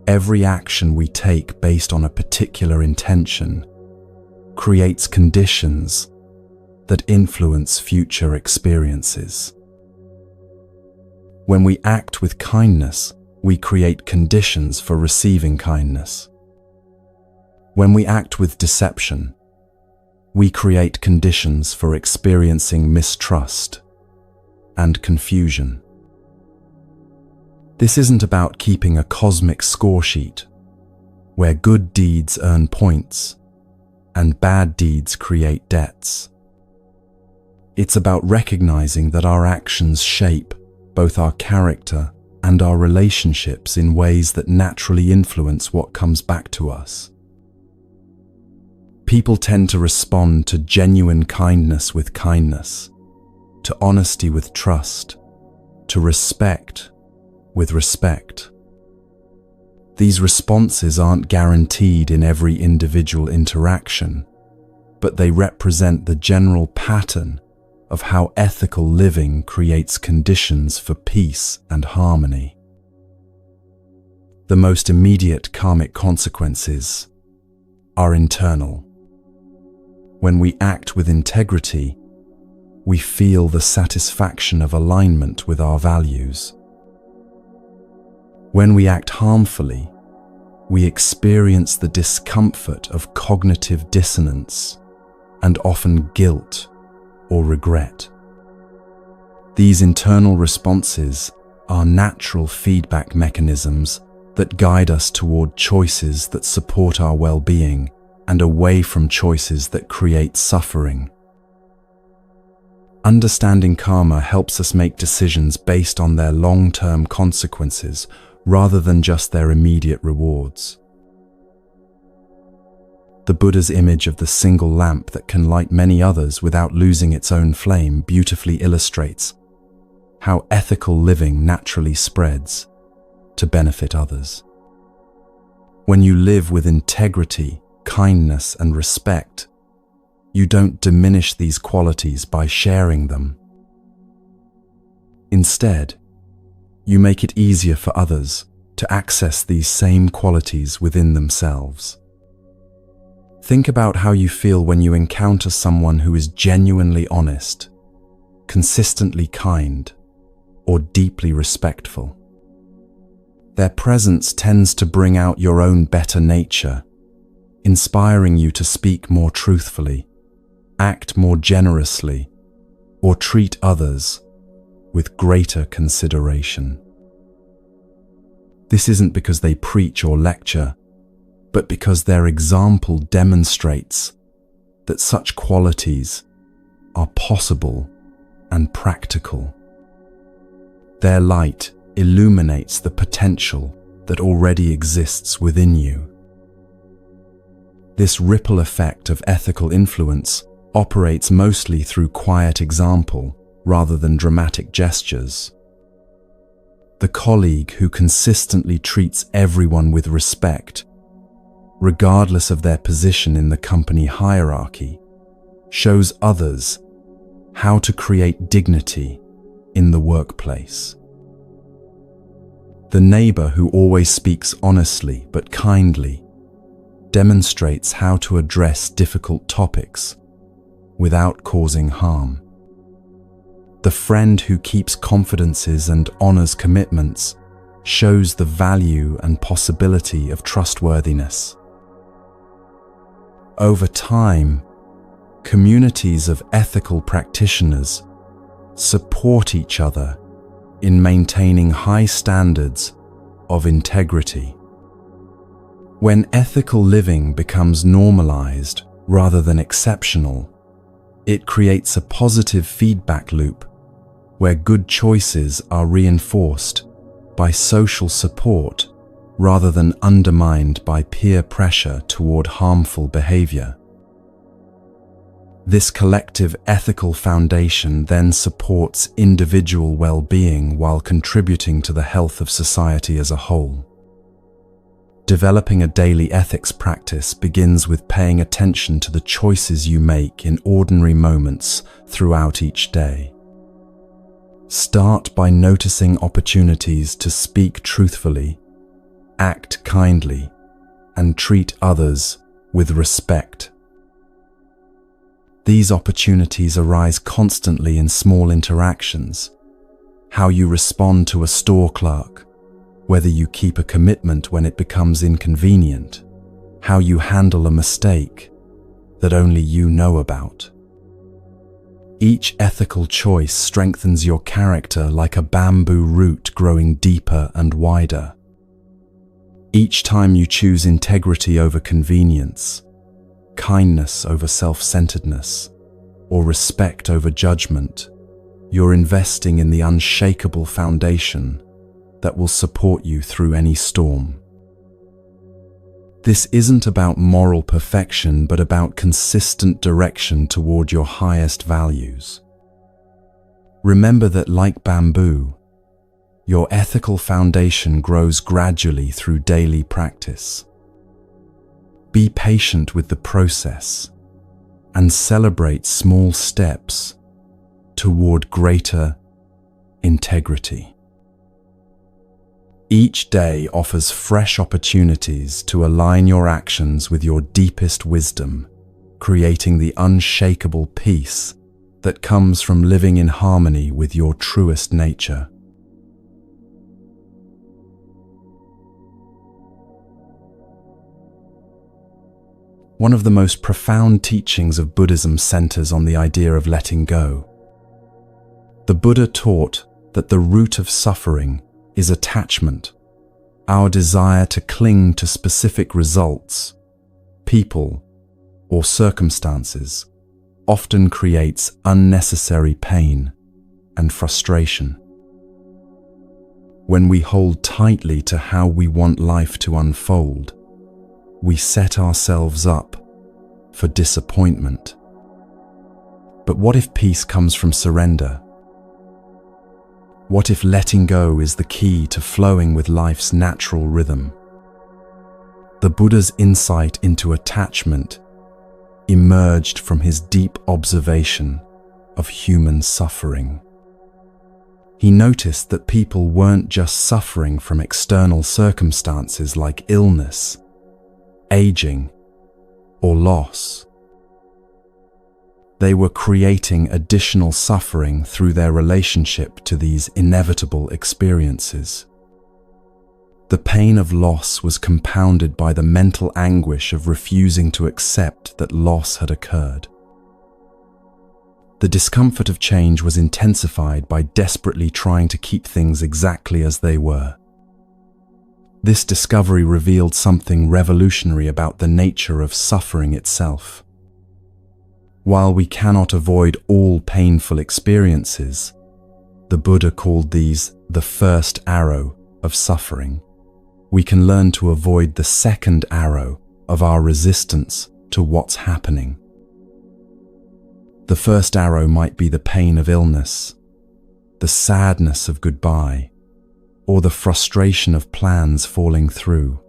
Speaker 1: Every action we take based on a particular intention creates conditions that influence future experiences. When we act with kindness, we create conditions for receiving kindness. When we act with deception, we create conditions for experiencing mistrust and confusion. This isn't about keeping a cosmic score sheet, where good deeds earn points and bad deeds create debts. It's about recognizing that our actions shape both our character and our relationships in ways that naturally influence what comes back to us. People tend to respond to genuine kindness with kindness, to honesty with trust, to respect with respect. These responses aren't guaranteed in every individual interaction, but they represent the general pattern of how ethical living creates conditions for peace and harmony. The most immediate karmic consequences are internal. When we act with integrity, we feel the satisfaction of alignment with our values. When we act harmfully, we experience the discomfort of cognitive dissonance and often guilt or regret. These internal responses are natural feedback mechanisms that guide us toward choices that support our well-being and away from choices that create suffering. Understanding karma helps us make decisions based on their long-term consequences rather than just their immediate rewards. The Buddha's image of the single lamp that can light many others without losing its own flame beautifully illustrates how ethical living naturally spreads to benefit others. When you live with integrity, kindness, and respect, you don't diminish these qualities by sharing them. Instead, you make it easier for others to access these same qualities within themselves. Think about how you feel when you encounter someone who is genuinely honest, consistently kind, or deeply respectful. Their presence tends to bring out your own better nature, inspiring you to speak more truthfully, act more generously, or treat others with greater consideration. This isn't because they preach or lecture, but because their example demonstrates that such qualities are possible and practical. Their light illuminates the potential that already exists within you. This ripple effect of ethical influence operates mostly through quiet example rather than dramatic gestures. The colleague who consistently treats everyone with respect, regardless of their position in the company hierarchy, shows others how to create dignity in the workplace. The neighbor who always speaks honestly but kindly demonstrates how to address difficult topics without causing harm. The friend who keeps confidences and honors commitments shows the value and possibility of trustworthiness. Over time, communities of ethical practitioners support each other in maintaining high standards of integrity. When ethical living becomes normalized rather than exceptional, it creates a positive feedback loop where good choices are reinforced by social support rather than undermined by peer pressure toward harmful behavior. This collective ethical foundation then supports individual well-being while contributing to the health of society as a whole. Developing a daily ethics practice begins with paying attention to the choices you make in ordinary moments throughout each day. Start by noticing opportunities to speak truthfully, act kindly, and treat others with respect. These opportunities arise constantly in small interactions. How you respond to a store clerk, whether you keep a commitment when it becomes inconvenient, how you handle a mistake that only you know about. Each ethical choice strengthens your character like a bamboo root growing deeper and wider. Each time you choose integrity over convenience, kindness over self-centeredness, or respect over judgment, you're investing in the unshakable foundation that will support you through any storm. This isn't about moral perfection, but about consistent direction toward your highest values. Remember that, like bamboo, your ethical foundation grows gradually through daily practice. Be patient with the process and celebrate small steps toward greater integrity. Each day offers fresh opportunities to align your actions with your deepest wisdom, creating the unshakable peace that comes from living in harmony with your truest nature. One of the most profound teachings of Buddhism centers on the idea of letting go. The Buddha taught that the root of suffering is attachment, our desire to cling to specific results, people, or circumstances, often creates unnecessary pain and frustration. When we hold tightly to how we want life to unfold, we set ourselves up for disappointment. But what if peace comes from surrender? What if letting go is the key to flowing with life's natural rhythm? The Buddha's insight into attachment emerged from his deep observation of human suffering. He noticed that people weren't just suffering from external circumstances like illness, aging, or loss. They were creating additional suffering through their relationship to these inevitable experiences. The pain of loss was compounded by the mental anguish of refusing to accept that loss had occurred. The discomfort of change was intensified by desperately trying to keep things exactly as they were. This discovery revealed something revolutionary about the nature of suffering itself. While we cannot avoid all painful experiences, the Buddha called these the first arrow of suffering. We can learn to avoid the second arrow of our resistance to what's happening. The first arrow might be the pain of illness, the sadness of goodbye, or the frustration of plans falling through.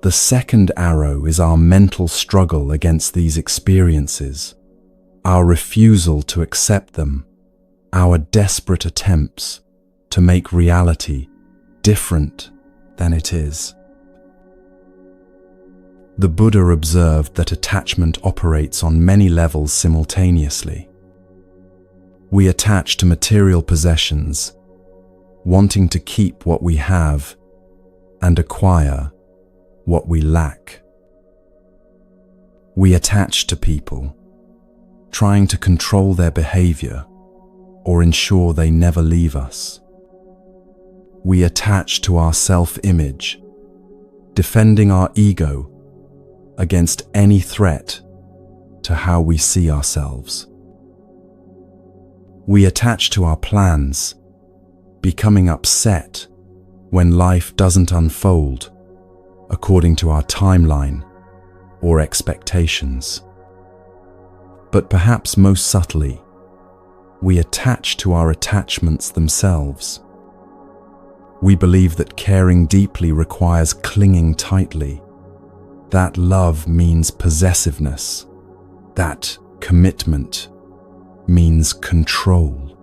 Speaker 1: The second arrow is our mental struggle against these experiences, our refusal to accept them, our desperate attempts to make reality different than it is. The Buddha observed that attachment operates on many levels simultaneously. We attach to material possessions, wanting to keep what we have and acquire what we lack. We attach to people, trying to control their behavior or ensure they never leave us. We attach to our self-image, defending our ego against any threat to how we see ourselves. We attach to our plans, becoming upset when life doesn't unfold according to our timeline or expectations. But perhaps most subtly, we attach to our attachments themselves. We believe that caring deeply requires clinging tightly, that love means possessiveness, that commitment means control.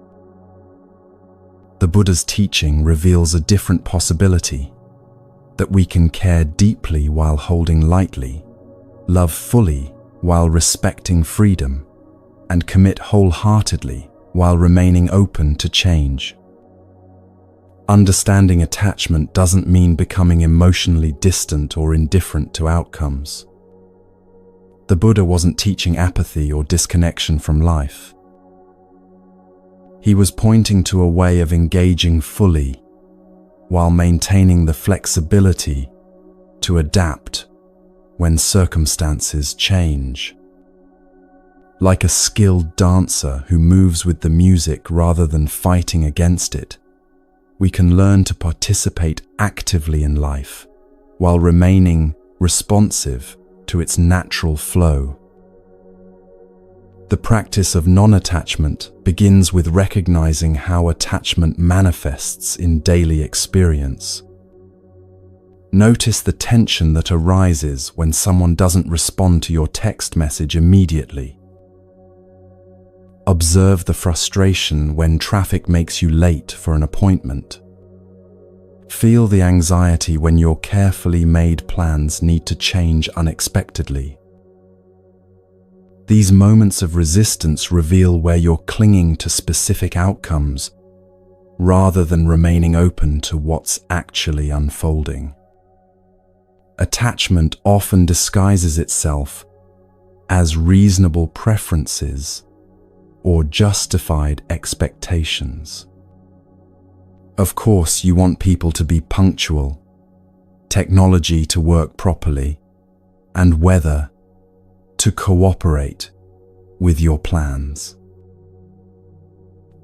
Speaker 1: The Buddha's teaching reveals a different possibility, that we can care deeply while holding lightly, love fully while respecting freedom, and commit wholeheartedly while remaining open to change. Understanding attachment doesn't mean becoming emotionally distant or indifferent to outcomes. The Buddha wasn't teaching apathy or disconnection from life. He was pointing to a way of engaging fully while maintaining the flexibility to adapt when circumstances change. Like a skilled dancer who moves with the music rather than fighting against it, we can learn to participate actively in life while remaining responsive to its natural flow. The practice of non-attachment begins with recognizing how attachment manifests in daily experience. Notice the tension that arises when someone doesn't respond to your text message immediately. Observe the frustration when traffic makes you late for an appointment. Feel the anxiety when your carefully made plans need to change unexpectedly. These moments of resistance reveal where you're clinging to specific outcomes rather than remaining open to what's actually unfolding. Attachment often disguises itself as reasonable preferences or justified expectations. Of course, you want people to be punctual, technology to work properly, and weather to cooperate with your plans.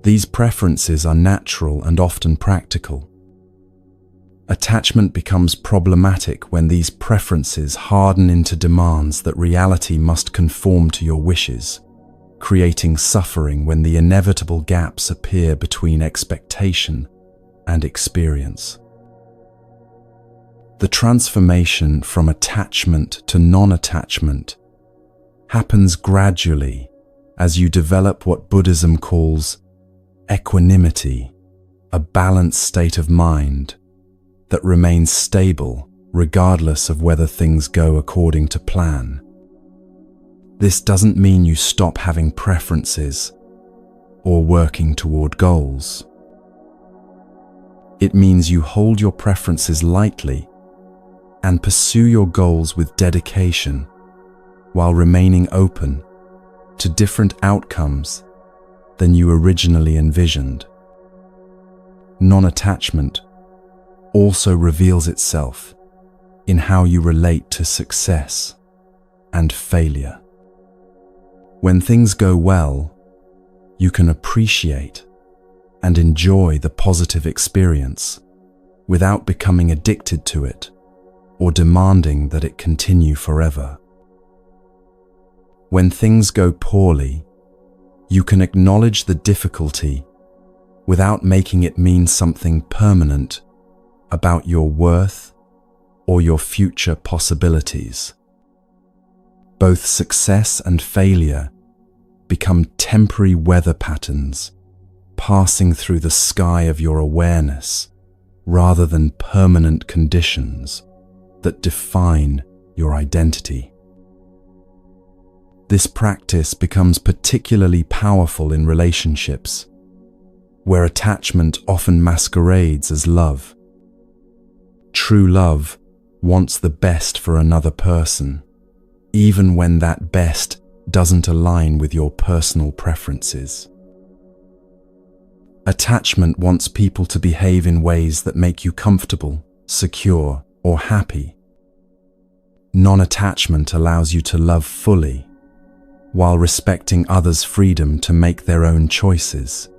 Speaker 1: These preferences are natural and often practical. Attachment becomes problematic when these preferences harden into demands that reality must conform to your wishes, creating suffering when the inevitable gaps appear between expectation and experience. The transformation from attachment to non-attachment happens gradually as you develop what Buddhism calls equanimity, a balanced state of mind that remains stable regardless of whether things go according to plan. This doesn't mean you stop having preferences or working toward goals. It means you hold your preferences lightly and pursue your goals with dedication while remaining open to different outcomes than you originally envisioned. Non-attachment also reveals itself in how you relate to success and failure. When things go well, you can appreciate and enjoy the positive experience without becoming addicted to it or demanding that it continue forever. When things go poorly, you can acknowledge the difficulty without making it mean something permanent about your worth or your future possibilities. Both success and failure become temporary weather patterns passing through the sky of your awareness rather than permanent conditions that define your identity. This practice becomes particularly powerful in relationships, where attachment often masquerades as love. True love wants the best for another person, even when that best doesn't align with your personal preferences. Attachment wants people to behave in ways that make you comfortable, secure, or happy. Non-attachment allows you to love fully, while respecting others' freedom to make their own choices,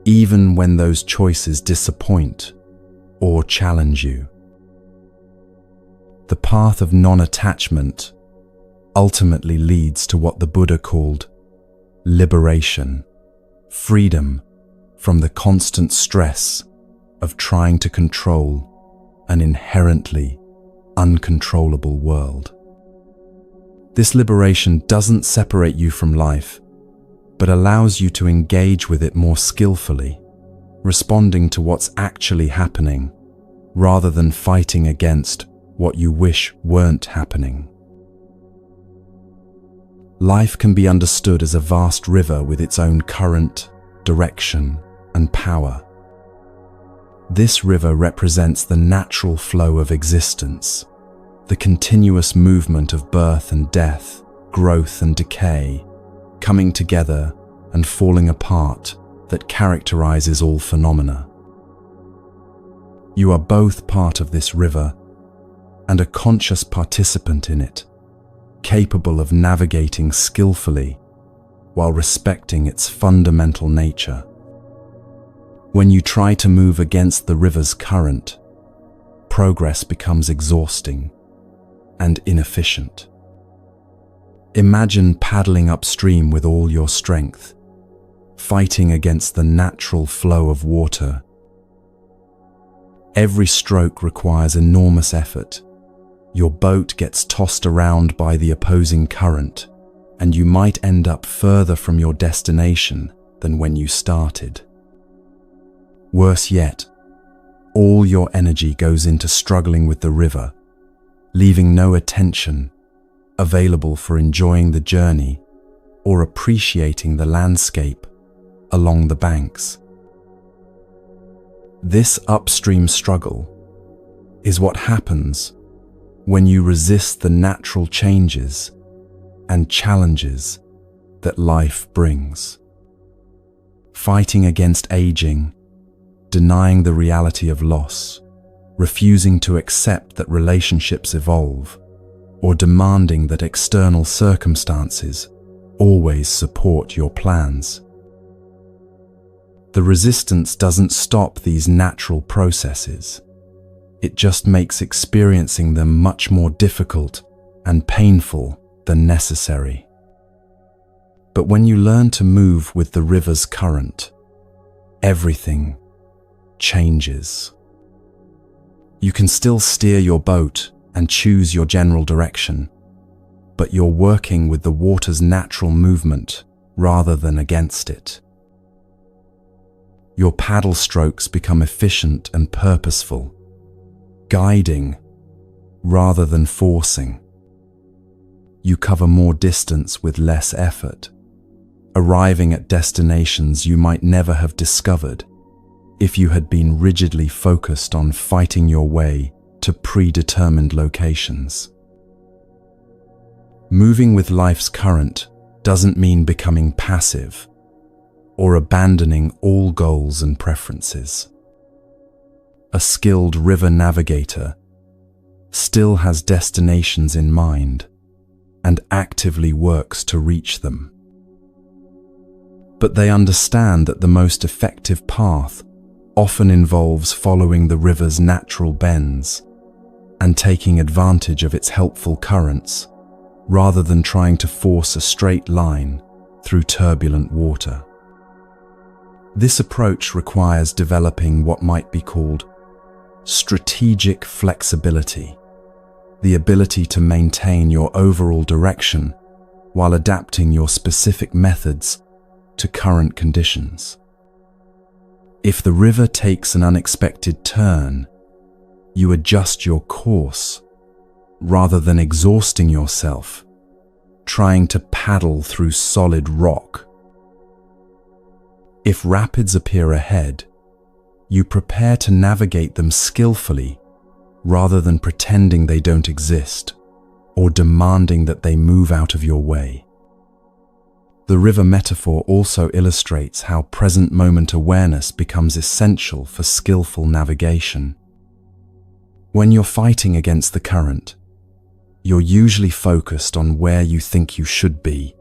Speaker 1: even when those choices disappoint or challenge you. The path of non-attachment ultimately leads to what the Buddha called liberation, freedom from the constant stress of trying to control an inherently uncontrollable world. This liberation doesn't separate you from life, but allows you to engage with it more skillfully, responding to what's actually happening, rather than fighting against what you wish weren't happening. Life can be understood as a vast river with its own current, direction, and power. This river represents the natural flow of existence, the continuous movement of birth and death, growth and decay, coming together and falling apart that characterizes all phenomena. You are both part of this river and a conscious participant in it, capable of navigating skillfully while respecting its fundamental nature. When you try to move against the river's current, progress becomes exhausting and inefficient. Imagine paddling upstream with all your strength, fighting against the natural flow of water. Every stroke requires enormous effort. Your boat gets tossed around by the opposing current, and you might end up further from your destination than when you started. Worse yet, all your energy goes into struggling with the river, leaving no attention available for enjoying the journey or appreciating the landscape along the banks. This upstream struggle is what happens when you resist the natural changes and challenges that life brings. Fighting against aging, denying the reality of loss, refusing to accept that relationships evolve, or demanding that external circumstances always support your plans. The resistance doesn't stop these natural processes. It just makes experiencing them much more difficult and painful than necessary. But when you learn to move with the river's current, everything changes. You can still steer your boat and choose your general direction, but you're working with the water's natural movement rather than against it. Your paddle strokes become efficient and purposeful, guiding rather than forcing. You cover more distance with less effort, arriving at destinations you might never have discovered if you had been rigidly focused on fighting your way to predetermined locations. Moving with life's current doesn't mean becoming passive or abandoning all goals and preferences. a skilled river navigator, still has destinations in mind and actively works to reach them. But they understand that the most effective path often involves following the river's natural bends and taking advantage of its helpful currents, rather than trying to force a straight line through turbulent water. This approach requires developing what might be called strategic flexibility, the ability to maintain your overall direction while adapting your specific methods to current conditions. If the river takes an unexpected turn, you adjust your course rather than exhausting yourself trying to paddle through solid rock. If rapids appear ahead, you prepare to navigate them skillfully rather than pretending they don't exist or demanding that they move out of your way. The river metaphor also illustrates how present moment awareness becomes essential for skillful navigation. When you're fighting against the current, you're usually focused on where you think you should be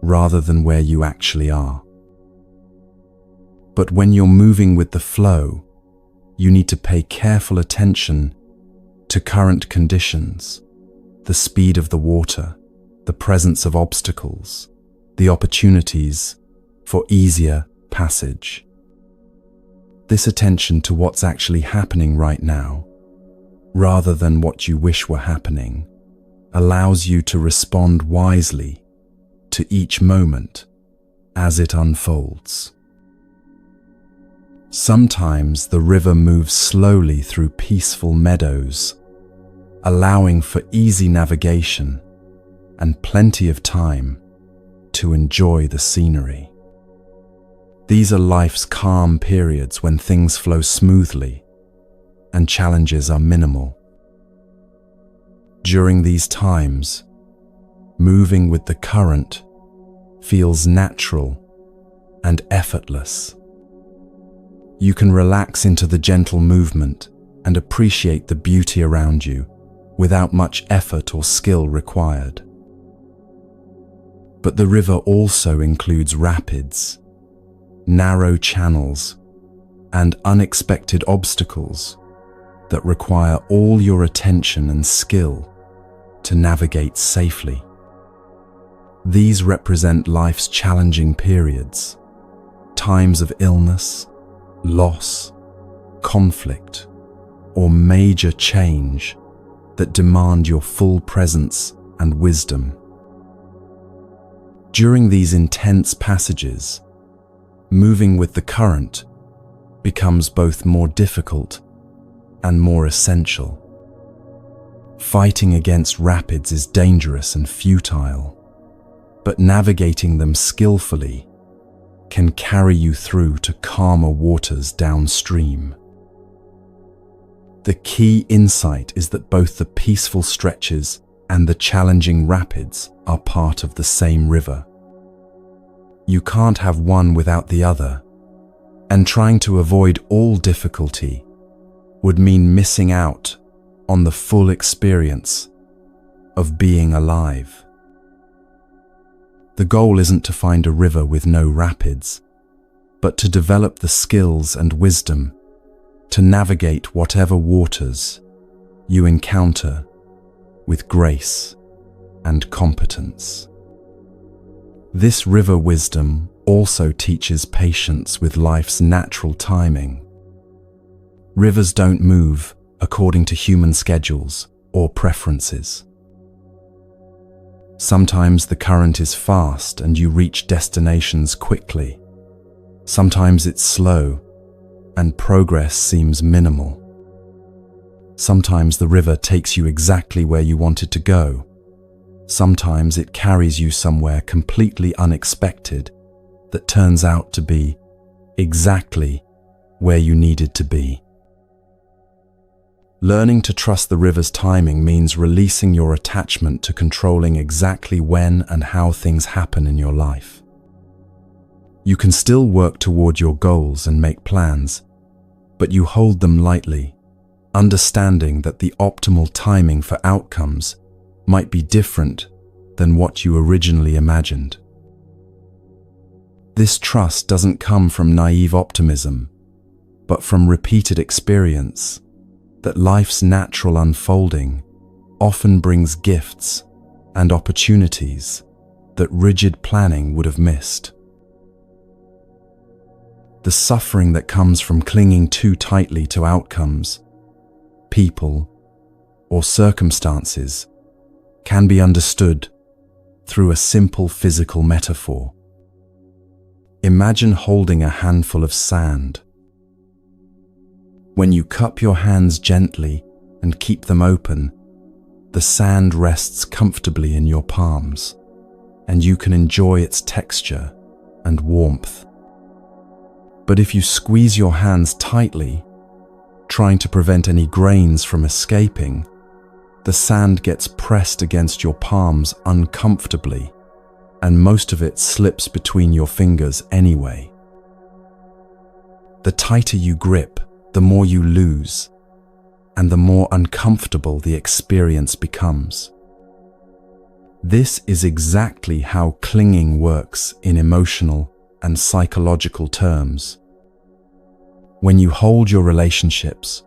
Speaker 1: rather than where you actually are. But when you're moving with the flow, you need to pay careful attention to current conditions, the speed of the water, the presence of obstacles, the opportunities for easier passage. This attention to what's actually happening right now, rather than what you wish were happening, allows you to respond wisely to each moment as it unfolds. Sometimes the river moves slowly through peaceful meadows, allowing for easy navigation and plenty of time to enjoy the scenery. These are life's calm periods when things flow smoothly and challenges are minimal. During these times, moving with the current feels natural and effortless. You can relax into the gentle movement and appreciate the beauty around you without much effort or skill required. But the river also includes rapids, narrow channels, and unexpected obstacles that require all your attention and skill to navigate safely. These represent life's challenging periods, times of illness, loss, conflict, or major change that demand your full presence and wisdom. During these intense passages, moving with the current becomes both more difficult and more essential. Fighting against rapids is dangerous and futile, but navigating them skillfully can carry you through to calmer waters downstream. The key insight is that both the peaceful stretches and the challenging rapids are part of the same river. You can't have one without the other, and trying to avoid all difficulty would mean missing out on the full experience of being alive. The goal isn't to find a river with no rapids, but to develop the skills and wisdom to navigate whatever waters you encounter with grace and competence. This river wisdom also teaches patience with life's natural timing. Rivers don't move according to human schedules or preferences. Sometimes the current is fast and you reach destinations quickly. Sometimes it's slow and progress seems minimal. Sometimes the river takes you exactly where you wanted to go. Sometimes it carries you somewhere completely unexpected that turns out to be exactly where you needed to be. Learning to trust the river's timing means releasing your attachment to controlling exactly when and how things happen in your life. You can still work toward your goals and make plans, but you hold them lightly, understanding that the optimal timing for outcomes might be different than what you originally imagined. This trust doesn't come from naive optimism, but from repeated experience that life's natural unfolding often brings gifts and opportunities that rigid planning would have missed. The suffering that comes from clinging too tightly to outcomes, people, or circumstances can be understood through a simple physical metaphor. Imagine holding a handful of sand. When you cup your hands gently and keep them open, the sand rests comfortably in your palms, and you can enjoy its texture and warmth. But if you squeeze your hands tightly, trying to prevent any grains from escaping, the sand gets pressed against your palms uncomfortably, and most of it slips between your fingers anyway. The tighter you grip, the more you lose, and the more uncomfortable the experience becomes. This is exactly how clinging works in emotional and psychological terms. When you hold your relationships,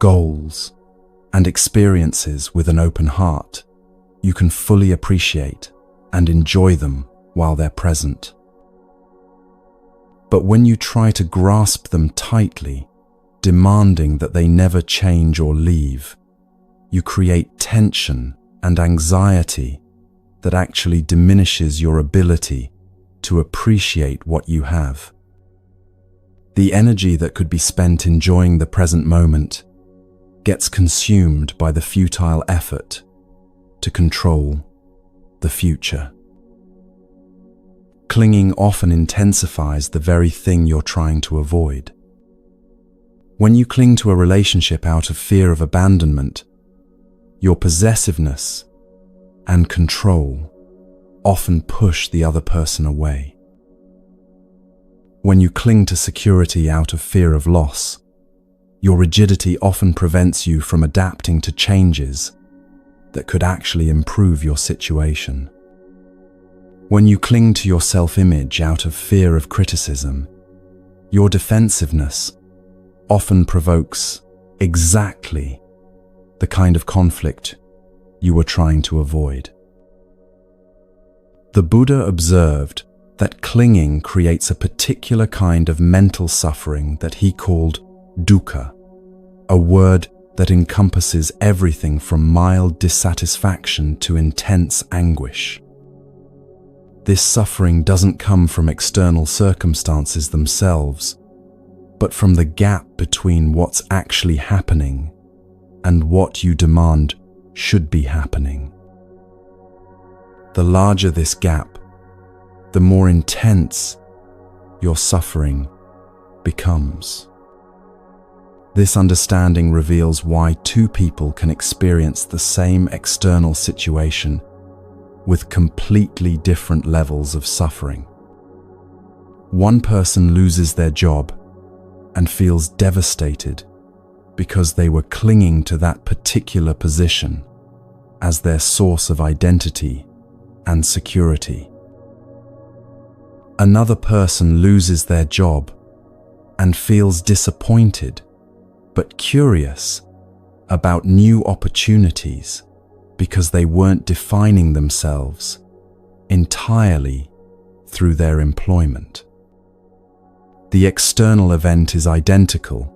Speaker 1: goals, and experiences with an open heart, you can fully appreciate and enjoy them while they're present. But when you try to grasp them tightly, demanding that they never change or leave, you create tension and anxiety that actually diminishes your ability to appreciate what you have. The energy that could be spent enjoying the present moment gets consumed by the futile effort to control the future. Clinging often intensifies the very thing you're trying to avoid. When you cling to a relationship out of fear of abandonment, your possessiveness and control often push the other person away. When you cling to security out of fear of loss, your rigidity often prevents you from adapting to changes that could actually improve your situation. When you cling to your self-image out of fear of criticism, your defensiveness often provokes exactly the kind of conflict you were trying to avoid. The Buddha observed that clinging creates a particular kind of mental suffering that he called dukkha, a word that encompasses everything from mild dissatisfaction to intense anguish. This suffering doesn't come from external circumstances themselves, but from the gap between what's actually happening and what you demand should be happening. The larger this gap, the more intense your suffering becomes. This understanding reveals why two people can experience the same external situation with completely different levels of suffering. One person loses their job and feels devastated because they were clinging to that particular position as their source of identity and security. Another person loses their job and feels disappointed but curious about new opportunities because they weren't defining themselves entirely through their employment. The external event is identical,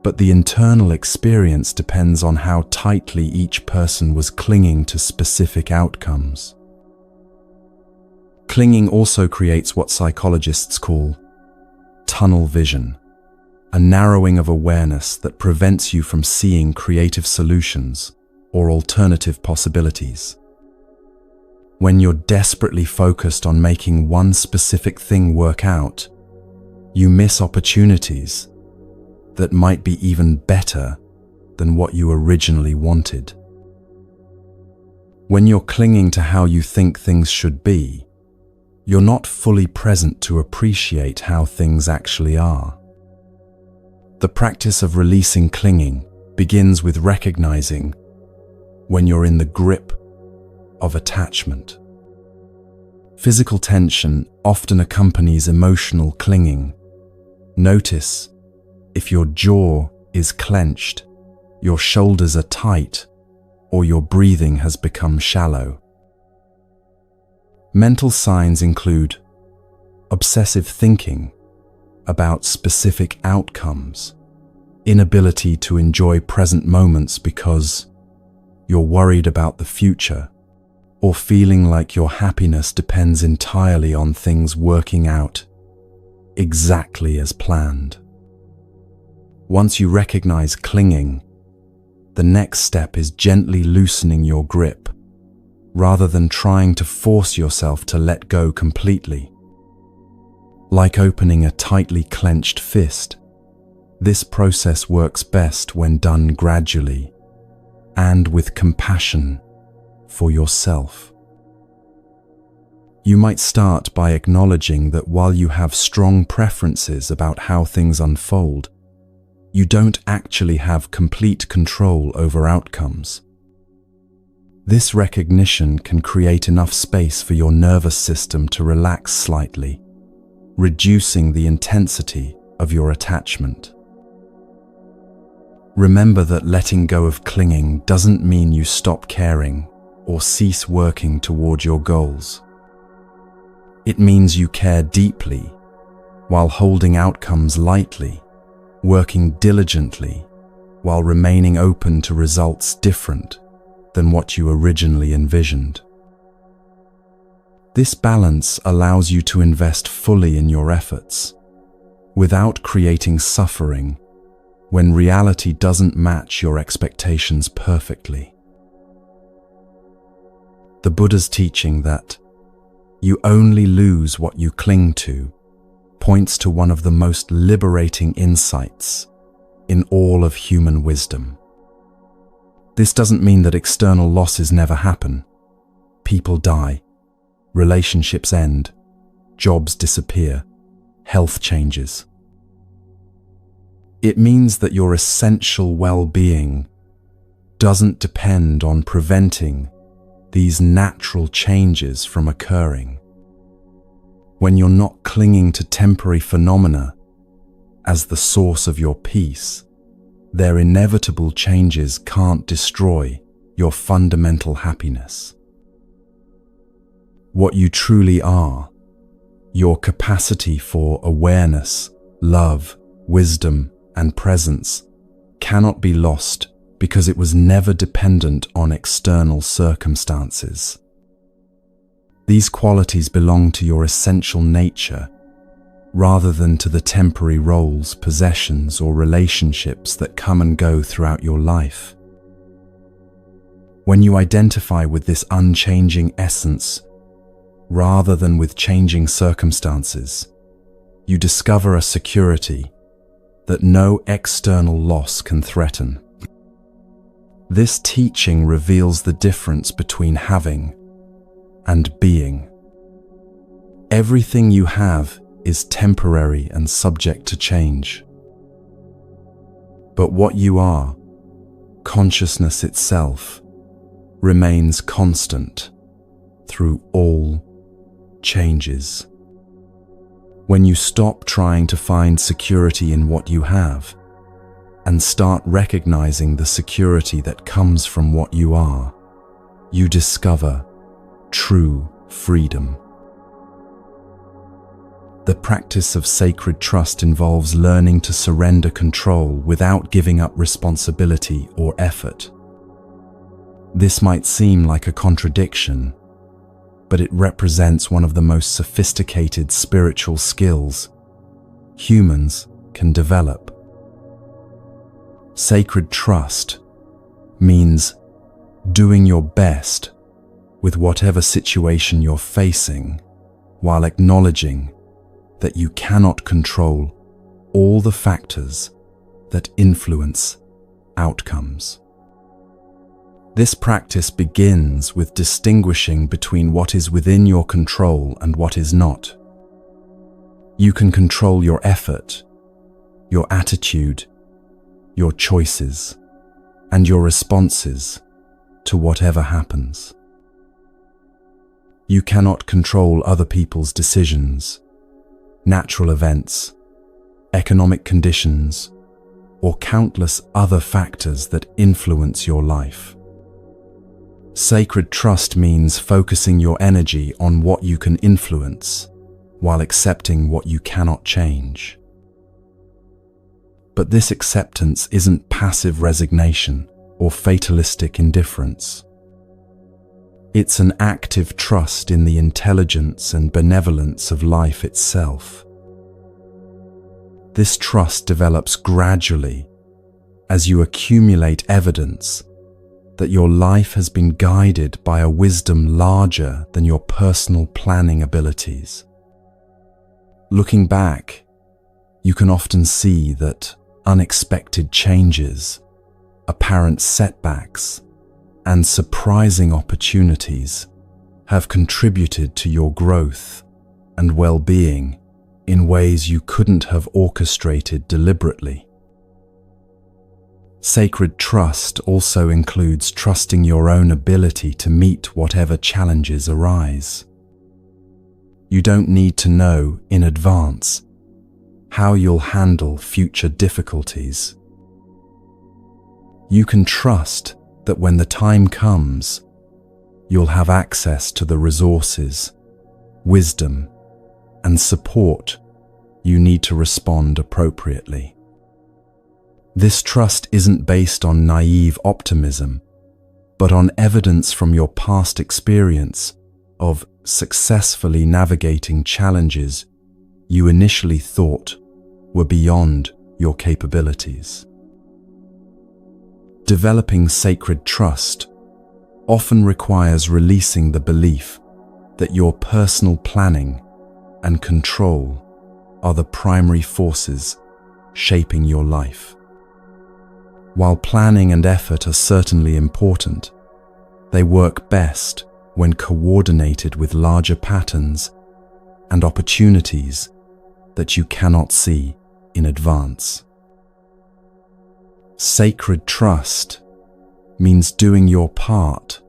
Speaker 1: but the internal experience depends on how tightly each person was clinging to specific outcomes. Clinging also creates what psychologists call tunnel vision, a narrowing of awareness that prevents you from seeing creative solutions or alternative possibilities. When you're desperately focused on making one specific thing work out, you miss opportunities that might be even better than what you originally wanted. When you're clinging to how you think things should be, you're not fully present to appreciate how things actually are. The practice of releasing clinging begins with recognizing when you're in the grip of attachment. Physical tension often accompanies emotional clinging. Notice if your jaw is clenched, your shoulders are tight, or your breathing has become shallow. Mental signs include obsessive thinking about specific outcomes, inability to enjoy present moments because you're worried about the future, or feeling like your happiness depends entirely on things working out exactly as planned. Once you recognize clinging, the next step is gently loosening your grip, rather than trying to force yourself to let go completely. Like opening a tightly clenched fist, this process works best when done gradually and with compassion for yourself. You might start by acknowledging that while you have strong preferences about how things unfold, you don't actually have complete control over outcomes. This recognition can create enough space for your nervous system to relax slightly, reducing the intensity of your attachment. Remember that letting go of clinging doesn't mean you stop caring or cease working toward your goals. It means you care deeply while holding outcomes lightly, working diligently while remaining open to results different than what you originally envisioned. This balance allows you to invest fully in your efforts without creating suffering when reality doesn't match your expectations perfectly. The Buddha's teaching that you only lose what you cling to points to one of the most liberating insights in all of human wisdom. This doesn't mean that external losses never happen. People die, relationships end, jobs disappear, health changes. It means that your essential well-being doesn't depend on preventing these natural changes from occurring. When you're not clinging to temporary phenomena as the source of your peace, their inevitable changes can't destroy your fundamental happiness. What you truly are, your capacity for awareness, love, wisdom, and presence, cannot be lost because it was never dependent on external circumstances. These qualities belong to your essential nature, rather than to the temporary roles, possessions, or relationships that come and go throughout your life. When you identify with this unchanging essence, rather than with changing circumstances, you discover a security that no external loss can threaten. This teaching reveals the difference between having and being. Everything you have is temporary and subject to change. But what you are, consciousness itself, remains constant through all changes. When you stop trying to find security in what you have and start recognizing the security that comes from what you are, you discover true freedom. The practice of sacred trust involves learning to surrender control without giving up responsibility or effort. This might seem like a contradiction, but it represents one of the most sophisticated spiritual skills humans can develop. Sacred trust means doing your best with whatever situation you're facing, while acknowledging that you cannot control all the factors that influence outcomes. This practice begins with distinguishing between what is within your control and what is not. You can control your effort, your attitude, your choices, and your responses to whatever happens. You cannot control other people's decisions, natural events, economic conditions, or countless other factors that influence your life. Sacred trust means focusing your energy on what you can influence while accepting what you cannot change. But this acceptance isn't passive resignation or fatalistic indifference. It's an active trust in the intelligence and benevolence of life itself. This trust develops gradually as you accumulate evidence that your life has been guided by a wisdom larger than your personal planning abilities. Looking back, you can often see that unexpected changes, apparent setbacks, and surprising opportunities have contributed to your growth and well-being in ways you couldn't have orchestrated deliberately. Sacred trust also includes trusting your own ability to meet whatever challenges arise. You don't need to know in advance how you'll handle future difficulties. You can trust that when the time comes, you'll have access to the resources, wisdom, and support you need to respond appropriately. This trust isn't based on naive optimism, but on evidence from your past experience of successfully navigating challenges you initially thought were beyond your capabilities. Developing sacred trust often requires releasing the belief that your personal planning and control are the primary forces shaping your life. While planning and effort are certainly important, they work best when coordinated with larger patterns and opportunities that you cannot see in advance. Sacred trust means doing your part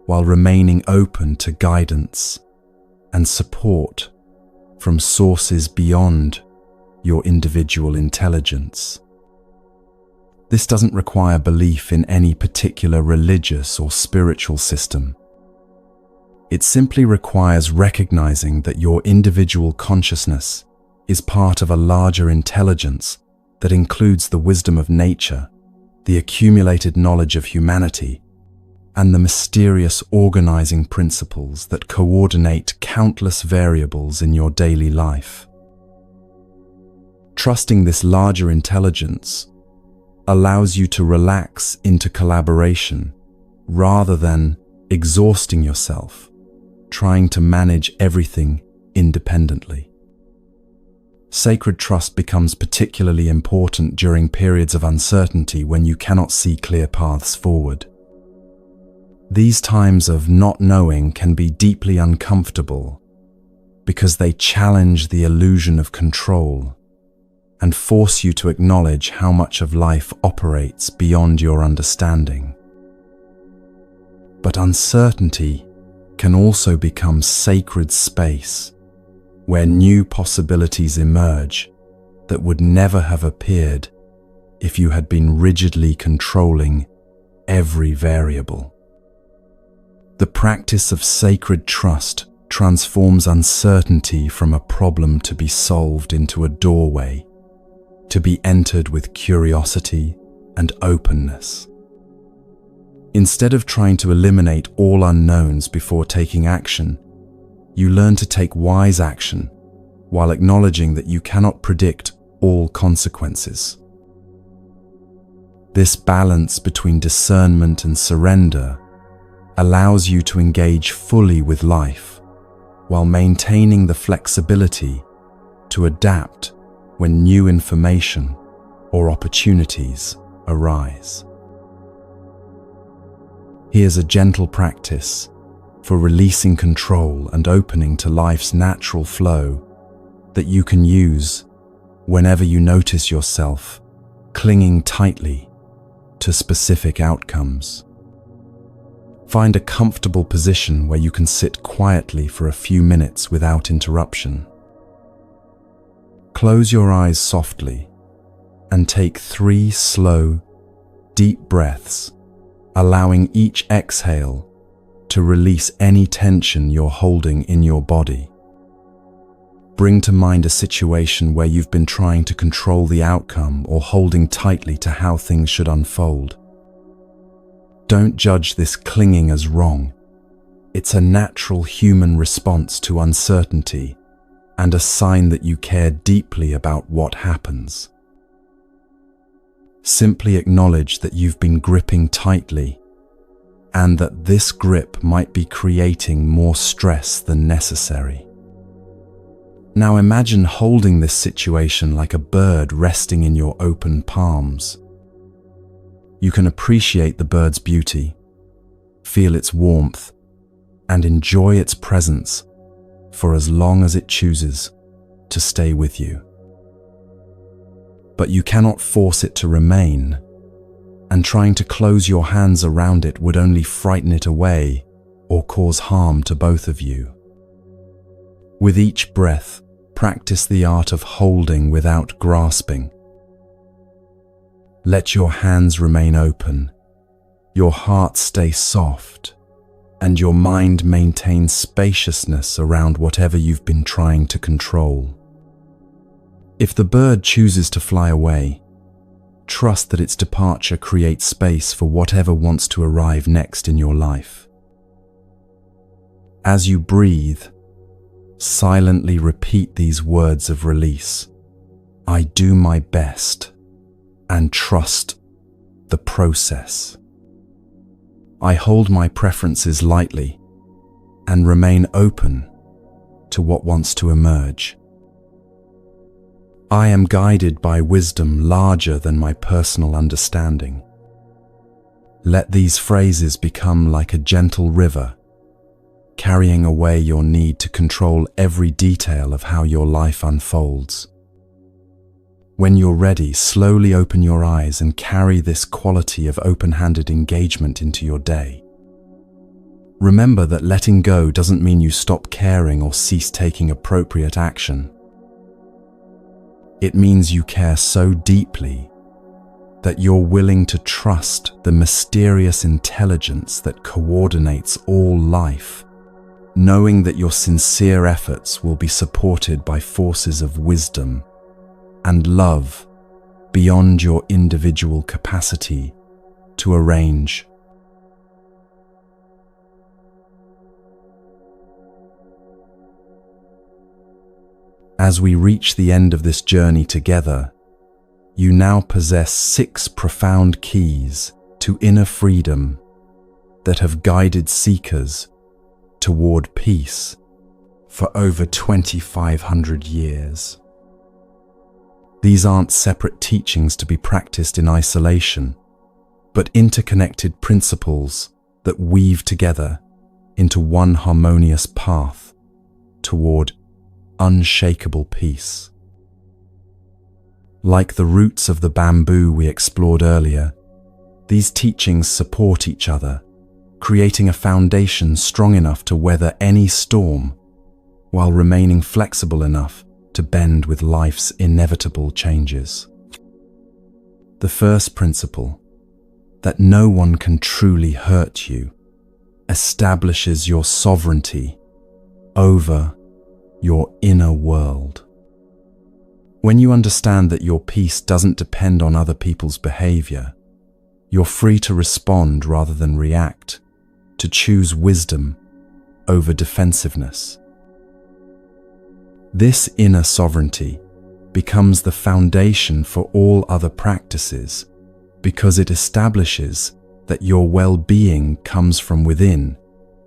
Speaker 1: while remaining open to guidance and support from sources beyond your individual intelligence. This doesn't require belief in any particular religious or spiritual system. It simply requires recognizing that your individual consciousness is part of a larger intelligence that includes the wisdom of nature, the accumulated knowledge of humanity, and the mysterious organizing principles that coordinate countless variables in your daily life. Trusting this larger intelligence allows you to relax into collaboration rather than exhausting yourself, trying to manage everything independently. Sacred trust becomes particularly important during periods of uncertainty when you cannot see clear paths forward. These times of not knowing can be deeply uncomfortable because they challenge the illusion of control and force you to acknowledge how much of life operates beyond your understanding. But uncertainty can also become sacred space where new possibilities emerge that would never have appeared if you had been rigidly controlling every variable. The practice of sacred trust transforms uncertainty from a problem to be solved into a doorway to be entered with curiosity and openness. Instead of trying to eliminate all unknowns before taking action, you learn to take wise action while acknowledging that you cannot predict all consequences. This balance between discernment and surrender allows you to engage fully with life while maintaining the flexibility to adapt when new information or opportunities arise. Here's a gentle practice for releasing control and opening to life's natural flow that you can use whenever you notice yourself clinging tightly to specific outcomes. Find a comfortable position where you can sit quietly for a few minutes without interruption. Close your eyes softly and take 3 slow, deep breaths, allowing each exhale to release any tension you're holding in your body. Bring to mind a situation where you've been trying to control the outcome or holding tightly to how things should unfold. Don't judge this clinging as wrong. It's a natural human response to uncertainty and a sign that you care deeply about what happens. Simply acknowledge that you've been gripping tightly and that this grip might be creating more stress than necessary. Now imagine holding this situation like a bird resting in your open palms. You can appreciate the bird's beauty, feel its warmth, and enjoy its presence for as long as it chooses to stay with you. But you cannot force it to remain, and trying to close your hands around it would only frighten it away or cause harm to both of you. With each breath, practice the art of holding without grasping. Let your hands remain open, your heart stay soft, and your mind maintain spaciousness around whatever you've been trying to control. If the bird chooses to fly away, trust that its departure creates space for whatever wants to arrive next in your life. As you breathe, silently repeat these words of release. I do my best and trust the process. I hold my preferences lightly and remain open to what wants to emerge. I am guided by wisdom larger than my personal understanding. Let these phrases become like a gentle river, carrying away your need to control every detail of how your life unfolds. When you're ready, slowly open your eyes and carry this quality of open-handed engagement into your day. Remember that letting go doesn't mean you stop caring or cease taking appropriate action. It means you care so deeply that you're willing to trust the mysterious intelligence that coordinates all life, knowing that your sincere efforts will be supported by forces of wisdom and love beyond your individual capacity to arrange. As we reach the end of this journey together, you now possess 6 profound keys to inner freedom that have guided seekers toward peace for over 2,500 years. These aren't separate teachings to be practiced in isolation, but interconnected principles that weave together into one harmonious path toward unshakable peace. Like the roots of the bamboo we explored earlier, these teachings support each other, creating a foundation strong enough to weather any storm while remaining flexible enough to bend with life's inevitable changes. The first principle, that no one can truly hurt you, establishes your sovereignty over your inner world. When you understand that your peace doesn't depend on other people's behavior, you're free to respond rather than react, to choose wisdom over defensiveness. This inner sovereignty becomes the foundation for all other practices because it establishes that your well-being comes from within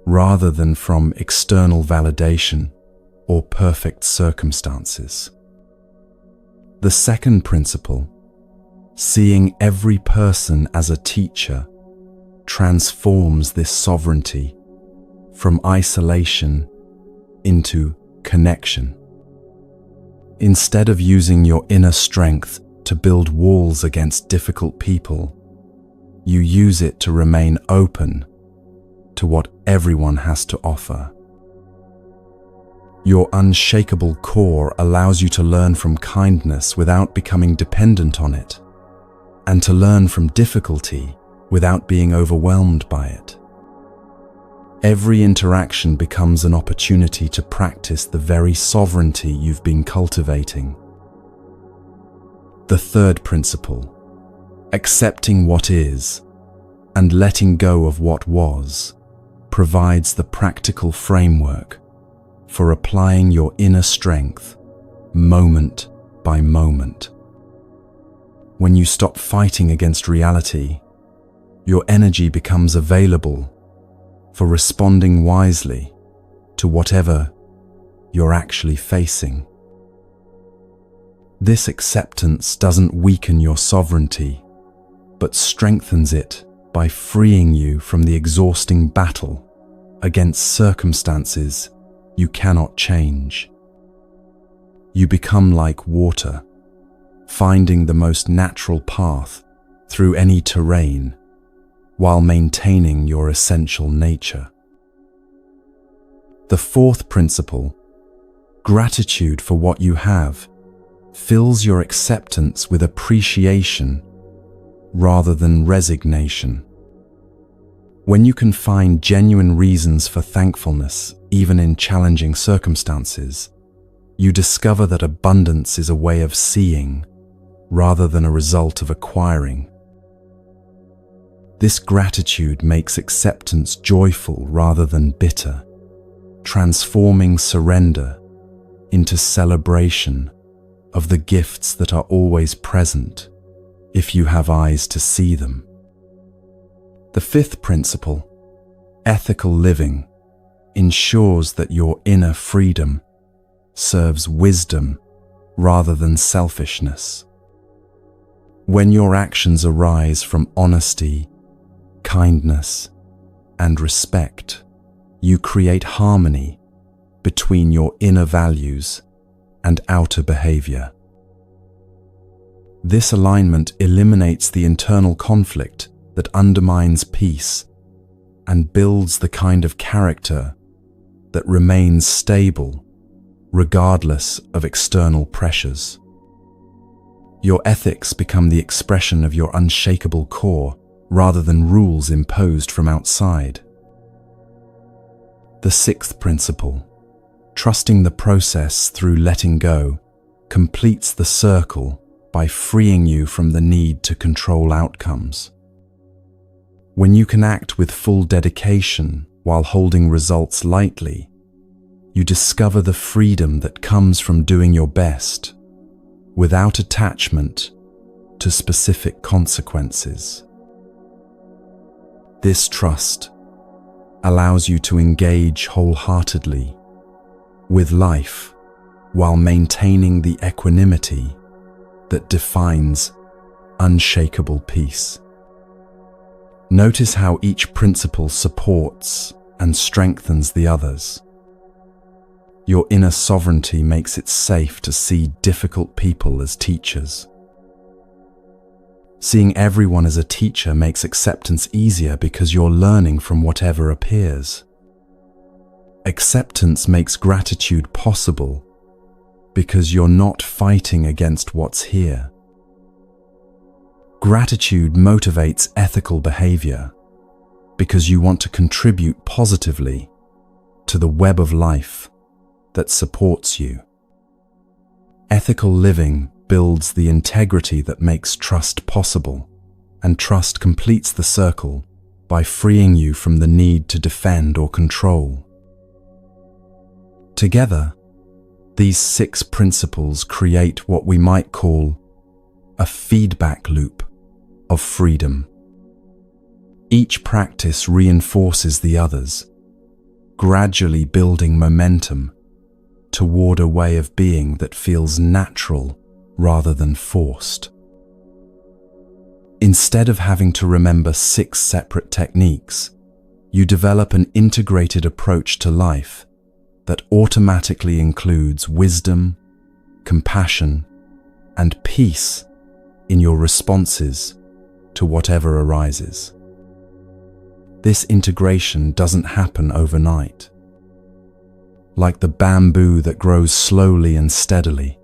Speaker 1: rather than from external validation or perfect circumstances. The second principle, seeing every person as a teacher, transforms this sovereignty from isolation into connection. Instead of using your inner strength to build walls against difficult people, you use it to remain open to what everyone has to offer. Your unshakable core allows you to learn from kindness without becoming dependent on it, and to learn from difficulty without being overwhelmed by it. Every interaction becomes an opportunity to practice the very sovereignty you've been cultivating. The third principle, accepting what is and letting go of what was, provides the practical framework for applying your inner strength moment by moment. When you stop fighting against reality, your energy becomes available for responding wisely to whatever you're actually facing. This acceptance doesn't weaken your sovereignty, but strengthens it by freeing you from the exhausting battle against circumstances you cannot change. You become like water, finding the most natural path through any terrain while maintaining your essential nature. The fourth principle, gratitude for what you have, fills your acceptance with appreciation rather than resignation. When you can find genuine reasons for thankfulness, even in challenging circumstances, you discover that abundance is a way of seeing rather than a result of acquiring. This gratitude makes acceptance joyful rather than bitter, transforming surrender into celebration of the gifts that are always present if you have eyes to see them. The fifth principle, ethical living, ensures that your inner freedom serves wisdom rather than selfishness. When your actions arise from honesty, kindness, and respect, you create harmony between your inner values and outer behavior. This alignment eliminates the internal conflict that undermines peace and builds the kind of character that remains stable regardless of external pressures. Your ethics become the expression of your unshakable core rather than rules imposed from outside. The sixth principle, trusting the process through letting go, completes the circle by freeing you from the need to control outcomes. When you can act with full dedication while holding results lightly, you discover the freedom that comes from doing your best without attachment to specific consequences. This trust allows you to engage wholeheartedly with life while maintaining the equanimity that defines unshakable peace. Notice how each principle supports and strengthens the others. Your inner sovereignty makes it safe to see difficult people as teachers. Seeing everyone as a teacher makes acceptance easier because you're learning from whatever appears. Acceptance makes gratitude possible because you're not fighting against what's here. Gratitude motivates ethical behavior because you want to contribute positively to the web of life that supports you. Ethical living builds the integrity that makes trust possible, and trust completes the circle by freeing you from the need to defend or control. Together, these 6 principles create what we might call a feedback loop of freedom. Each practice reinforces the others, gradually building momentum toward a way of being that feels natural rather than forced. Instead of having to remember 6 separate techniques, you develop an integrated approach to life that automatically includes wisdom, compassion, and peace in your responses to whatever arises. This integration doesn't happen overnight. Like the bamboo that grows slowly and steadily,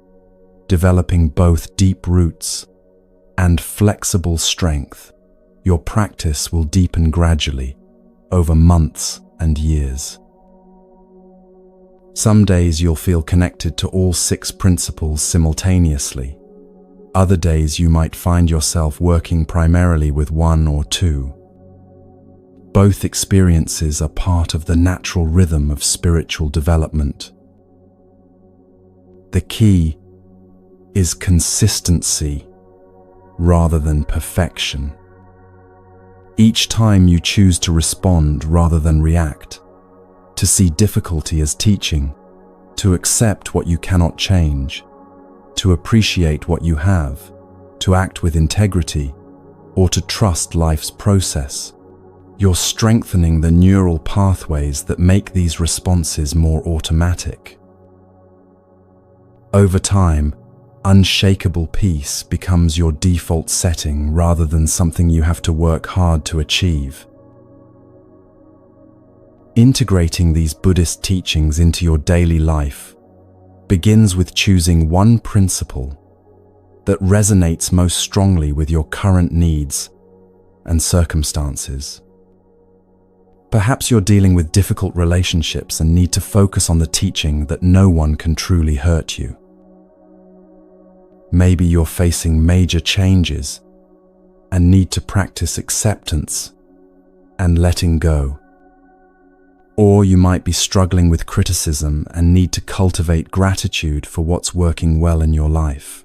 Speaker 1: developing both deep roots and flexible strength, your practice will deepen gradually over months and years. Some days you'll feel connected to all 6 principles simultaneously. Other days you might find yourself working primarily with 1 or 2. Both experiences are part of the natural rhythm of spiritual development. The key is consistency rather than perfection. Each time you choose to respond rather than react, to see difficulty as teaching, to accept what you cannot change, to appreciate what you have, to act with integrity, or to trust life's process, you're strengthening the neural pathways that make these responses more automatic. Over time, unshakable peace becomes your default setting rather than something you have to work hard to achieve. Integrating these Buddhist teachings into your daily life begins with choosing one principle that resonates most strongly with your current needs and circumstances. Perhaps you're dealing with difficult relationships and need to focus on the teaching that no one can truly hurt you. Maybe you're facing major changes and need to practice acceptance and letting go. Or you might be struggling with criticism and need to cultivate gratitude for what's working well in your life.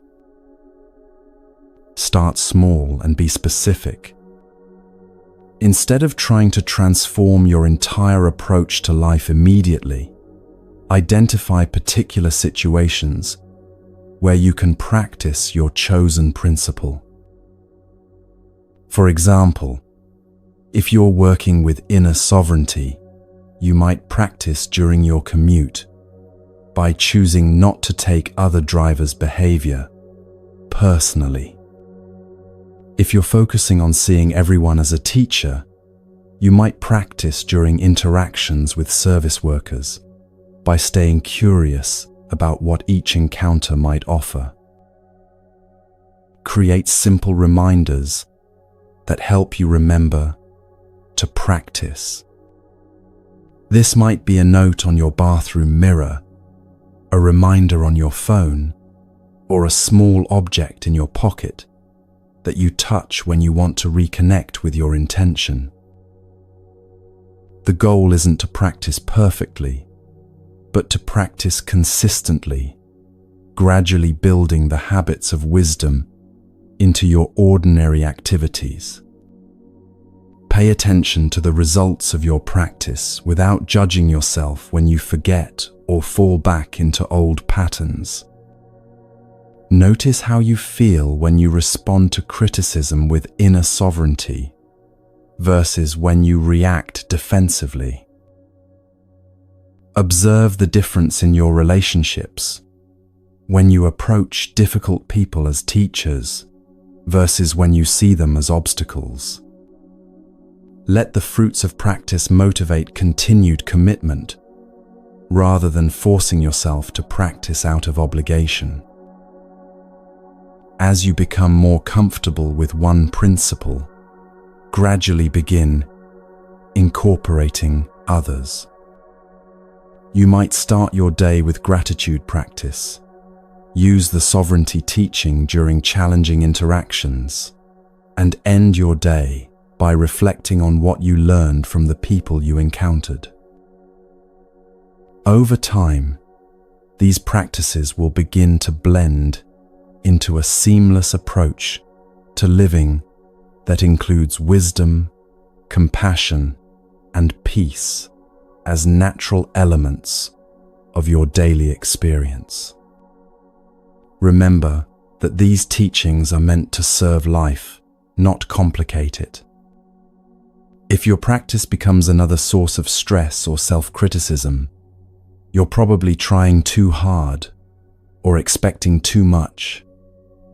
Speaker 1: Start small and be specific. Instead of trying to transform your entire approach to life immediately, identify particular situations where you can practice your chosen principle. For example, if you're working with inner sovereignty, you might practice during your commute by choosing not to take other drivers' behavior personally. If you're focusing on seeing everyone as a teacher, you might practice during interactions with service workers by staying curious about what each encounter might offer. Create simple reminders that help you remember to practice. This might be a note on your bathroom mirror, a reminder on your phone, or a small object in your pocket that you touch when you want to reconnect with your intention. The goal isn't to practice perfectly, but to practice consistently, gradually building the habits of wisdom into your ordinary activities. Pay attention to the results of your practice without judging yourself when you forget or fall back into old patterns. Notice how you feel when you respond to criticism with inner sovereignty versus when you react defensively. Observe the difference in your relationships when you approach difficult people as teachers versus when you see them as obstacles. Let the fruits of practice motivate continued commitment rather than forcing yourself to practice out of obligation. As you become more comfortable with one principle, gradually begin incorporating others. You might start your day with gratitude practice. Use the sovereignty teaching during challenging interactions, and end your day by reflecting on what you learned from the people you encountered. Over time, these practices will begin to blend into a seamless approach to living that includes wisdom, compassion, and peace as natural elements of your daily experience. Remember that these teachings are meant to serve life, not complicate it. If your practice becomes another source of stress or self-criticism, you're probably trying too hard or expecting too much,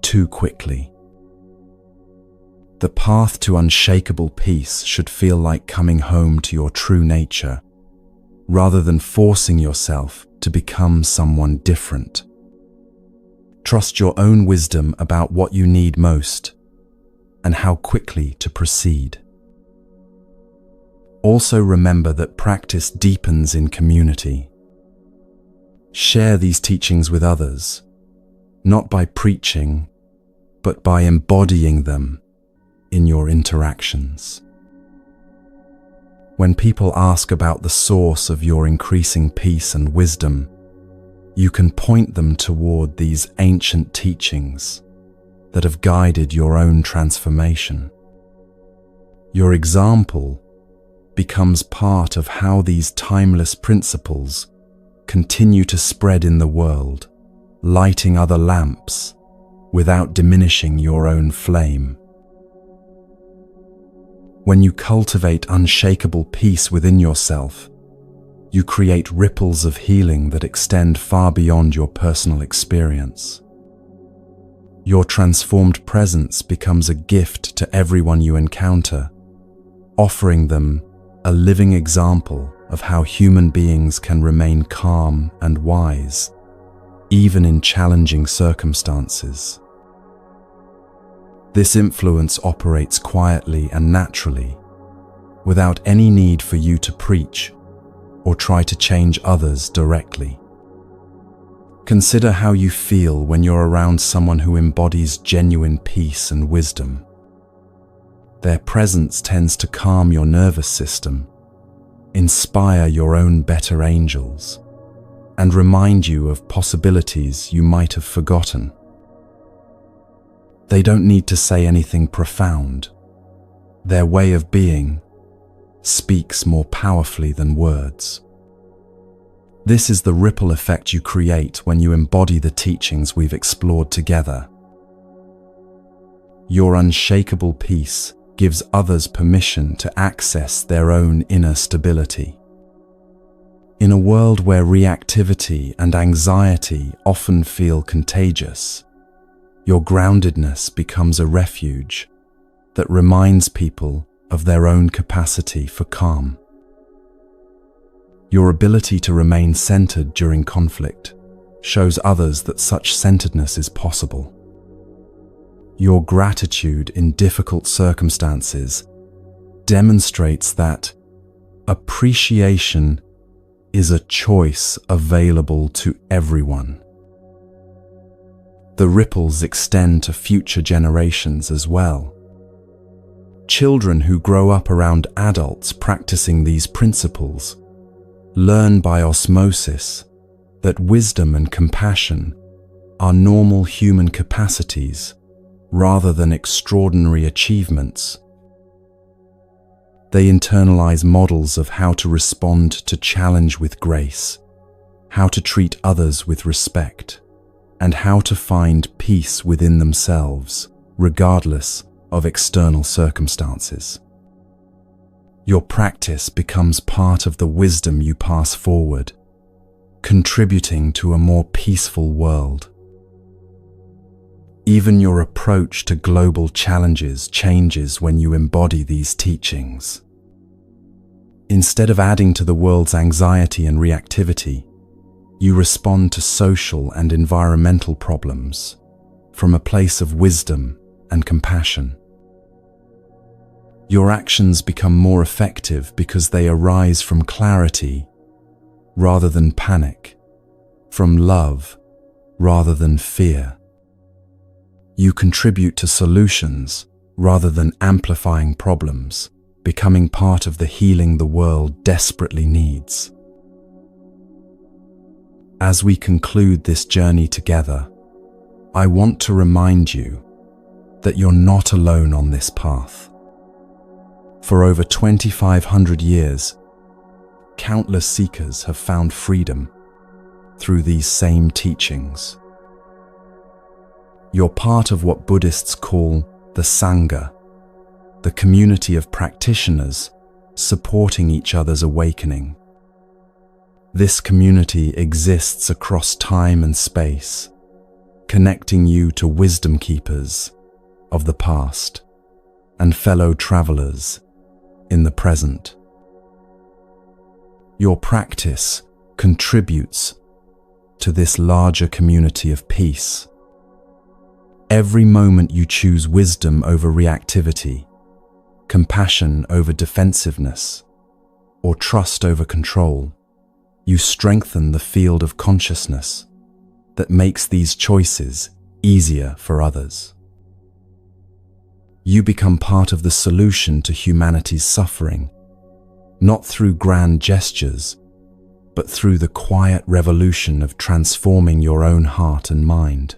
Speaker 1: too quickly. The path to unshakable peace should feel like coming home to your true nature, rather than forcing yourself to become someone different. Trust your own wisdom about what you need most and how quickly to proceed. Also remember that practice deepens in community. Share these teachings with others, not by preaching, but by embodying them in your interactions. When people ask about the source of your increasing peace and wisdom, you can point them toward these ancient teachings that have guided your own transformation. Your example becomes part of how these timeless principles continue to spread in the world, lighting other lamps without diminishing your own flame. When you cultivate unshakable peace within yourself, you create ripples of healing that extend far beyond your personal experience. Your transformed presence becomes a gift to everyone you encounter, offering them a living example of how human beings can remain calm and wise, even in challenging circumstances. This influence operates quietly and naturally, without any need for you to preach or try to change others directly. Consider how you feel when you're around someone who embodies genuine peace and wisdom. Their presence tends to calm your nervous system, inspire your own better angels, and remind you of possibilities you might have forgotten. They don't need to say anything profound. Their way of being speaks more powerfully than words. This is the ripple effect you create when you embody the teachings we've explored together. Your unshakable peace gives others permission to access their own inner stability. In a world where reactivity and anxiety often feel contagious, your groundedness becomes a refuge that reminds people of their own capacity for calm. Your ability to remain centered during conflict shows others that such centeredness is possible. Your gratitude in difficult circumstances demonstrates that appreciation is a choice available to everyone. The ripples extend to future generations as well. Children who grow up around adults practicing these principles learn by osmosis that wisdom and compassion are normal human capacities rather than extraordinary achievements. They internalize models of how to respond to challenge with grace, how to treat others with respect, and how to find peace within themselves, regardless of external circumstances. Your practice becomes part of the wisdom you pass forward, contributing to a more peaceful world. Even your approach to global challenges changes when you embody these teachings. Instead of adding to the world's anxiety and reactivity, you respond to social and environmental problems from a place of wisdom and compassion. Your actions become more effective because they arise from clarity rather than panic, from love rather than fear. You contribute to solutions rather than amplifying problems, becoming part of the healing the world desperately needs. As we conclude this journey together, I want to remind you that you're not alone on this path. For over 2,500 years, countless seekers have found freedom through these same teachings. You're part of what Buddhists call the Sangha, the community of practitioners supporting each other's awakening. This community exists across time and space, connecting you to wisdom keepers of the past and fellow travelers in the present. Your practice contributes to this larger community of peace. Every moment you choose wisdom over reactivity, compassion over defensiveness, or trust over control, you strengthen the field of consciousness that makes these choices easier for others. You become part of the solution to humanity's suffering, not through grand gestures, but through the quiet revolution of transforming your own heart and mind.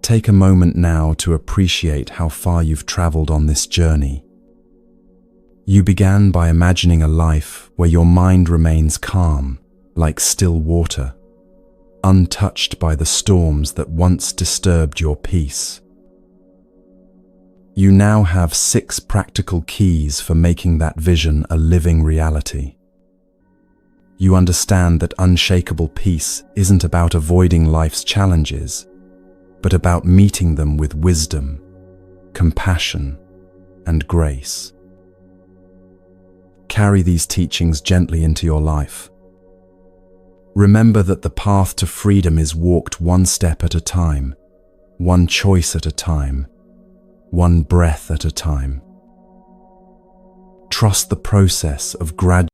Speaker 1: Take a moment now to appreciate how far you've traveled on this journey. You began by imagining a life where your mind remains calm, like still water, untouched by the storms that once disturbed your peace. You now have 6 practical keys for making that vision a living reality. You understand that unshakable peace isn't about avoiding life's challenges, but about meeting them with wisdom, compassion, and grace. Carry these teachings gently into your life. Remember that the path to freedom is walked one step at a time, one choice at a time, one breath at a time. Trust the process of gradual